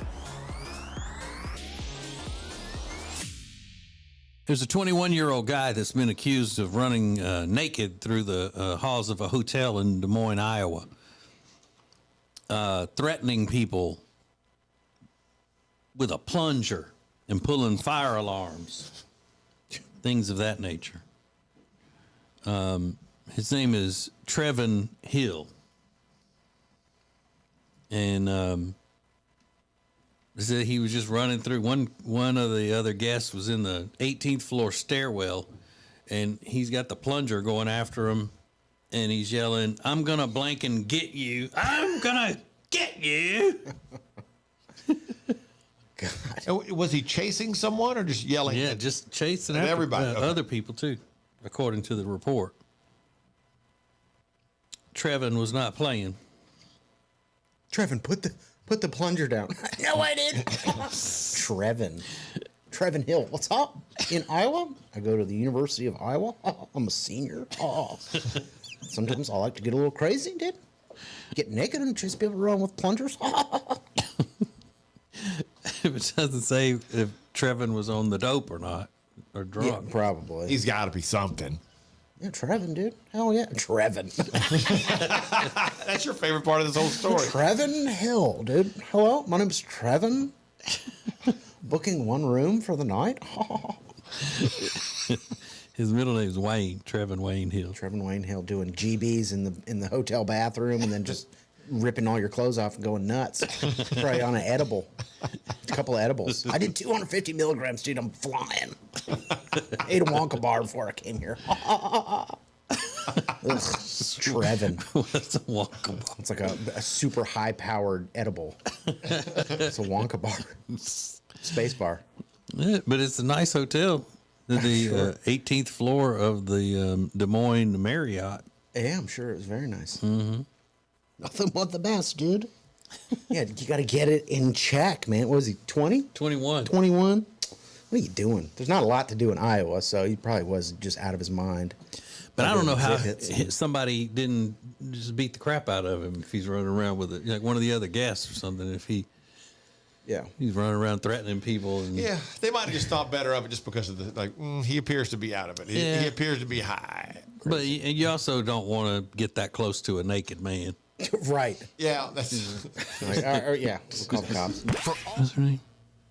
There's a 21-year-old guy that's been accused of running naked through the halls of a hotel in Des Moines, Iowa, threatening people with a plunger and pulling fire alarms, things of that nature. His name is Trevin Hill. And they said he was just running through. One of the other guests was in the 18th floor stairwell, and he's got the plunger going after him, and he's yelling, "I'm gonna blank and get you! I'm gonna get you!" God. Was he chasing someone or just yelling? Yeah, just chasing after everybody. Okay. Other people too, according to the report. Trevin was not playing. Trevin, put the plunger down. No, I didn't. Trevin Hill. What's up? In Iowa? I go to the University of Iowa. I'm a senior. Sometimes I like to get a little crazy, dude. Get naked and chase people around with plungers. It doesn't say if Trevin was on the dope or not, or drunk. Yeah, probably. He's got to be something. Yeah, Trevin, dude. Hell yeah. Trevin. That's your favorite part of this whole story. Trevin Hill, dude. Hello, my name's Trevin. Booking one room for the night. His middle name is Wayne. Trevin Wayne Hill. Trevin Wayne Hill doing GBs in the hotel bathroom and then just ripping all your clothes off and going nuts. Probably on an edible. A couple of edibles. I did 250 milligrams, dude. I'm flying. Ate a Wonka bar before I came here. Trevin. What's a Wonka bar? It's like a super high-powered edible. It's a Wonka bar. Space bar. Yeah, but it's a nice hotel. The 18th floor of the Des Moines Marriott. Yeah, I'm sure it was very nice. Mm-hmm. Nothing but the best, dude. Yeah, you got to get it in check, man. What was he, 20? 21. 21? What are you doing? There's not a lot to do in Iowa, so he probably was just out of his mind. But I don't know how somebody didn't just beat the crap out of him if he's running around with it, like one of the other guests or something. If he's running around threatening people. And, yeah, they might have just thought better of it just because of he appears to be out of it. He appears to be high. But you also don't want to get that close to a naked man. Right. Yeah, that's yeah. We'll call the cops. What's her name?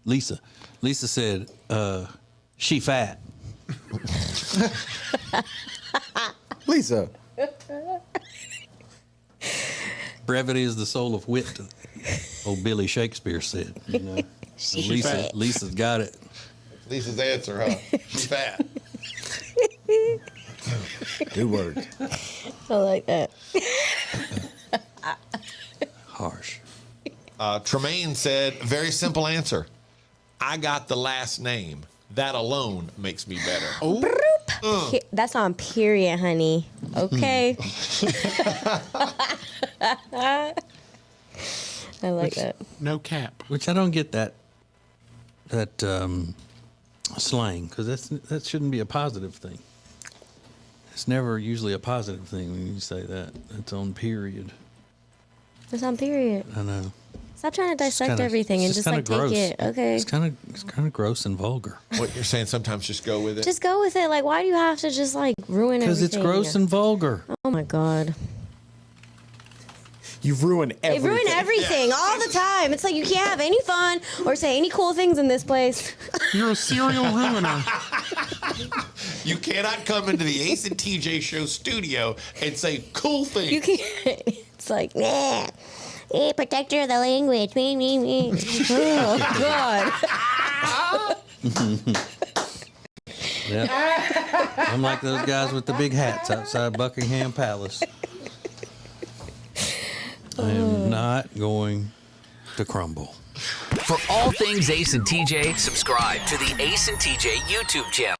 Lisa. Lisa said, "She fat." Lisa. Brevity is the soul of wit. Old Billy Shakespeare said. You know, Lisa's got it. Lisa's answer, huh? She's fat. Good word. I like that. Harsh. Tremaine said, very simple answer. I got the last name. That alone makes me better. Oh. That's on period, honey. Okay. I like that. No cap. Which I don't get that slang, because that shouldn't be a positive thing. It's never usually a positive thing when you say that. It's on period. It's on period. I know. Stop trying to dissect everything and just like gross. take it. Okay. It's kind of gross and vulgar. What you're saying, sometimes just go with it. Just go with it. Like, why do you have to just like ruin everything? Because it's gross and vulgar. Oh my God. You've ruined everything. They ruin everything all the time. It's like you can't have any fun or say any cool things in this place. You're a serial ruiner. You cannot come into the Ace and TJ Show studio and say cool things. You can't. It's like, nah. Hey, protector of the language. Me, me, me. Oh, God. Yeah. I'm like those guys with the big hats outside Buckingham Palace. I am not going to crumble. For all things Ace and TJ, subscribe to the Ace and TJ YouTube channel.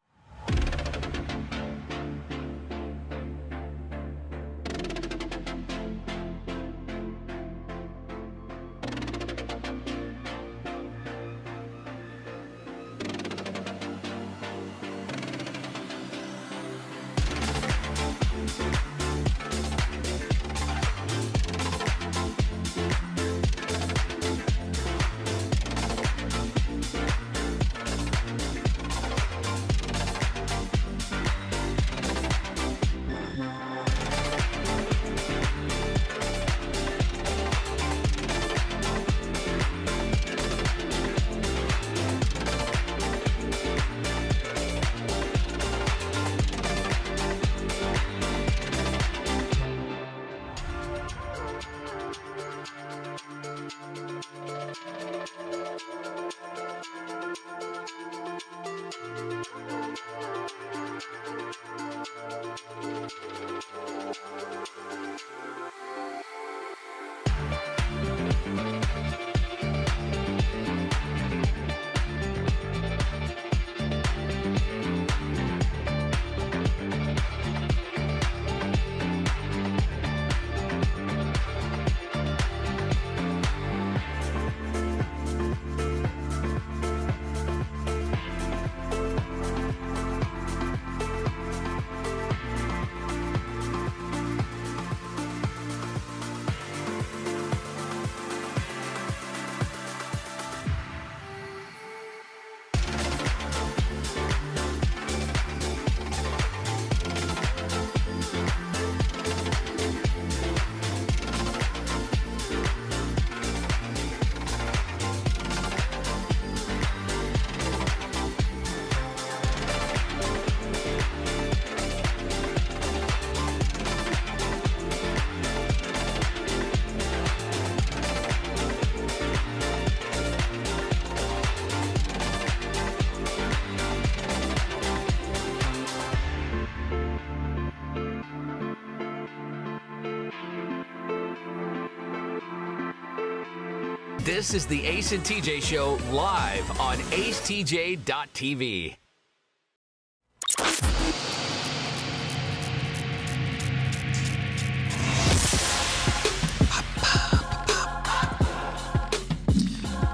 This is the Ace and TJ Show live on acetj.tv.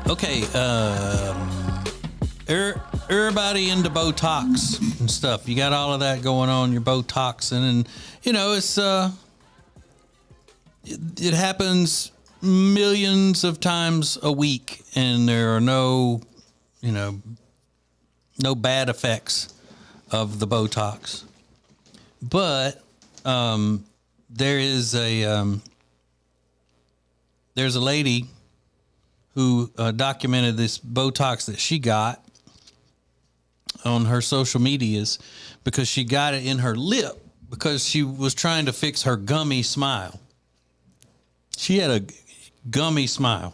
Okay, everybody into Botox and stuff. You got all of that going on, your Botox, and you know, it's it happens millions of times a week, and there are no bad effects of the Botox. But there's a lady who documented this Botox that she got on her social medias because she got it in her lip because she was trying to fix her gummy smile. She had a gummy smile.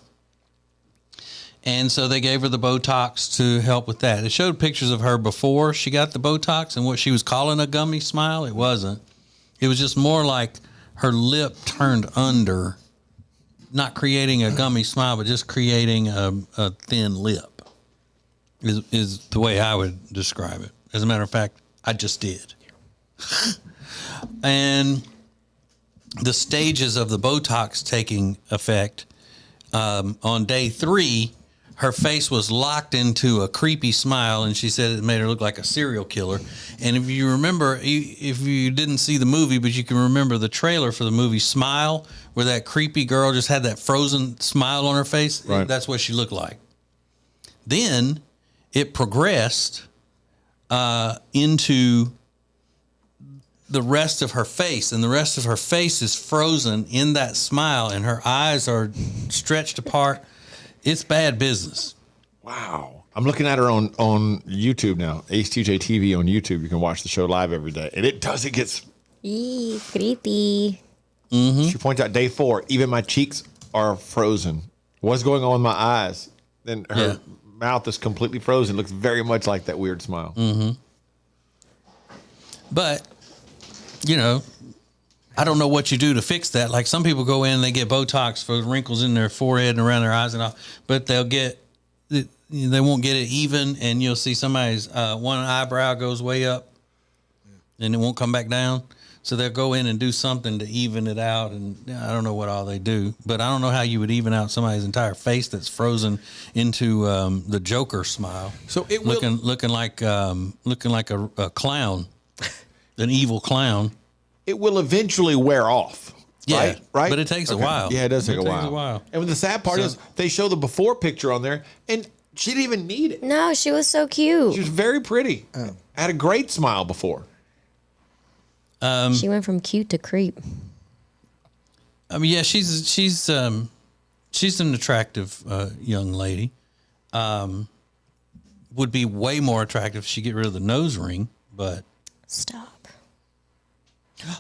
And so they gave her the Botox to help with that. It showed pictures of her before she got the Botox and what she was calling a gummy smile. It wasn't. It was just more like her lip turned under, not creating a gummy smile, but just creating a thin lip is the way I would describe it. As a matter of fact, I just did. And the stages of the Botox taking effect, on day 3, her face was locked into a creepy smile, and she said it made her look like a serial killer. And if you remember, if you didn't see the movie, but you can remember the trailer for the movie Smile, where that creepy girl just had that frozen smile on her face, right. That's what she looked like. Then it progressed into the rest of her face, and the rest of her face is frozen in that smile, and her eyes are stretched apart. It's bad business. Wow. I'm looking at her on YouTube now. ACTJ TV on YouTube. You can watch the show live every day. And it gets creepy. Mm-hmm. She points out day 4, even my cheeks are frozen. What's going on with my eyes? Then her mouth is completely frozen. Looks very much like that weird smile. Mm-hmm. But, you know, I don't know what you do to fix that. Like some people go in and they get Botox for wrinkles in their forehead and around their eyes and all, but they won't get it even, and you'll see somebody's one eyebrow goes way up and it won't come back down. So they'll go in and do something to even it out, and I don't know what all they do, but I don't know how you would even out somebody's entire face that's frozen into the Joker smile. So it looking like a clown, an evil clown. It will eventually wear off. Yeah, right? But it takes a while. Yeah, it does take a while. And the sad part is they show the before picture on there, and she didn't even need it. No, she was so cute. She was very pretty. Had a great smile before. She went from cute to creep. I mean, yeah, she's an attractive young lady. Would be way more attractive if she get rid of the nose ring, but stop.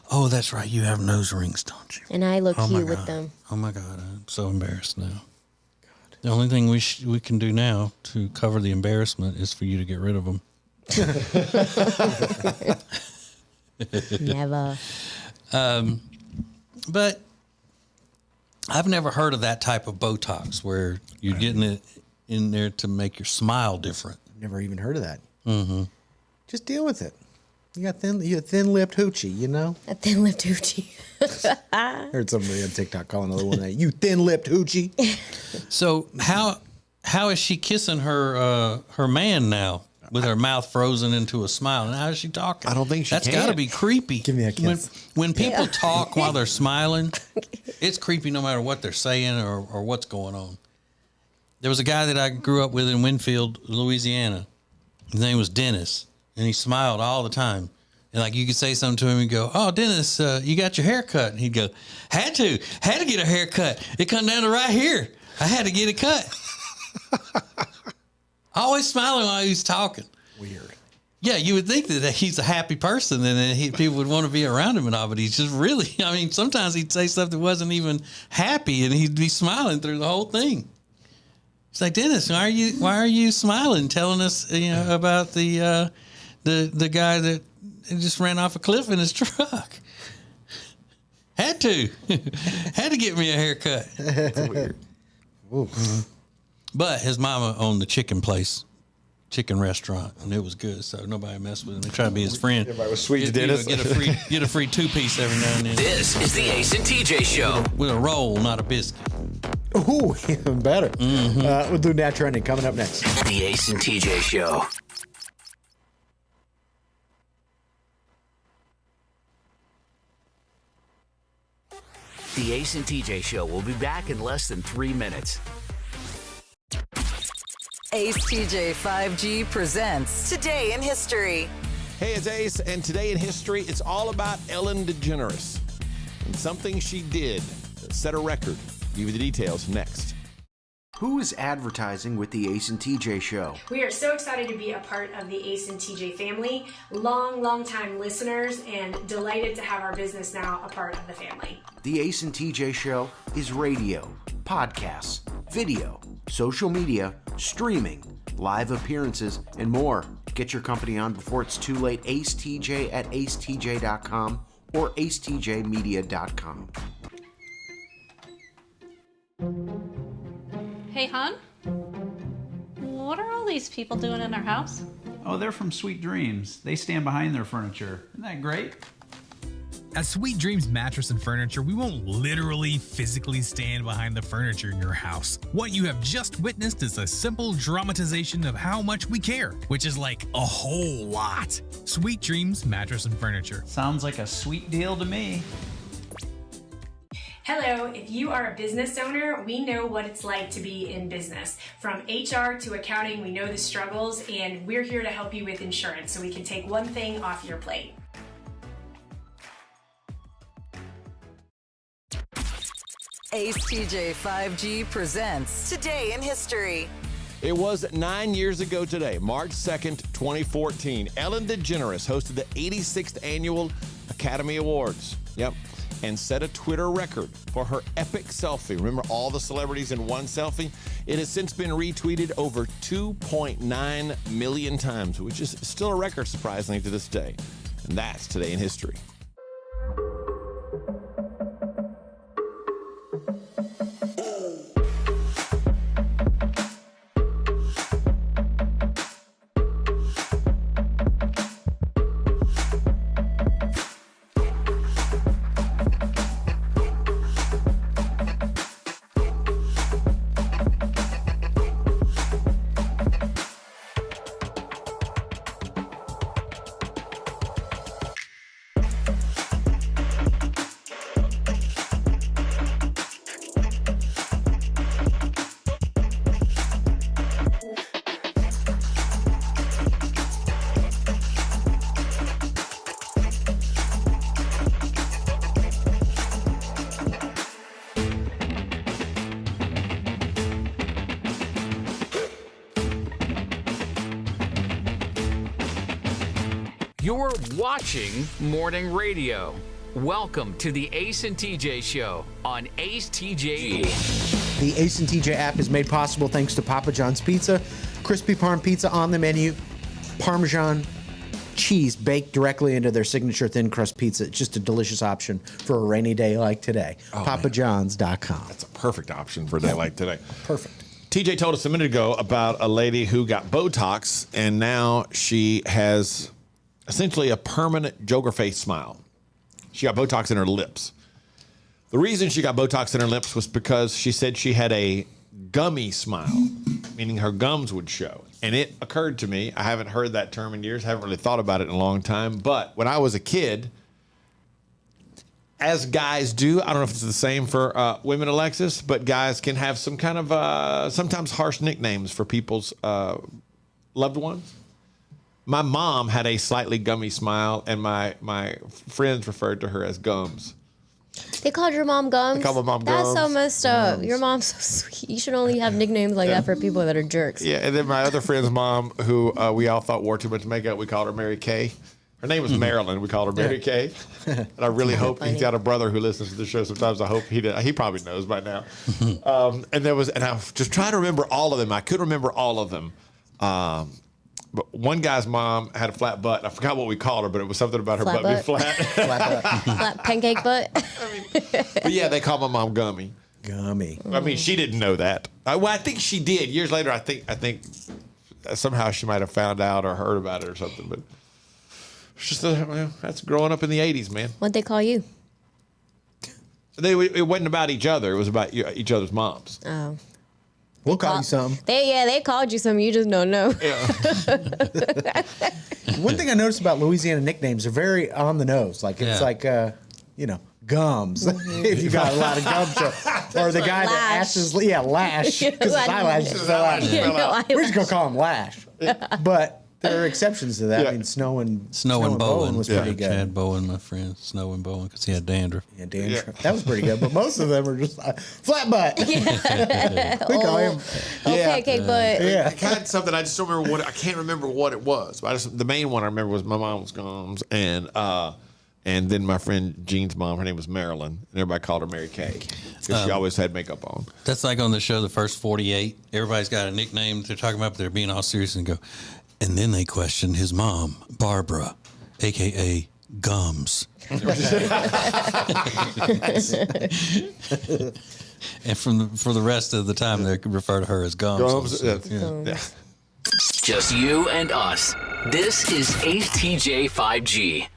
Oh, that's right. You have nose rings, don't you? And I look cute with them. Oh my God, I'm so embarrassed now. God. The only thing we can do now to cover the embarrassment is for you to get rid of them. Never. But I've never heard of that type of Botox where you're getting it in there to make your smile different. Never even heard of that. Mm-hmm. Just deal with it. You got thin-lipped hoochie, you know? A thin-lipped hoochie. Heard somebody on TikTok calling another one that. You thin-lipped hoochie. So how is she kissing her man now with her mouth frozen into a smile? And how is she talking? I don't think she That's can. got to be creepy. Give me a kiss. When people talk while they're smiling, it's creepy no matter what they're saying or what's going on. There was a guy that I grew up with in Winfield, Louisiana. His name was Dennis. And he smiled all the time. And like you could say something to him and go, "Oh, Dennis, you got your hair cut." And he'd go, had to get a haircut. It come down to right here. I had to get it cut. Always smiling while he was talking. Weird. Yeah, you would think that he's a happy person and people would want to be around him and all, but he's just really, I mean, sometimes he'd say stuff that wasn't even happy and he'd be smiling through the whole thing. It's like, Dennis, why are you smiling, telling us, about the guy that just ran off a cliff in his truck? Had to get me a haircut. That's weird. But his mama owned the chicken restaurant, and it was good, so nobody messed with him. They tried to be his friend. Everybody was sweet to Dennis. Get a free 2-piece every now and then. This is the Ace and TJ Show. With a roll, not a biscuit. Ooh, even better. We'll do Nat Trending coming up next. The Ace and TJ Show. The Ace and TJ Show will be back in less than 3 minutes. Ace TJ 5G presents Today in History. Hey, it's Ace, and today in history, it's all about Ellen DeGeneres and something she did that set a record. Give you the details next. Who is advertising with the Ace and TJ Show? We are so excited to be a part of the Ace and TJ family, long time listeners, and delighted to have our business now a part of the family. The Ace and TJ Show is radio, podcasts, video, social media, streaming, live appearances, and more. Get your company on before it's too late. Ace TJ at acetj.com or acetjmedia.com. Hey, hon? What are all these people doing in our house? Oh, they're from Sweet Dreams. They stand behind their furniture. Isn't that great? At Sweet Dreams Mattress and Furniture, we won't literally physically stand behind the furniture in your house. What you have just witnessed is a simple dramatization of how much we care, which is like a whole lot. Sweet Dreams Mattress and Furniture. Sounds like a sweet deal to me. Hello, if you are a business owner, we know what it's like to be in business. From HR to accounting, we know the struggles, and we're here to help you with insurance so we can take one thing off your plate. Ace TJ 5G presents Today in History. It was 9 years ago today, March 2nd, 2014. Ellen DeGeneres hosted the 86th Annual Academy Awards. Yep. And set a Twitter record for her epic selfie. Remember all the celebrities in one selfie? It has since been retweeted over 2.9 million times, which is still a record, surprisingly, to this day. And that's Today in History. You're watching Morning Radio. Welcome to the Ace and TJ Show on Ace TJ. The Ace and TJ app is made possible thanks to Papa John's Pizza. Crispy Parm Pizza on the menu. Parmesan cheese baked directly into their signature thin crust pizza. It's just a delicious option for a rainy day like today. PapaJohns.com. That's a perfect option for a day like today. Perfect. TJ told us a minute ago about a lady who got Botox, and now she has essentially a permanent Joker face smile. She got Botox in her lips. The reason she got Botox in her lips was because she said she had a gummy smile, meaning her gums would show. And it occurred to me, I haven't heard that term in years, haven't really thought about it in a long time, but when I was a kid, as guys do, I don't know if it's the same for women, Alexis, but guys can have some kind of sometimes harsh nicknames for people's loved ones. My mom had a slightly gummy smile, and my friends referred to her as Gums. They called your mom Gums? They called my mom That's Gums. so messed up. Your mom's so sweet. You should only have nicknames like that for people that are jerks. Yeah, and then my other friend's mom, who we all thought wore too much makeup, we called her Mary Kay. Her name was Marilyn. We called her Mary Kay. And I really hope he's got a brother who listens to the show sometimes. I hope he did. He probably knows by now. And I was just trying to remember all of them. I could remember all of them. But one guy's mom had a flat butt. I forgot what we called her, but it was something about her butt being flat. Flat pancake butt. But yeah, they called my mom Gummy. Gummy. I mean, she didn't know that. Well, I think she did. Years later, I think somehow she might have found out or heard about it or something. But it's just that's growing up in the 80s, man. What'd they call you? It wasn't about each other. It was about each other's moms. Oh. We'll call you something. They called you something. You just don't know. One thing I noticed about Louisiana nicknames, they're very on the nose. Like it's like gums. If you got a lot of gum, or the guy that asks, Lash, because his eyelashes fell out. We're just gonna call him Lash. But there are exceptions to that. I mean, Snow and Bowen was pretty good. Chad Bowen, my friend, Snow and Bowen, because he had dandruff. Yeah, dandruff. That was pretty good. But most of them are just flat butt. We call him. Okay, but I had something. I just don't remember what. I can't remember what it was. But the main one I remember was my mom's gums, and then my friend Jean's mom. Her name was Marilyn, and everybody called her Mary Kay because she always had makeup on. That's like on the show, The First 48. Everybody's got a nickname they're talking about, but they're being all serious and go. And then they questioned his mom, Barbara, a.k.a. Gums. And for the rest of the time, they could refer to her as Gums. Just you and us. This is Ace TJ 5G.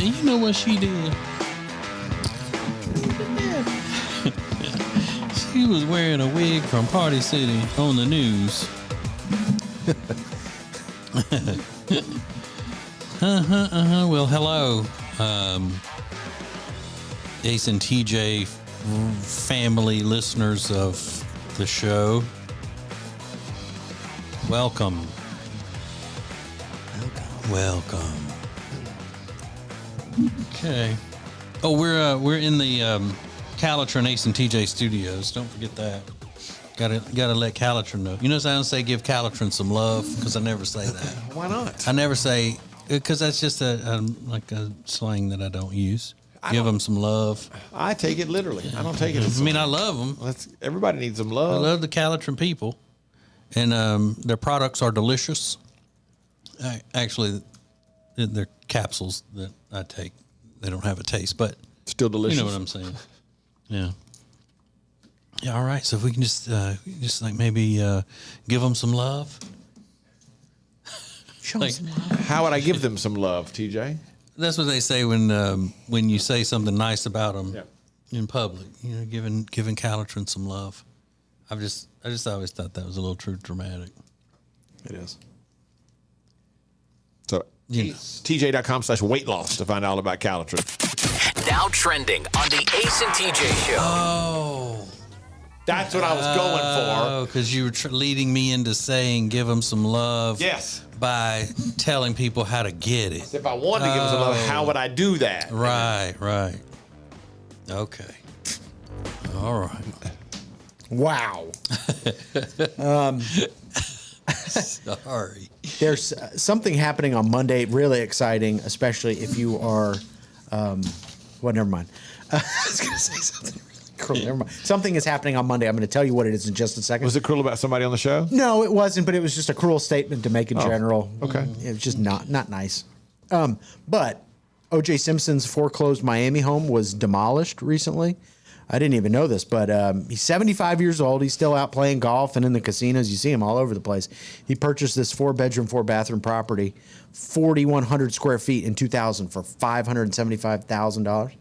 And you know what she did? She was wearing a wig from Party City on the news. Well, hello, Ace and TJ family listeners of the show. Welcome. Welcome. Okay. Oh, we're in the Calitrin Ace and TJ studios. Don't forget that. Gotta let Calitrin know. You notice I don't say give Calitrin some love because I never say that. Why not? I never say because that's just a slang that I don't use. Give them some love. I take it literally. I don't take it as I mean, I love them. Everybody needs some love. I love the Calitrin people, and their products are delicious. Actually, they're capsules that I take. They don't have a taste, but still delicious. You know what I'm saying? Yeah. Yeah. All right. So if we can just like maybe give them some love. Show them some love. How would I give them some love, TJ? That's what they say when you say something nice about them in public. You know, giving Calitrin some love. I just always thought that was a little too dramatic. It is. So TJ.com/weight loss to find out about Calitrin. Now trending on the Ace and TJ show. Oh. That's what I was going for. Oh, because you were leading me into saying give them some love. Yes. By telling people how to get it. If I wanted to give them some love, how would I do that? Right. Okay. All right. Wow. Sorry. There's something happening on Monday, really exciting, especially if you are. Well, never mind. I was going to say something really cruel. Never mind. Something is happening on Monday. I'm going to tell you what it is in just a second. Was it cruel about somebody on the show? No, it wasn't, but it was just a cruel statement to make in general. Okay. It was just not nice. But O.J. Simpson's foreclosed Miami home was demolished recently. I didn't even know this, but he's 75 years old. He's still out playing golf and in the casinos. You see him all over the place. He purchased this 4-bedroom, 4-bathroom property, 4,100 square feet in 2000 for $575,000.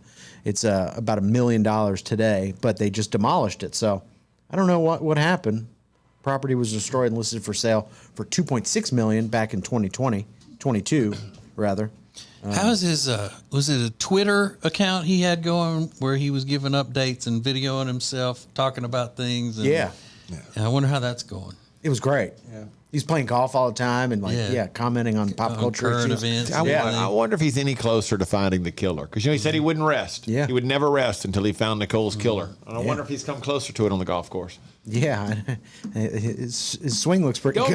It's about $1 million today, but they just demolished it. So I don't know what happened. Property was destroyed and listed for sale for $2.6 million back in 22 rather. How is his, was it a Twitter account he had going where he was giving updates and videoing himself, talking about things? And, Yeah. And I wonder how that's going. It was great. Yeah. He's playing golf all the time and commenting on pop culture current issues. events. I wonder if he's any closer to finding the killer. Because, he said he wouldn't rest. Yeah. He would never rest until he found Nicole's killer. And I wonder if he's come closer to it on the golf course. Yeah. His swing looks pretty good.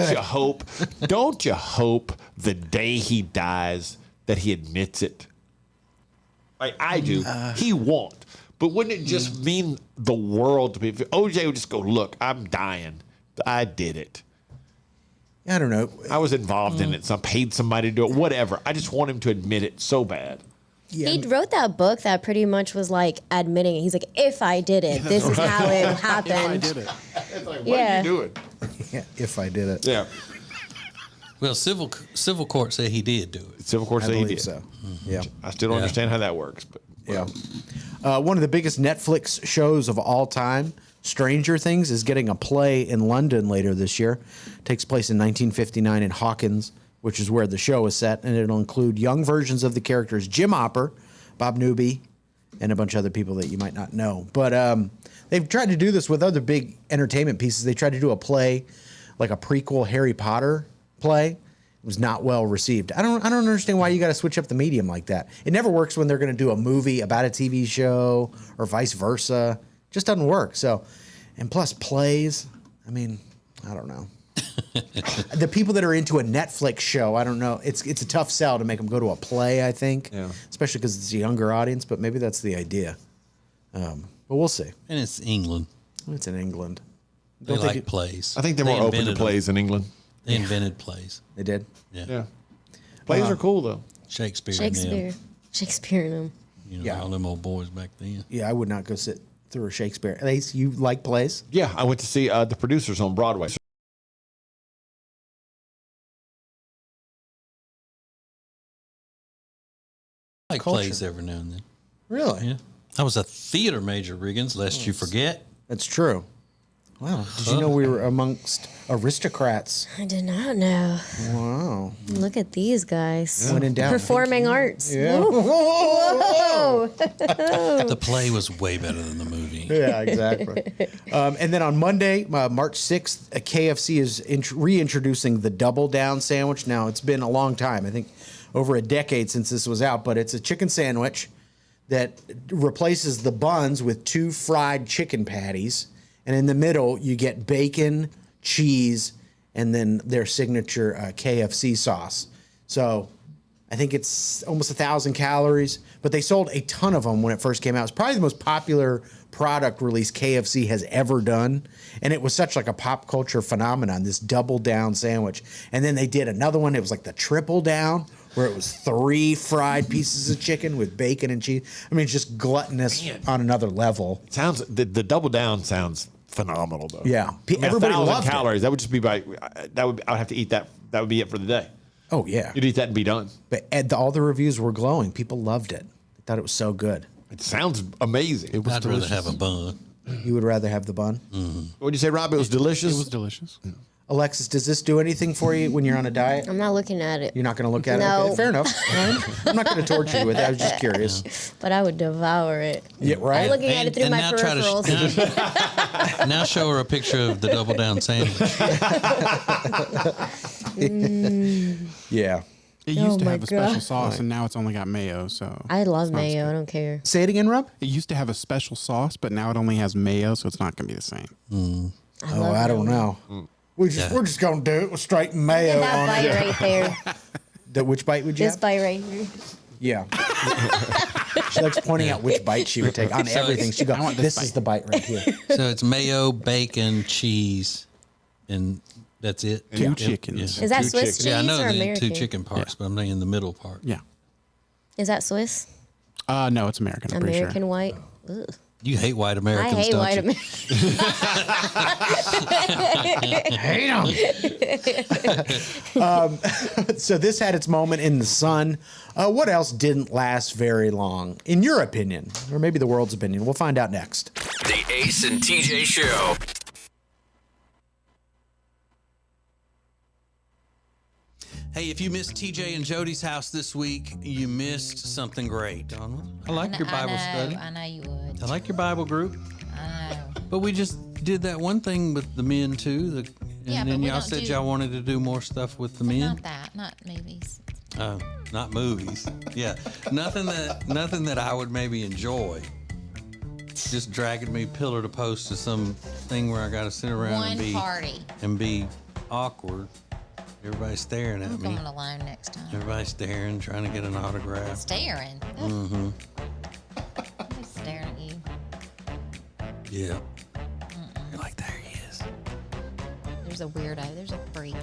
Don't you hope the day he dies that he admits it? Like I do. He won't. But wouldn't it just mean the world to me if OJ would just go, look, I'm dying. I did it. I don't know. I was involved in it. So I paid somebody to do it. Whatever. I just want him to admit it so bad. Yeah. He wrote that book that pretty much was like admitting it. He's like, if I did it, this is how it happened. If I did it. It's like, what are you doing? Yeah, if I did it. Yeah. Well, civil court said he did do it. Civil court I said he believe did. so. Yeah. I still don't understand how that works. But Yeah. One of the biggest Netflix shows of all time, Stranger Things, is getting a play in London later this year. Takes place in 1959 in Hawkins, which is where the show is set, and it'll include young versions of the characters Jim Hopper, Bob Newby, and a bunch of other people that you might not know. But they've tried to do this with other big entertainment pieces. They tried to do a play, like a prequel Harry Potter play. It was not well received. I don't understand why you got to switch up the medium like that. It never works when they're going to do a movie about a TV show or vice versa. It just doesn't work. So, and plus plays. I mean, I don't know. The people that are into a Netflix show, I don't know. It's a tough sell to make them go to a play, I think. Yeah. Especially because it's a younger audience, but maybe that's the idea. But we'll see. And it's England. It's in England. They like plays. I think they're more open to plays in England. They invented plays. They did? Yeah. Plays are cool, though. Shakespeare. Shakespeare and them. You know, all them old boys back then. Yeah, I would not go sit through a Shakespeare. Ace, you like plays? Yeah, I went to see The Producers on Broadway. I like plays every now and then. Really? Yeah. I was a theater major, Riggins, lest you forget. That's true. Wow. Did you know we were amongst aristocrats? I did not know. Wow. Look at these guys. When in doubt. Performing arts. Yeah. Whoa. The play was way better than the movie. Yeah, exactly. And then on Monday, March 6th, KFC is reintroducing the Double Down sandwich. Now, it's been a long time. I think over a decade since this was out, but it's a chicken sandwich that replaces the buns with 2 fried chicken patties. And in the middle, you get bacon, cheese, and then their signature KFC sauce. So I think it's almost 1,000 calories, but they sold a ton of them when it first came out. It's probably the most popular product release KFC has ever done. And it was such like a pop culture phenomenon, this Double Down sandwich. And then they did another one. It was like the Triple Down, where it was 3 fried pieces of chicken with bacon and cheese. I mean, it's just gluttonous on another level. Sounds the Double Down sounds phenomenal, though. Yeah. Everybody loved calories. That would just be I would have to eat that. That would be it for the day. Oh, yeah. You'd eat that and be done. But all the reviews were glowing. People loved it. They thought it was so good. It sounds amazing. It was I'd rather have a bun. You would rather have the bun? Mm-hmm. What did you say, Rob? It was delicious? It was delicious. Alexis, does this do anything for you when you're on a diet? I'm not looking at it. You're not going to look at it? No. Okay, fair enough. All right. I'm not going to torture you with it. I was just curious. But I would devour it. Yeah, right. I'm looking at it through my peripherals. Now show her a picture of the double down sandwich. Yeah. It used to my have a special God. sauce, and now it's only got mayo. So I love mayo. I don't care. Say it again, Rob. it used to have a special sauce, but now it only has mayo, so it's not going to be the same. I don't know. We're just going to do it with straight mayo That on bite it. right there. Which bite would you This have? bite right here. Yeah. She likes pointing out which bite she would take on So everything. She goes, I want this this is the bite right here. So it's mayo, bacon, cheese, and that's it. Two chickens. Is that Two Swiss chickens. Yeah, I cheese know or the American? two chicken parts, but I'm thinking the middle part. Yeah. Is that Swiss? No, it's American. I'm pretty American sure. white? Ugh. You hate white Americans, I hate don't white you? Americans. Hate them. So this had its moment in the sun. What else didn't last very long, in your opinion, or maybe the world's opinion? We'll find out next. The Ace and TJ Show. Hey, if you missed TJ and Jody's house this week, you missed something great, Donald. I like your Bible study. I know you would. I like your Bible group. I know. But we just did that one thing with the men too. And Yeah, but then we y'all don't said do- y'all wanted to do more stuff with the men. Not that. Not movies. Not movies. Yeah, nothing that I would maybe enjoy. Just dragging me pillar to post to some thing where I got to sit around and be awkward. Everybody's staring at I'm me. going alone next time. Everybody's staring, trying to get an autograph. Staring. Mm-hmm. Who's staring at you? Yeah. You're like, there he is. There's a weirdo. There's a freak.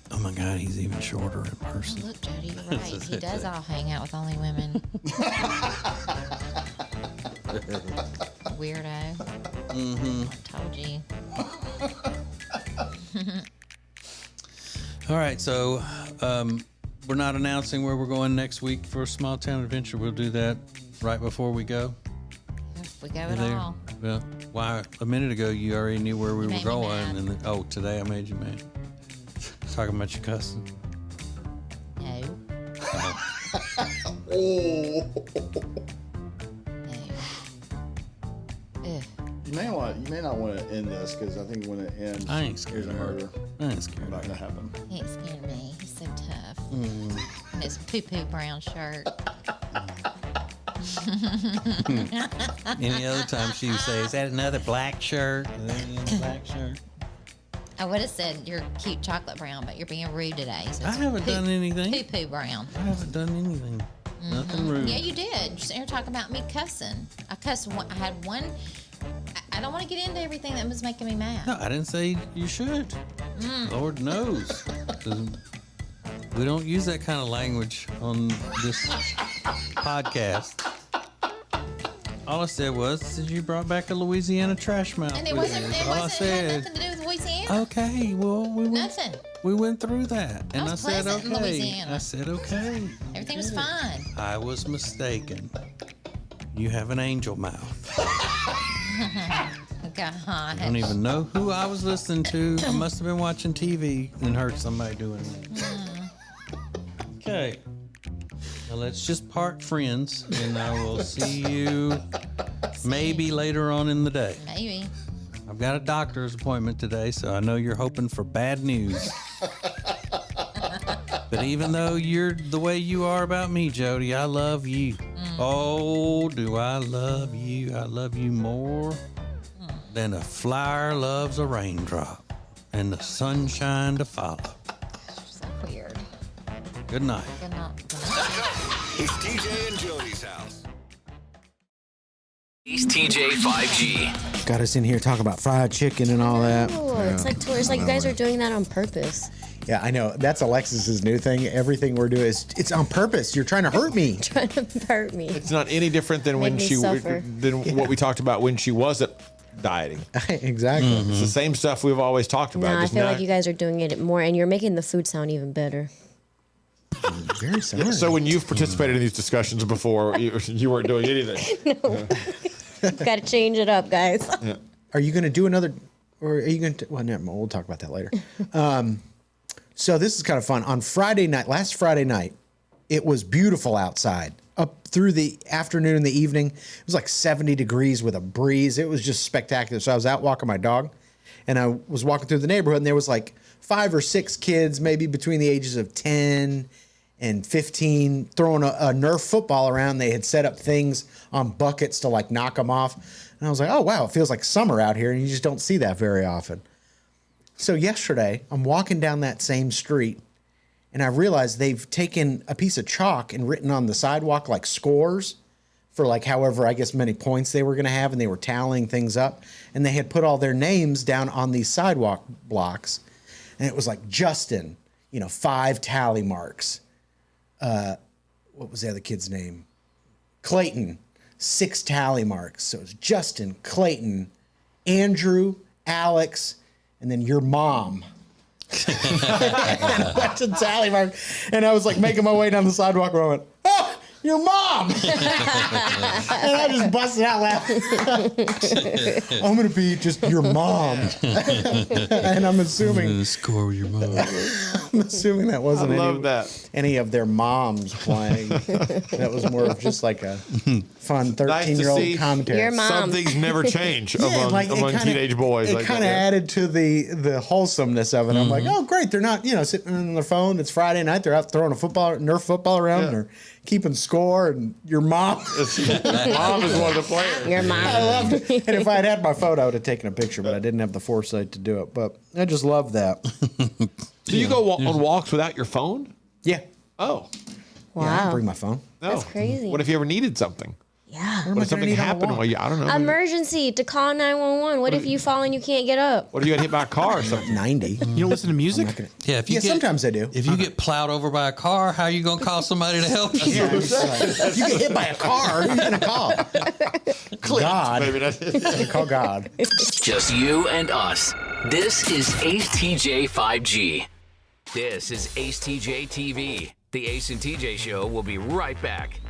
Oh my God, he's even shorter in Oh, person. look, Jody, you're right. He does all hang out with only women. Weirdo. Mm-hmm. I told you. All right, so we're not announcing where we're going next week for a small town adventure. We'll do that right before we go. If we go You at there? all. Well, why? A minute ago, you already knew where we were made me going, mad. and today I made you mad. Talking about your cussing. No. Ugh. You may not want to end this because I think when it ends, I ain't scared there's a of her. murder. I ain't scared Not of gonna her. happen. He ain't scared of me. He's so tough. Mm. And his poo-poo brown shirt. Any other time she would say, "Is that another black shirt?" Is that another black shirt? I would have said you're cute chocolate brown, but you're being rude today. So I it's haven't done anything. Poo-poo brown. I haven't done anything. Nothing rude. Yeah, you did. You're sitting here talking about me cussing. I cussed. I had one. I don't want to get into everything that was making me mad. No, I didn't say you should. Lord knows. We don't use that kind of language on this podcast. All I said was you brought back a Louisiana trash mouth. And it with wasn't. you. It All I wasn't. It had said. nothing to do with Louisiana. Okay, well Nothing. we went through that, and I was said pleasant in okay. Louisiana. I said okay. Everything was fine. I was mistaken. You have an angel mouth. God. I don't even know who I was listening to. I must have been watching TV and heard somebody doing it. Okay. Now let's just part friends, and I will see you maybe later on in the day. Maybe. I've got a doctor's appointment today, so I know you're hoping for bad news. But even though you're the way you are about me, Jody, I love you. Oh, do I love you? I love you more than a flower loves a raindrop and the sunshine to follow. So weird. Good night. Good night. It's TJ and Jody's house. It's TJ 5G. Got us in here talking about fried chicken and all that. Oh, it's like tours. Like you guys are doing that on purpose. Yeah, I know. That's Alexis's new thing. Everything we're doing is it's on purpose. You're trying to hurt me. Trying to hurt me. It's not any different than when Make me she suffer. than what we talked about when she wasn't dieting. Exactly. It's the same stuff we've always talked about. No, I just feel now- like you guys are doing it more, and you're making the food sound even better. Very sorry. So when you've participated in these discussions before, you weren't doing anything. Got to change it up, guys. Are you going to do another or are you going to? Well, never mind. We'll talk about that later. So this is kind of fun. On Friday night, last Friday night, it was beautiful outside. Up through the afternoon and the evening, it was like 70 degrees with a breeze. It was just spectacular. So I was out walking my dog, and I was walking through the neighborhood, and there was like 5 or 6 kids, maybe between the ages of 10 and 15, throwing a Nerf football around. They had set up things on buckets to like knock them off. And I was like, oh, wow, it feels like summer out here, and you just don't see that very often. So yesterday, I'm walking down that same street, and I realized they've taken a piece of chalk and written on the sidewalk like scores for like however, I guess, many points they were going to have, and they were tallying things up. And they had put all their names down on these sidewalk blocks, and it was like Justin, 5 tally marks. What was the other kid's name? Clayton, 6 tally marks. So it was Justin, Clayton, Andrew, Alex, and then your mom. And a bunch of tally marks. And I was like making my way down the sidewalk and I went, oh, your mom. And I just busted out laughing. I'm going to be just your mom. And I'm assuming. Score with your mom. I'm assuming that wasn't any of their moms playing. That was more of just like a fun 13-year-old commentary. Your mom. Some things never change among teenage boys. It kind of added to the wholesomeness of it. I'm like, oh, great. They're not, sitting on their phone. It's Friday night. They're out throwing a Nerf football around. Yeah. They're keeping score. And your mom. Mom is one of the players. Your mom. I loved it. And if I had my phone, I would have taken a picture, but I didn't have the foresight to do it. But I just love that. So you go on walks without your phone? Yeah. Oh. Wow. Yeah, I can bring my phone. That's crazy. What if you ever needed something? Yeah. What if something happened? Well, I don't know. Emergency to call 911. What if you fall and you can't get up? What if you got hit by a car or something? 90. You don't listen to music? Yeah, sometimes I do. If you get plowed over by a car, how are you going to call somebody to help you? Yeah, if you get hit by a car, who are you going to call? God. Maybe that's it. Call God. Just you and us. This is Ace TJ 5G. This is Ace TJ TV. The Ace and TJ Show will be right back.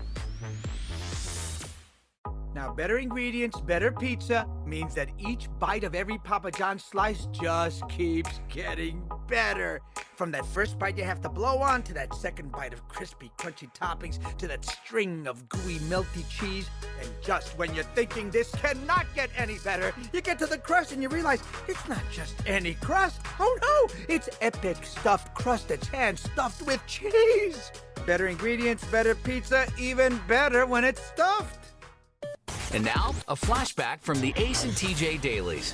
Now, better ingredients, better pizza means that each bite of every Papa John's slice just keeps getting better. From that first bite you have to blow on, to that second bite of crispy, crunchy toppings, to that string of gooey, melty cheese. And just when you're thinking this cannot get any better, you get to the crust and you realize it's not just any crust. Oh no, it's epic stuffed crust that's hand-stuffed with cheese. Better ingredients, better pizza, even better when it's stuffed. And now, a flashback from the Ace and TJ Dailies.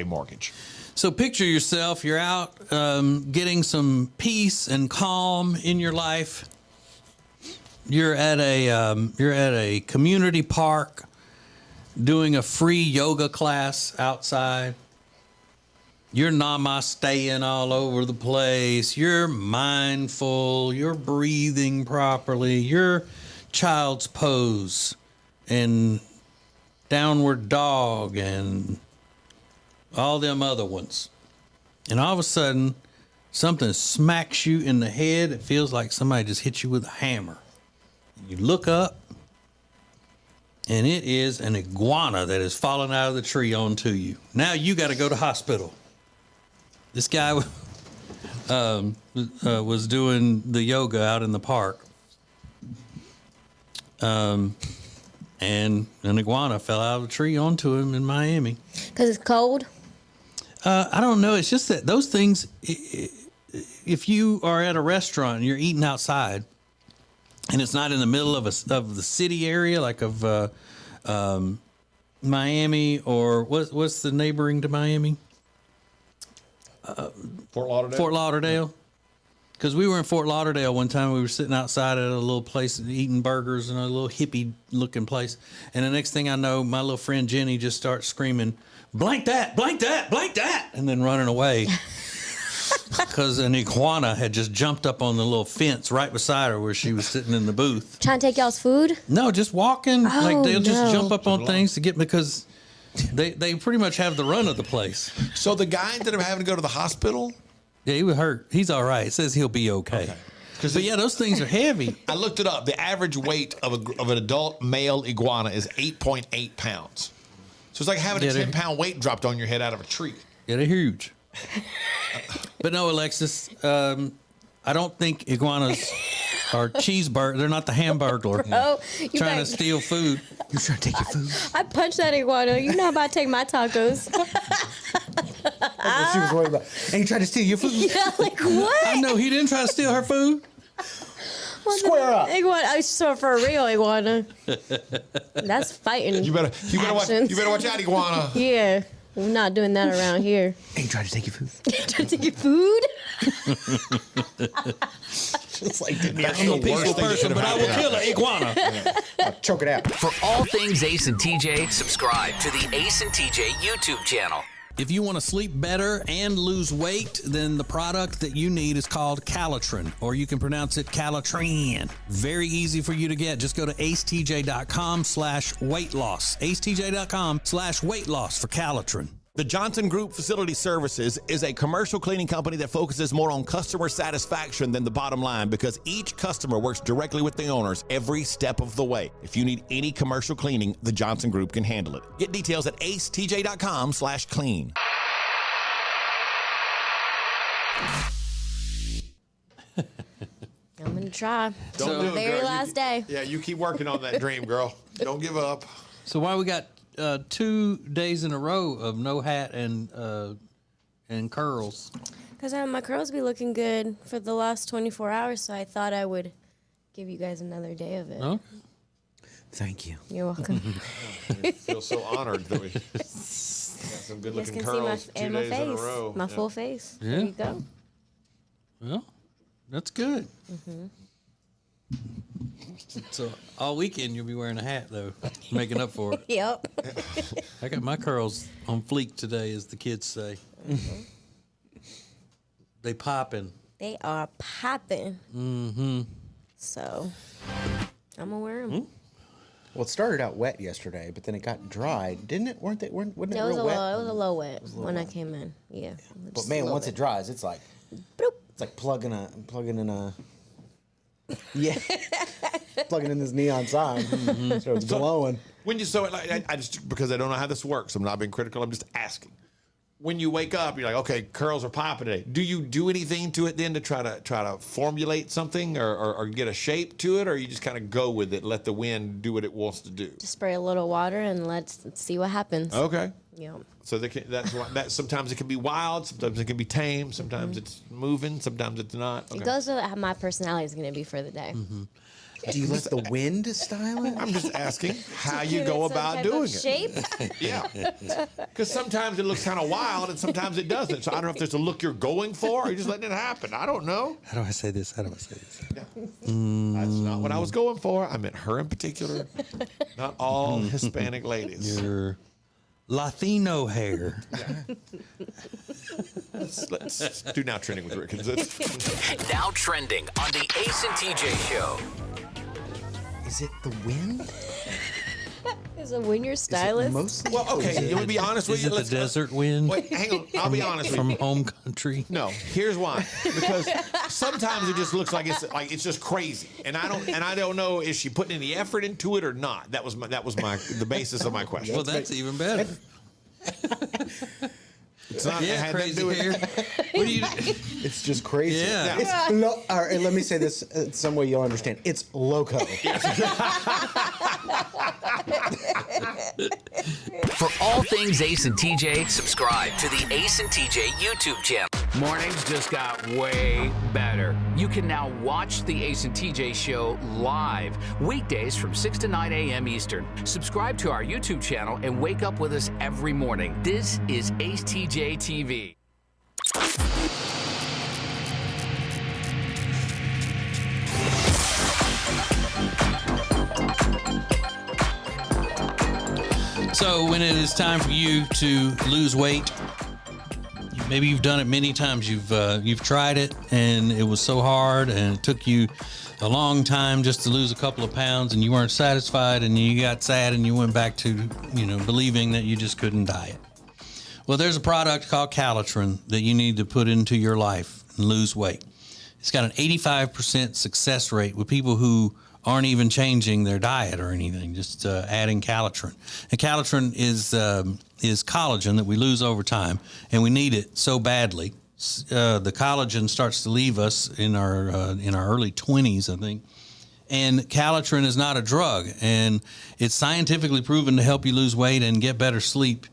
A mortgage. So picture yourself, you're out getting some peace and calm in your life. You're at a community park doing a free yoga class outside. You're namasteing all over the place. You're mindful. You're breathing properly. You're child's pose and downward dog and all them other ones. And all of a sudden, something smacks you in the head. It feels like somebody just hit you with a hammer. You look up, and it is an iguana that has fallen out of the tree onto you. Now you got to go to hospital. This guy was doing the yoga out in the park. And an iguana fell out of the tree onto him in Miami. Because it's cold? I don't know. It's just that those things, if you are at a restaurant and you're eating outside and it's not in the middle of the city area, like of Miami, or what's the neighboring to Miami? Fort Lauderdale. Fort Lauderdale. Because we were in Fort Lauderdale one time. We were sitting outside at a little place eating burgers in a little hippie-looking place. And the next thing I know, my little friend Jenny just starts screaming, blank that, blank that, blank that, and then running away. Because an iguana had just jumped up on the little fence right beside her where she was sitting in the booth. Trying to take y'all's food? No, just walking. Oh, like they'll just jump up on things to get, because they pretty much have the run of the place. So the guy ended up having to go to the hospital? Yeah, he was hurt. He's all right. It says he'll be okay. But yeah, those things are heavy. I looked it up. The average weight of an adult male iguana is 8.8 pounds. So it's like having a 10-pound weight dropped on your head out of a tree. Yeah, they're huge. But no, Alexis, I don't think iguanas are cheeseburgers. They're not the hamburger. Bro, trying to steal food. You trying to take your food? I punched that iguana. You know about to take my tacos. That's what she was worried about. And he tried to steal your food? Yeah, like what? I know he didn't try to steal her food. Square up. Iguana. I saw for a real iguana. That's fighting. You better watch out, iguana. Yeah. We're not doing that around here. And he tried to take your food. Trying to take your food? Just like, I'm a peaceful person, but I will kill an iguana. I'll choke it out. For all things Ace and TJ, subscribe to the Ace and TJ YouTube channel. If you want to sleep better and lose weight, then the product that you need is called Calitrin, or you can pronounce it Calitrin. Very easy for you to get. Just go to acetj.com/weight loss. acetj.com/weight loss for Calitrin. The Johnson Group Facility Services is a commercial cleaning company that focuses more on customer satisfaction than the bottom line because each customer works directly with the owners every step of the way. If you need any commercial cleaning, the Johnson Group can handle it. Get details at acetj.com/clean. I'm going to try. Don't do it, very girl. last day. Yeah, you keep working on that dream, girl. Don't give up. So why we got 2 days in a row of no hat and curls? Because my curls be looking good for the last 24 hours, so I thought I would give you guys another day of it. Oh. Thank you. You're welcome. I feel so honored that we got some good You guys looking can see curls 2 my days in a face, row. my full face. Yeah. There you go. Well, that's good. Mm-hmm. So all weekend you'll be wearing a hat, though, making up for it. Yep. I got my curls on fleek today, as the kids say. Mm-hmm. They popping. They are popping. Mm-hmm. So I'm gonna wear them. Well, it started out wet yesterday, but then it got dried, didn't it? Wasn't it It was real wet? it was a little wet when I came in. Yeah. But Just a man, little once bit. it dries, it's like it's like plugging in a plugging in this neon sign, so it's glowing. When you I just because I don't know how this works, I'm not being critical. I'm just asking. When you wake up, you're like, okay, curls are popping today. Do you do anything to it then to try to formulate something or get a shape to it, or you just kind of go with it, let the wind do what it wants to do? Just spray a little water and let's see what happens. Okay. Yeah. So that's why that sometimes it can be wild, sometimes it can be tame, sometimes it's moving, sometimes it's not. Okay. It goes with how my personality is going to be for the day. Mm-hmm. Do you let the wind style it? I'm just asking how you Give go it some about type doing of shape? it. Yeah. Because sometimes it looks kind of wild and sometimes it doesn't. So I don't know if there's a look you're going for or you're just letting it happen. I don't know. How do I say this? Yeah. That's not what I was going for. I meant her in particular. Not all Hispanic ladies. Your Latino hair. Let's do Now Trending with Rick. Now trending on the Ace and TJ Show. Is it the wind? Is it when you're stylist? Well, okay, let me be honest with Is you. it the desert wind? Wait, hang on. I'll be honest with From you. home country? No, here's why. Because sometimes it just looks like it's just crazy, and I don't know is she putting any effort into it or not. That was the basis of my question. Well, that's even better. It's not crazy hair. What do you? It's just crazy. Yeah. It's all right, let me say this some way you'll understand. It's loco. For all things Ace and TJ, subscribe to the Ace and TJ YouTube channel. Mornings just got way better. You can now watch the Ace and TJ show live, weekdays from 6 to 9 a.m. Eastern. Subscribe to our YouTube channel and wake up with us every morning. This is Ace TJ TV. So when it is time for you to lose weight, maybe you've done it many times. You've tried it and it was so hard and it took you a long time just to lose a couple of pounds and you weren't satisfied and you got sad and you went back to, believing that you just couldn't diet. Well, there's a product called Calitrin that you need to put into your life and lose weight. It's got an 85% success rate with people who aren't even changing their diet or anything, just adding Calitrin. And Calitrin is collagen that we lose over time, and we need it so badly. The collagen starts to leave us in our early 20s, I think. And Calitrin is not a drug, and it's scientifically proven to help you lose weight and get better sleep.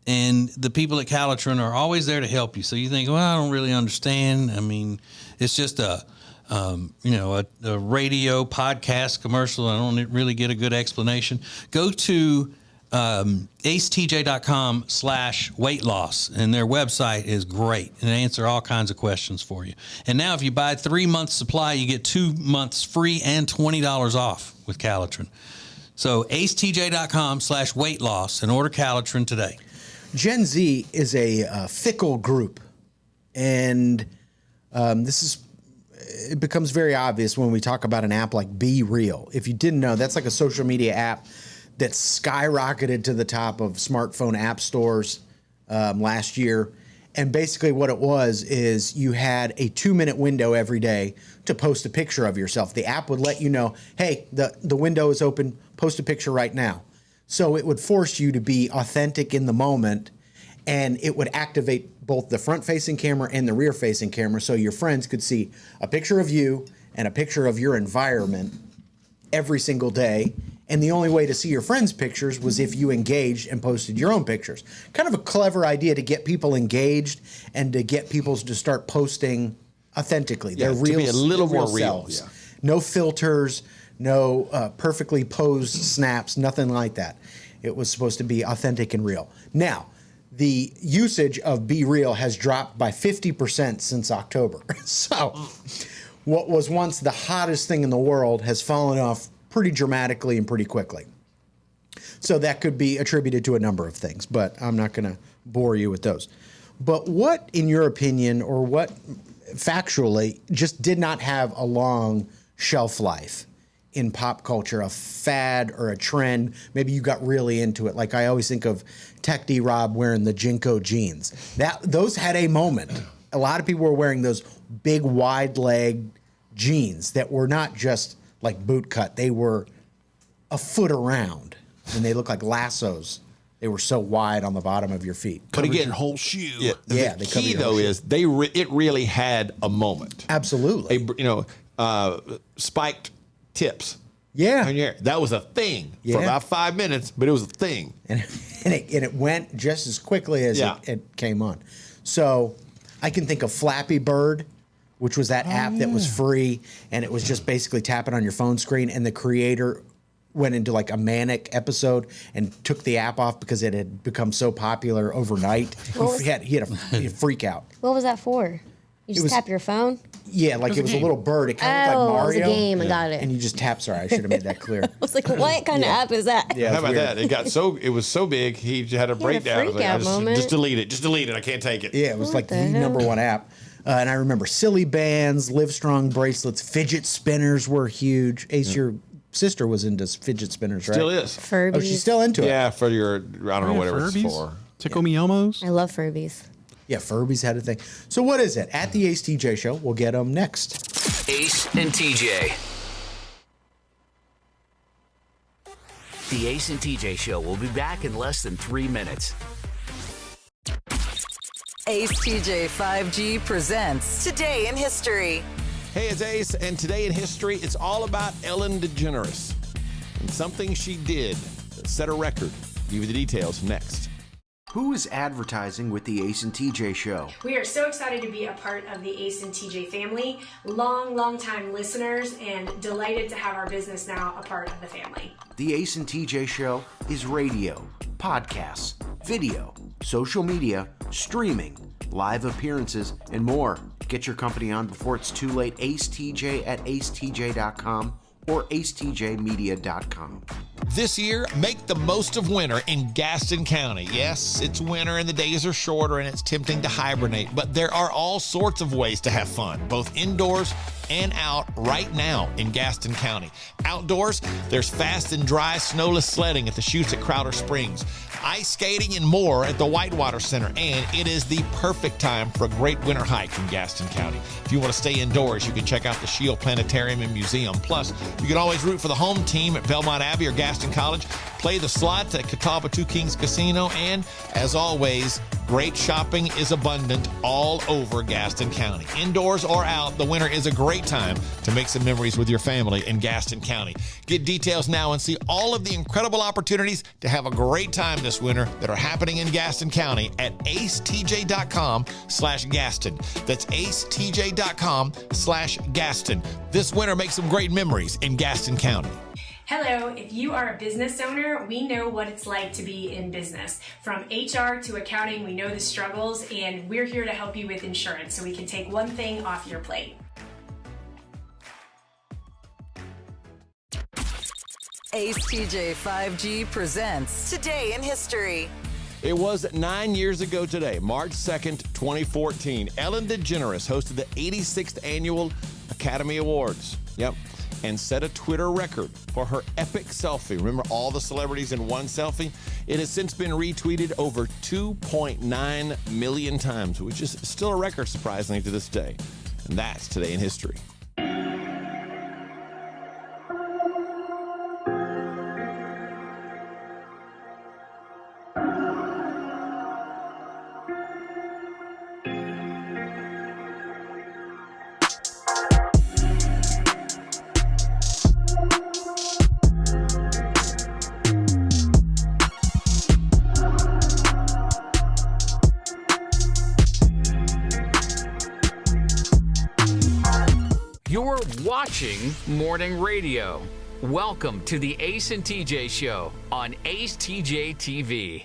And the people at Calitrin are always there to help you. So you think, well, I don't really understand. I mean, it's just a radio podcast commercial. I don't really get a good explanation. Go to acetj.com/weight loss, and their website is great and they answer all kinds of questions for you. And now if you buy 3 months supply, you get 2 months free and $20 off with Calitrin. So acetj.com/weight loss and order Calitrin today. Gen Z is a fickle group, and it becomes very obvious when we talk about an app like Be Real. If you didn't know, that's like a social media app that skyrocketed to the top of smartphone app stores last year. And basically what it was is you had a 2-minute window every day to post a picture of yourself. The app would let you know, hey, the window is open, post a picture right now. So it would force you to be authentic in the moment, and it would activate both the front-facing camera and the rear-facing camera so your friends could see a picture of you and a picture of your environment every single day. And the only way to see your friends' pictures was if you engaged and posted your own pictures. Kind of a clever idea to get people engaged and to get people to start posting authentically. Yeah, their real, to be a little their more real. selves. Yeah. No filters, no perfectly posed snaps, nothing like that. It was supposed to be authentic and real. Now, the usage of Be Real has dropped by 50% since October. So what was once the hottest thing in the world has fallen off pretty dramatically and pretty quickly. So that could be attributed to a number of things, but I'm not going to bore you with those. But what, in your opinion, or what factually just did not have a long shelf life in pop culture, a fad or a trend? Maybe you got really into it. Like I always think of Tech D Rob wearing the Jinko jeans. Those had a moment. A lot of people were wearing those big wide leg jeans that were not just like boot cut. They were a foot around, and they looked like lassos. They were so wide on the bottom of your feet. But again, whole shoe. Yeah, the key though is it really had a moment. Absolutely. Spiked tips. Yeah. That was a thing for about 5 minutes, but it was a thing. And it went just as quickly as it came on. So I can think of Flappy Bird, which was that app that was free, and it was just basically tapping on your phone screen, and the creator went into like a manic episode and took the app off because it had become so popular overnight. He had a freak out. What was that for? You just tap your phone? Yeah, like it was a little bird. It kind of looked like Mario. It was a game. I got it. And you just tap. Sorry, I should have made that clear. I was like, what kind of app is that? Yeah, how about that? It was so big, he had a breakdown. Just delete it. Just delete it. I can't take it. Yeah, it was like the number one app. And I remember Silly Bands, Livestrong bracelets, fidget spinners were huge. Ace, your sister was into fidget spinners, right? Still is. Furbies. Oh, she's still into it. Yeah, for your, I don't know whatever it's for. Tickle Me Elmos. I love Furbies. Yeah, Furbies had a thing. So what is it? At the Ace TJ Show, we'll get them next. Ace and TJ. The Ace and TJ Show will be back in less than 3 minutes. Ace TJ 5G presents Today in History. Hey, it's Ace, and today in history, it's all about Ellen DeGeneres and something she did that set a record. I'll give you the details next. Who is advertising with the Ace and TJ Show? We are so excited to be a part of the Ace and TJ family, long time listeners, and delighted to have our business now a part of the family. The Ace and TJ Show is radio, podcasts, video, social media, streaming, live appearances, and more. Get your company on before it's too late. Ace TJ at acetj.com or acetjmedia.com. This year, make the most of winter in Gaston County. Yes, it's winter and the days are shorter and it's tempting to hibernate, but there are all sorts of ways to have fun, both indoors and out right now in Gaston County. Outdoors, there's fast and dry snowless sledding at the chutes at Crowder Springs, ice skating and more at the Whitewater Center, and it is the perfect time for a great winter hike in Gaston County. If you want to stay indoors, you can check out the Shield Planetarium and Museum. Plus, you can always root for the home team at Belmont Abbey or Gaston College, play the slots at Catawba Two Kings Casino, and as always, great shopping is abundant all over Gaston County. Indoors or out, the winter is a great time to make some memories with your family in Gaston County. Get details now and see all of the incredible opportunities to have a great time this winter that are happening in Gaston County at acetj.com/Gaston. That's acetj.com/Gaston. This winter, make some great memories in Gaston County. Hello, if you are a business owner, we know what it's like to be in business. From HR to accounting, we know the struggles, and we're here to help you with insurance so we can take one thing off your plate. Ace TJ 5G presents Today in History. It was 9 years ago today, March 2nd, 2014. Ellen DeGeneres hosted the 86th Annual Academy Awards. Yep. And set a Twitter record for her epic selfie. Remember all the celebrities in one selfie? It has since been retweeted over 2.9 million times, which is still a record, surprisingly, to this day. And that's Today in History. You're watching Morning Radio. Welcome to the Ace and TJ Show on Ace TJ TV.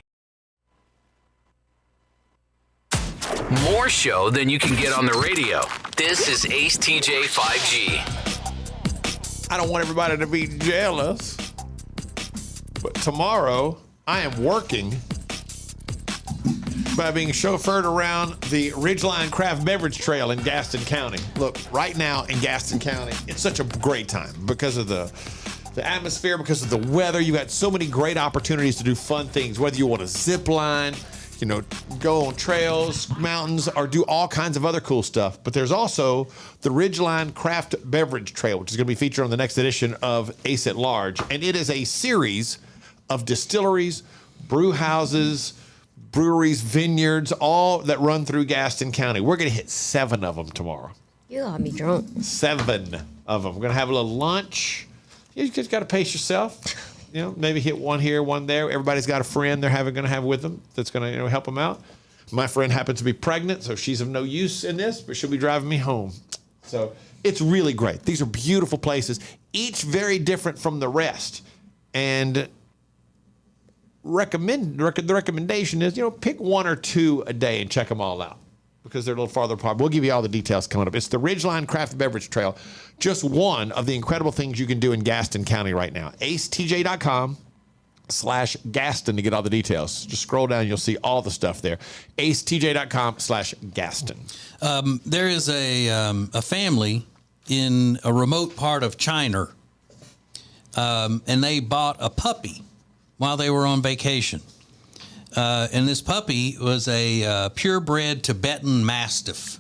More show than you can get on the radio. This is Ace TJ 5G. I don't want everybody to be jealous, but tomorrow I am working by being chauffeured around the Ridgeline Craft Beverage Trail in Gaston County. Look, right now in Gaston County, it's such a great time because of the atmosphere, because of the weather. You got so many great opportunities to do fun things, whether you want to zip line, go on trails, mountains, or do all kinds of other cool stuff. But there's also the Ridgeline Craft Beverage Trail, which is going to be featured on the next edition of Ace at Large. And it is a series of distilleries, brew houses, breweries, vineyards, all that run through Gaston County. We're going to hit 7 of them tomorrow. You got me drunk. 7 of them. We're going to have a little lunch. You just got to pace yourself. Maybe hit one here, one there. Everybody's got a friend they're going to have with them that's going to help them out. My friend happens to be pregnant, so she's of no use in this, but she'll be driving me home. So it's really great. These are beautiful places, each very different from the rest. And the recommendation is, pick 1 or 2 a day and check them all out because they're a little farther apart. We'll give you all the details coming up. It's the Ridgeline Craft Beverage Trail. Just one of the incredible things you can do in Gaston County right now. acetj.com/Gaston to get all the details. Just scroll down. You'll see all the stuff there. acetj.com/Gaston. There is a family in a remote part of China, and they bought a puppy while they were on vacation. And this puppy was a purebred Tibetan Mastiff.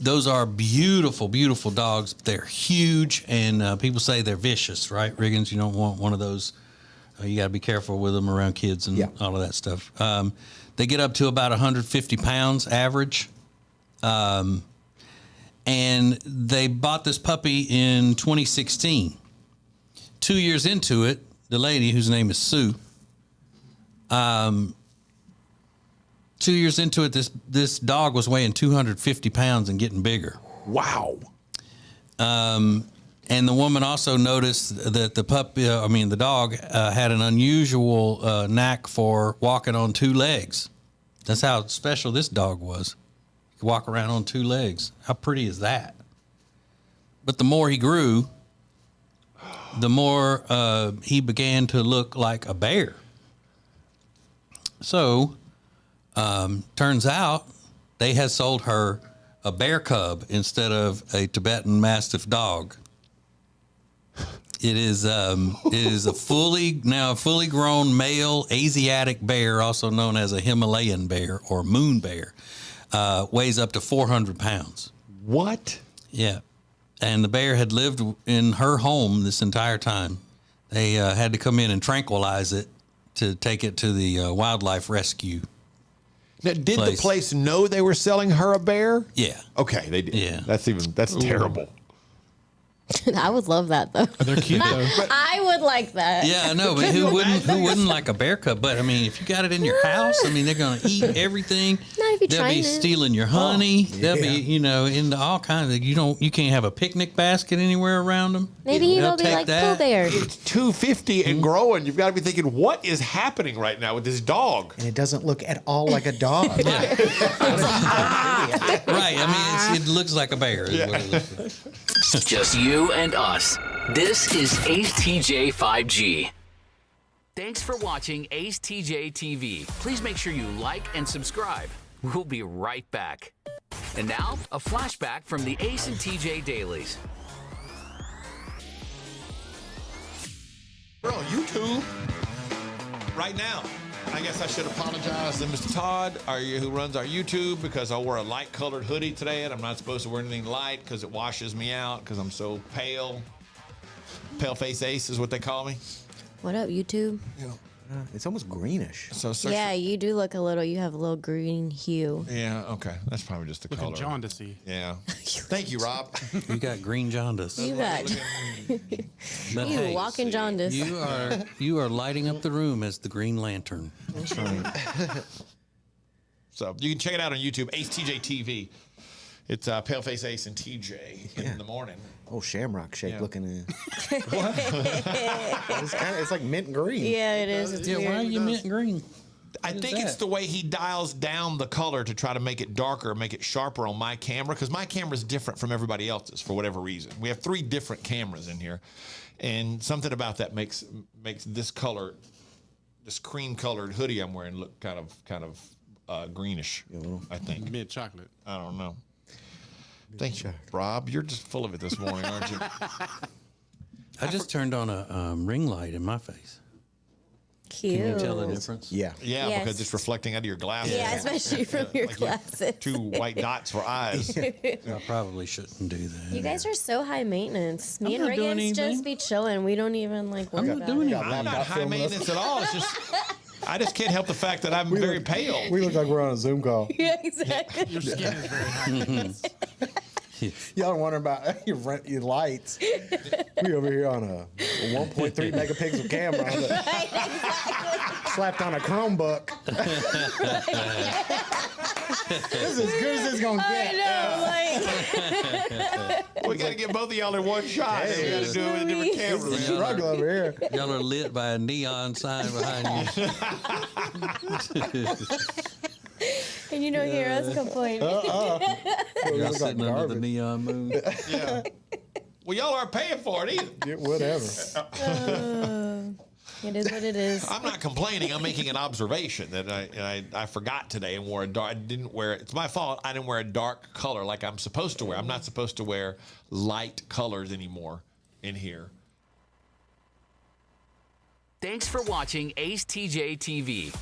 Those are beautiful, beautiful dogs. They're huge, and people say they're vicious, right, Riggins? You don't want one of those. You got to be careful with them around kids and all of that stuff. They get up to about 150 pounds average. And they bought this puppy in 2016. 2 years into it, the lady, whose name is Sue, 2 years into it, this dog was weighing 250 pounds and getting bigger. Wow. And the woman also noticed that the dog had an unusual knack for walking on 2 legs. That's how special this dog was. He could walk around on 2 legs. How pretty is that? But the more he grew, the more he began to look like a bear. So, turns out they had sold her a bear cub instead of a Tibetan Mastiff dog. It is a fully grown male Asiatic bear, also known as a Himalayan bear or moon bear. Weighs up to 400 pounds. What? Yeah. And the bear had lived in her home this entire time. They had to come in and tranquilize it to take it to the wildlife rescue. Now, did the place know they were selling her a bear? Yeah. Okay, they did. Yeah. That's terrible. I would love that though. They're cute though. I would like that. Yeah, I know, but who wouldn't like a bear cub? But I mean, if you got it in your house, I mean, they're going to eat everything. Not if you They'll train be it. stealing your honey. They'll be, into all kinds of. You can't have a picnic basket anywhere around them. Maybe They'll it'll be take like that. Pooh Bear. It's 250 and growing. You've got to be thinking, what is happening right now with this dog? And it doesn't look at all like a dog. Right. I mean, it looks like a bear. Is what it looks like. Just you and us. This is Ace TJ 5G. Thanks for watching Ace TJ TV. Please make sure you like and subscribe. We'll be right back. And now, a flashback from the Ace and TJ dailies. We're on YouTube right now. I guess I should apologize to Mr. Todd, who runs our YouTube, because I wore a light-colored hoodie today, and I'm not supposed to wear anything light because it washes me out because I'm so pale. Pale face ace is what they call me. What up, YouTube? Yeah. It's almost greenish. So Yeah, you do look you have a little green hue. Yeah, okay. That's probably just the Looking color. jaundicey. Yeah. Thank you, Rob. You got green jaundice. You got But you hey, walking jaundice. You are lighting up the room as the Green Lantern. That's right. So you can check it out on YouTube, Ace TJ TV. It's Paleface Ace and TJ in the morning. Oh, shamrock shake looking. What? It's like mint green. Yeah, it is. It's weird. Why are you mint green? I think it's the way he dials down the color to try to make it darker, make it sharper on my camera, because my camera is different from everybody else's for whatever reason. We have 3 different cameras in here, and something about that makes this color, this cream-colored hoodie I'm wearing, look kind of greenish. I think Mid chocolate. I don't know. Thank you, Rob. You're just full of it this morning, aren't you? I just turned on a ring light in my face. Cute. Can you tell the difference? Yeah, Yes. because it's reflecting out of your glasses. Yeah, especially from your glasses. 2 white dots for eyes. I probably shouldn't do that. You guys are so high maintenance. Me I'm and not doing Riggins just anything. be chilling. We don't even worry about it. I'm not high maintenance at all. It's just I just can't help the fact that I'm very pale. We look like we're on a Zoom call. Yeah, exactly. Your skin is very high. Y'all are wondering about your lights. We over here on a 1.3 megapixel camera slapped on a Chromebook. This is as good as it's gonna get. I know, We got to get both of y'all in one shot. We got to do it with different cameras. Struggle over here. Y'all are lit by a neon sign behind you. And hear us complain. Y'all sitting under the neon moon. Yeah. Well, y'all aren't paying for it either. Yeah, whatever. It is what it is. I'm not complaining. I'm making an observation that I forgot today and wore a dark. I didn't wear. It's my fault. I didn't wear a dark color like I'm supposed to wear. I'm not supposed to wear light colors anymore in here. Thanks for watching Ace TJ TV.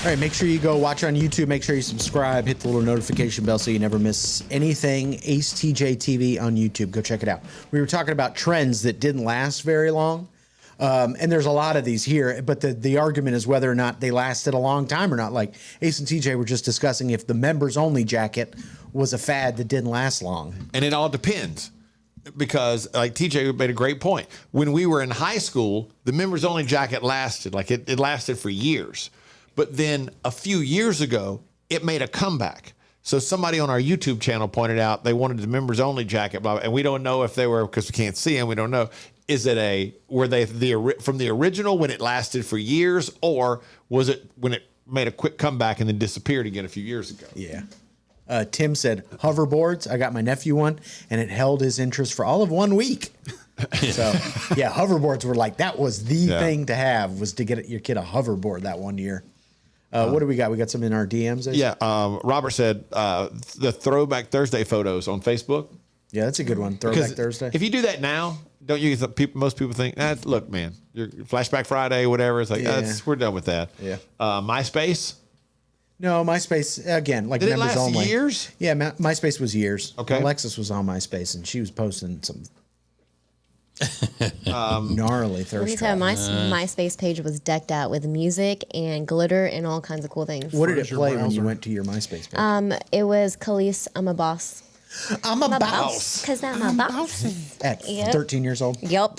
All right, make sure you go watch on YouTube. Make sure you subscribe. Hit the little notification bell so you never miss anything. Ace TJ TV on YouTube. Go check it out. We were talking about trends that didn't last very long. And there's a lot of these here, but the argument is whether or not they lasted a long time or not. Like Ace and TJ were just discussing if the members only jacket was a fad that didn't last long. And it all depends. Because, like TJ made a great point. When we were in high school, the members only jacket lasted. Like it lasted for years. But then a few years ago, it made a comeback. So somebody on our YouTube channel pointed out they wanted the members only jacket, blah, blah, and we don't know if they were, because we can't see them, we don't know. Is it were they from the original when it lasted for years, or was it when it made a quick comeback and then disappeared again a few years ago? Yeah. Tim said, hoverboards. I got my nephew one, and it held his interest for all of 1 week. So, yeah, hoverboards were like, that was the thing to have, was to get your kid a hoverboard that 1 year. What do we got? We got some in our DMs. Yeah. Robert said the Throwback Thursday photos on Facebook. Yeah, that's a good one. Throwback Thursday. If you do that now, don't you? Most people think, look, man, your Flashback Friday, whatever. It's like, we're done with that. Yeah. MySpace. No, MySpace, again, like Did members it last only. Years? Yeah, MySpace was years. Okay. Alexis was on MySpace, and she was posting some gnarly thirst Let me tell you, my traps. MySpace page was decked out with music and glitter and all kinds of cool things. What did it play when you went to your MySpace page? It was Khalees, I'm a Boss. I'm a boss. Because I'm a boss. At 13 years old? Yep.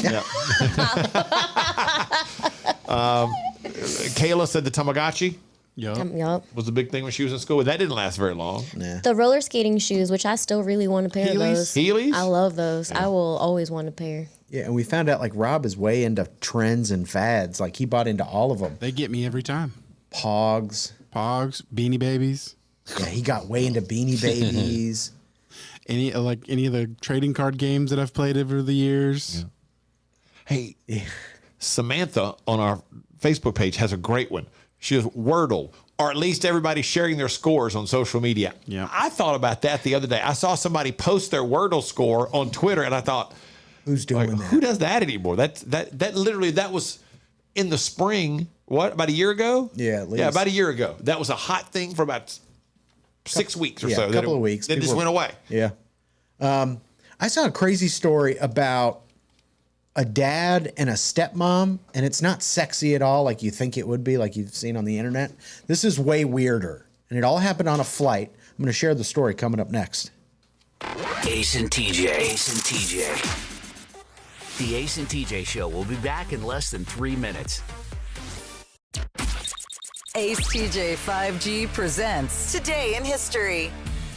Kayla said the Tamagotchi. Yep. Was the big thing when she was in school. That didn't last very long. The roller skating shoes, which I still really want a pair of those. Heelys? I love those. I will always want a pair. Yeah, and we found out like Rob is way into trends and fads. Like he bought into all of them. They get me every time. Pogs, Beanie Babies. Yeah, he got way into Beanie Babies. Any of the trading card games that I've played over the years. Hey, Samantha on our Facebook page has a great one. She has Wordle, or at least everybody sharing their scores on social media. Yeah. I thought about that the other day. I saw somebody post their Wordle score on Twitter, and I thought, who's doing that? Who does that anymore? That literally, that was in the spring. What, about a year ago? Yeah, at least. Yeah, about a year ago. That was a hot thing for about 6 weeks or so. A couple of weeks. It just went away. Yeah. I saw a crazy story about a dad and a stepmom, and it's not sexy at all like you think it would be, like you've seen on the internet. This is way weirder, and it all happened on a flight. I'm going to share the story coming up next. Ace and TJ. Ace and TJ. The Ace and TJ Show will be back in less than 3 minutes. Ace TJ 5G presents Today in History.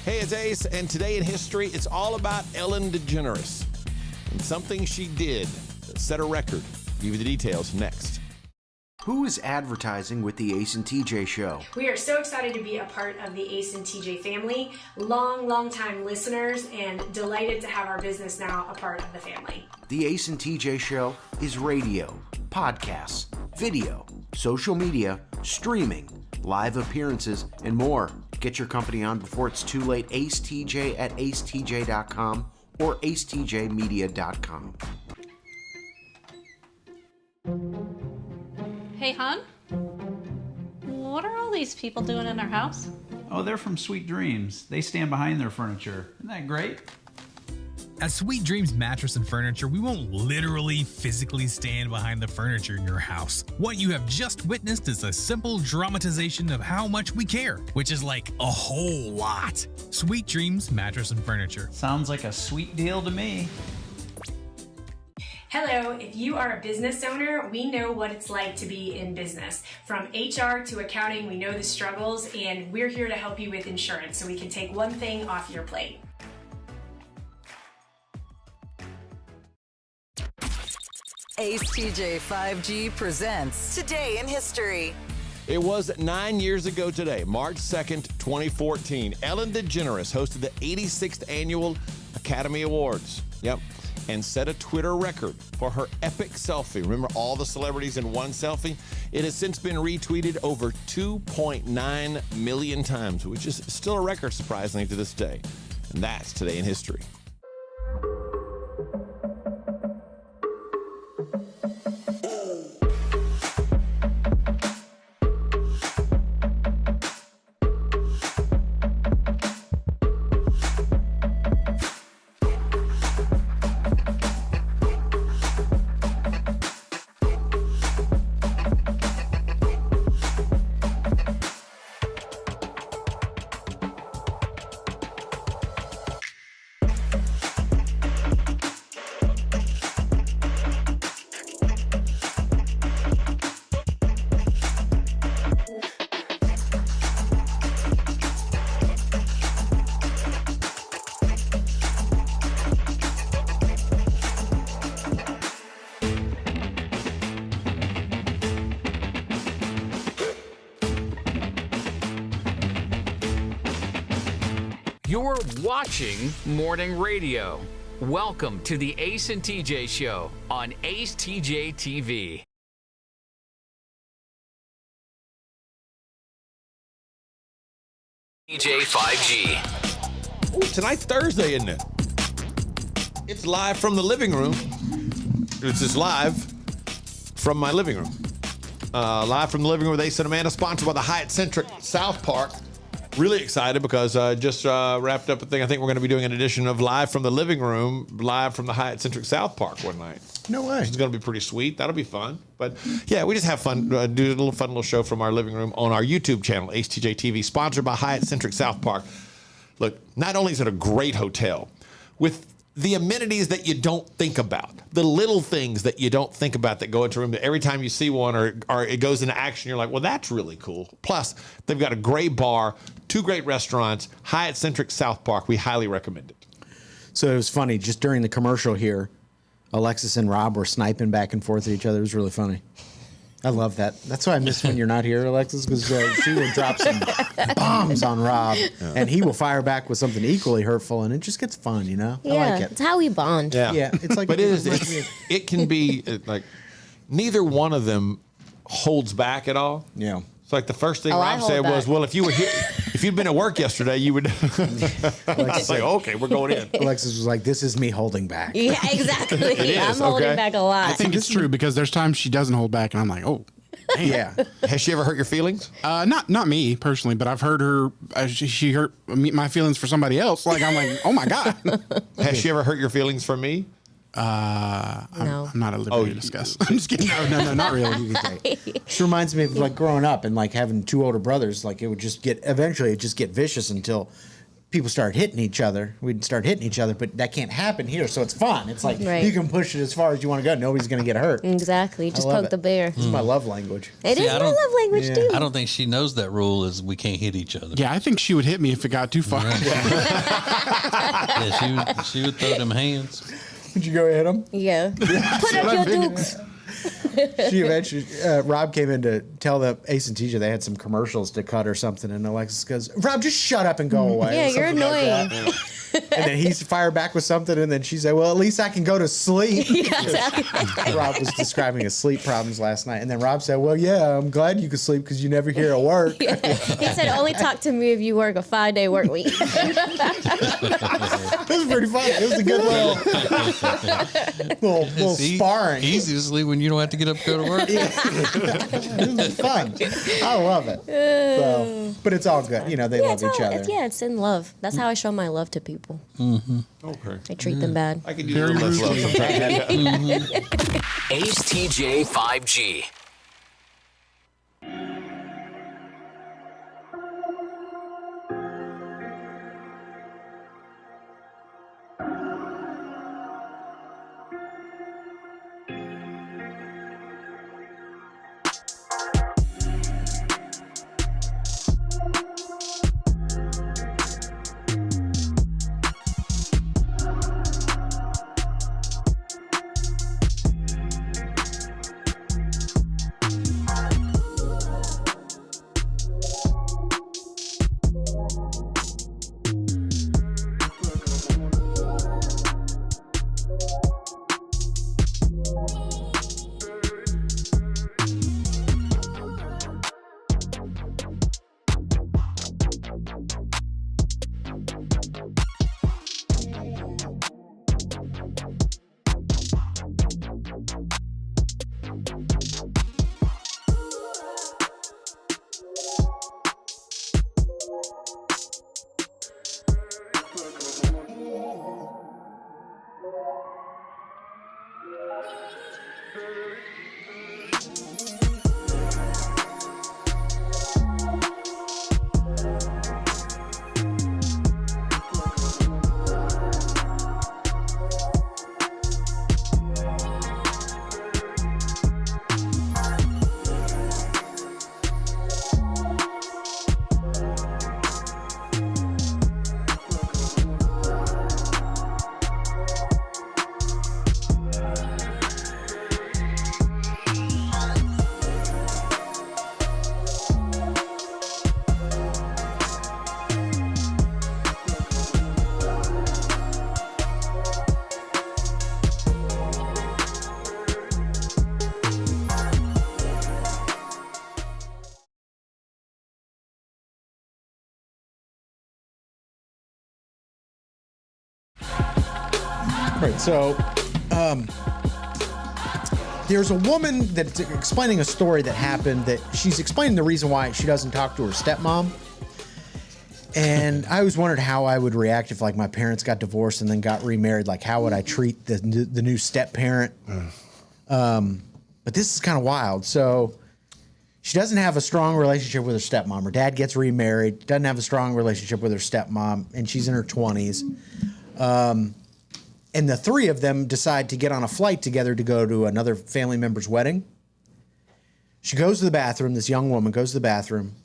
Hey, it's Ace, and today in history, it's all about Ellen DeGeneres and something she did that set a record. I'll give you the details next. Who is advertising with the Ace and TJ Show? We are so excited to be a part of the Ace and TJ family, long time listeners, and delighted to have our business now a part of the family. The Ace and TJ Show is radio, podcasts, video, social media, streaming, live appearances, and more. Get your company on before it's too late. Ace TJ at acetj.com or acetjmedia.com. Hey, hon? What are all these people doing in our house? Oh, they're from Sweet Dreams. They stand behind their furniture. Isn't that great? At Sweet Dreams Mattress and Furniture, we won't literally physically stand behind the furniture in your house. What you have just witnessed is a simple dramatization of how much we care, which is like a whole lot. Sweet Dreams Mattress and Furniture. Sounds like a sweet deal to me. Hello, if you are a business owner, we know what it's like to be in business. From HR to accounting, we know the struggles, and we're here to help you with insurance so we can take one thing off your plate. Ace TJ 5G presents Today in History. It was 9 years ago today, March 2nd, 2014. Ellen DeGeneres hosted the 86th Annual Academy Awards. Yep. And set a Twitter record for her epic selfie. Remember all the celebrities in one selfie? It has since been retweeted over 2.9 million times, which is still a record, surprisingly, to this day. And that's Today in History. You're watching morning radio. Welcome to the Ace and TJ Show on Ace TJ TV. TJ 5G. Ooh, tonight's Thursday, isn't it? It's live from the living room. It's just live from my living room. Live from the living room with Ace and Amanda, sponsored by the Hyatt Centric South Park. Really excited because just wrapped up a thing. I think we're going to be doing an edition of Live from the Living Room, live from the Hyatt Centric South Park one night. No way. It's going to be pretty sweet. That'll be fun. But yeah, we just have fun, do a little fun little show from our living room on our YouTube channel, HTJ TV, sponsored by Hyatt Centric South Park. Look, not only is it a great hotel, with the amenities that you don't think about, the little things that you don't think about that go into a room that every time you see one or it goes into action, you're like, well, that's really cool. Plus, they've got a great bar, 2 great restaurants, Hyatt Centric South Park. We highly recommend it. So it was funny, just during the commercial here, Alexis and Rob were sniping back and forth at each other. It was really funny. I love that. That's why I miss when you're not here, Alexis, because she will drop some bombs on Rob, and he will fire back with something equally hurtful, and it just gets fun, you know? Yeah, I like it. it's how we bond. Yeah, it's like, but it can be like neither one of them holds back at all. Yeah. It's like the first thing I Rob hold said was, back. well, if you were here, if you'd been at work yesterday, you would. It's like, okay, we're going in. Alexis was like, this is me holding back. Yeah, exactly. It is, I'm holding okay. back a lot. I think it's true because there's times she doesn't hold back, and I'm like, oh. Damn. Yeah. Has she ever hurt your feelings? Not me personally, but I've heard her. She hurt my feelings for somebody else. Like I'm like, oh my god. Has she ever hurt your feelings for me? No. I'm not at liberty to discuss. I'm just kidding. No, not really. This reminds me of like growing up and like having 2 older brothers. Like it would just get vicious until people started hitting each other. We'd start hitting each other, but that can't happen here. So it's fun. It's like Right. you can push it as far as you want to go. Nobody's going to get hurt. Exactly. Just I love poke it. the bear. This is my love language. It See, is I my don't- love language Yeah. too. I don't think she knows that rule is we can't hit each other. Yeah, I think she would hit me if it got too far. Yeah, she would throw them hands. Would you go hit him? Yeah. Put up your dukes. She eventually, Rob came in to tell the Ace and TJ they had some commercials to cut or something, and Alexis goes, "Rob, just shut up and go away." Yeah, or you're something like annoying. that. And then he's fired back with something, and then she said, "Well, at least I can go to sleep." Yeah, exactly. Rob was describing his sleep problems last night, and then Rob said, "Well, yeah, I'm glad you could sleep because you never hear a word." He said, only talk to me if you work a 5-day work week. It was pretty funny. It was a good little sparring. Easy to sleep when you don't have to get up and go to work. It was fun. I love it. So, but it's all good. You know, they love each other. It's in love. That's how I show my love to people. Okay. I treat them bad. I can do a little less love sometimes. Ace TJ 5G. Right. So, there's a woman that's explaining a story that happened that she's explaining the reason why she doesn't talk to her stepmom. And I always wondered how I would react if, like, my parents got divorced and then got remarried. Like, how would I treat the new step parent? But this is kind of wild. So she doesn't have a strong relationship with her stepmom. Her dad gets remarried, doesn't have a strong relationship with her stepmom, and she's in her 20s. And the three of them decide to get on a flight together to go to another family member's wedding. She goes to the bathroom. This young woman goes to the bathroom.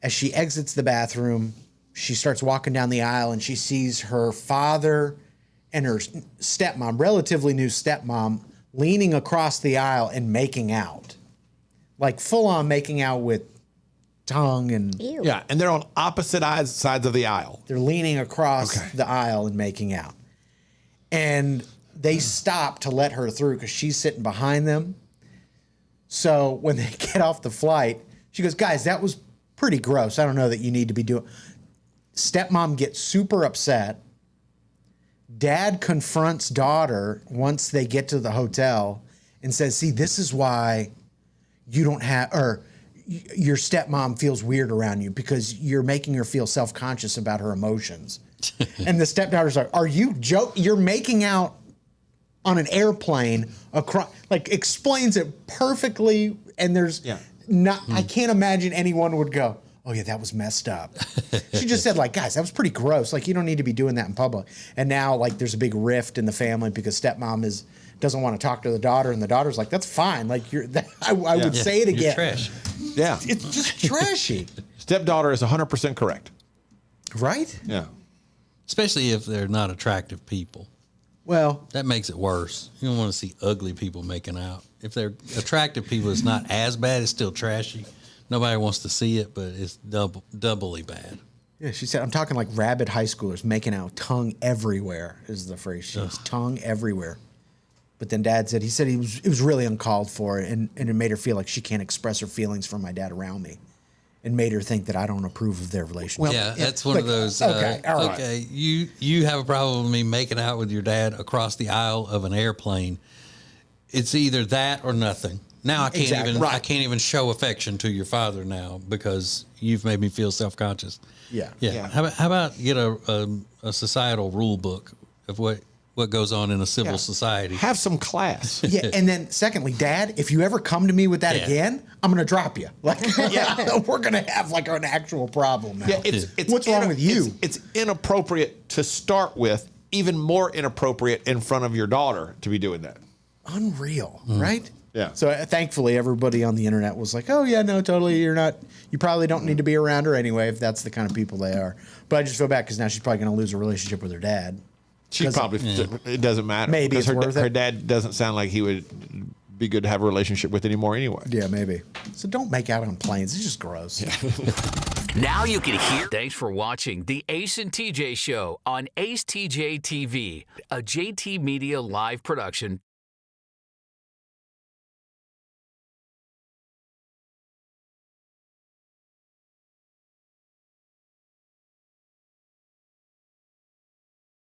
As she exits the bathroom, she starts walking down the aisle, and she sees her father and her stepmom, relatively new stepmom, leaning across the aisle and making out. Like full-on making out with tongue and... Ew. Yeah, and they're on opposite sides of the aisle. They're leaning across the aisle and making out. And they stop to let her through because she's sitting behind them. So when they get off the flight, she goes, guys, that was pretty gross. I don't know that you need to be doing... Stepmom gets super upset. Dad confronts daughter once they get to the hotel and says, see, this is why you don't have... or your stepmom feels weird around you because you're making her feel self-conscious about her emotions. And the stepdaughter's like, are you joking? You're making out on an airplane across, like, explains it perfectly. And there's not, I can't imagine anyone would go, oh yeah, that was messed up. She just said, like, guys, that was pretty gross. Like, you don't need to be doing that in public. And now, like, there's a big rift in the family because stepmom doesn't want to talk to the daughter, and the daughter's like, that's fine. Like, I would say it again. You're trash. Yeah. It's just trashy. Stepdaughter is 100% correct. Right? Yeah. Especially if they're not attractive people. Well, that makes it worse. You don't want to see ugly people making out. If they're attractive people, it's not as bad. It's still trashy. Nobody wants to see it, but it's doubly bad. Yeah, she said, I'm talking like rabid high schoolers making out, tongue everywhere is the phrase she used. Tongue everywhere. But then Dad said, it was really uncalled for, and it made her feel like she can't express her feelings for my dad around me. And made her think that I don't approve of their relationship. Well, yeah, that's one of those. Okay, all right. Okay, you have a problem with me making out with your dad across the aisle of an airplane. It's either that or nothing. Now I can't even show affection to your father now because you've made me feel self-conscious. Yeah. How about get a societal rule book of what goes on in a civil society? Have some class. Yeah, and then secondly, Dad, if you ever come to me with that again, I'm going to drop you. Like, we're going to have like an actual problem now. Yeah, it's what's wrong with you? It's inappropriate to start with. Even more inappropriate in front of your daughter to be doing that. Unreal, right? Yeah. So thankfully, everybody on the internet was like, "Oh yeah, no, totally. You probably don't need to be around her anyway if that's the kind of people they are." But I just feel bad because now she's probably going to lose a relationship with her dad. She probably it doesn't matter. Maybe it's worth it. Her dad doesn't sound like he would be good to have a relationship with anymore anyway. Yeah, maybe. So don't make out on planes. It's just gross. Now you can hear. Thanks for watching the Ace and TJ Show on Ace TJ TV, a JT Media live production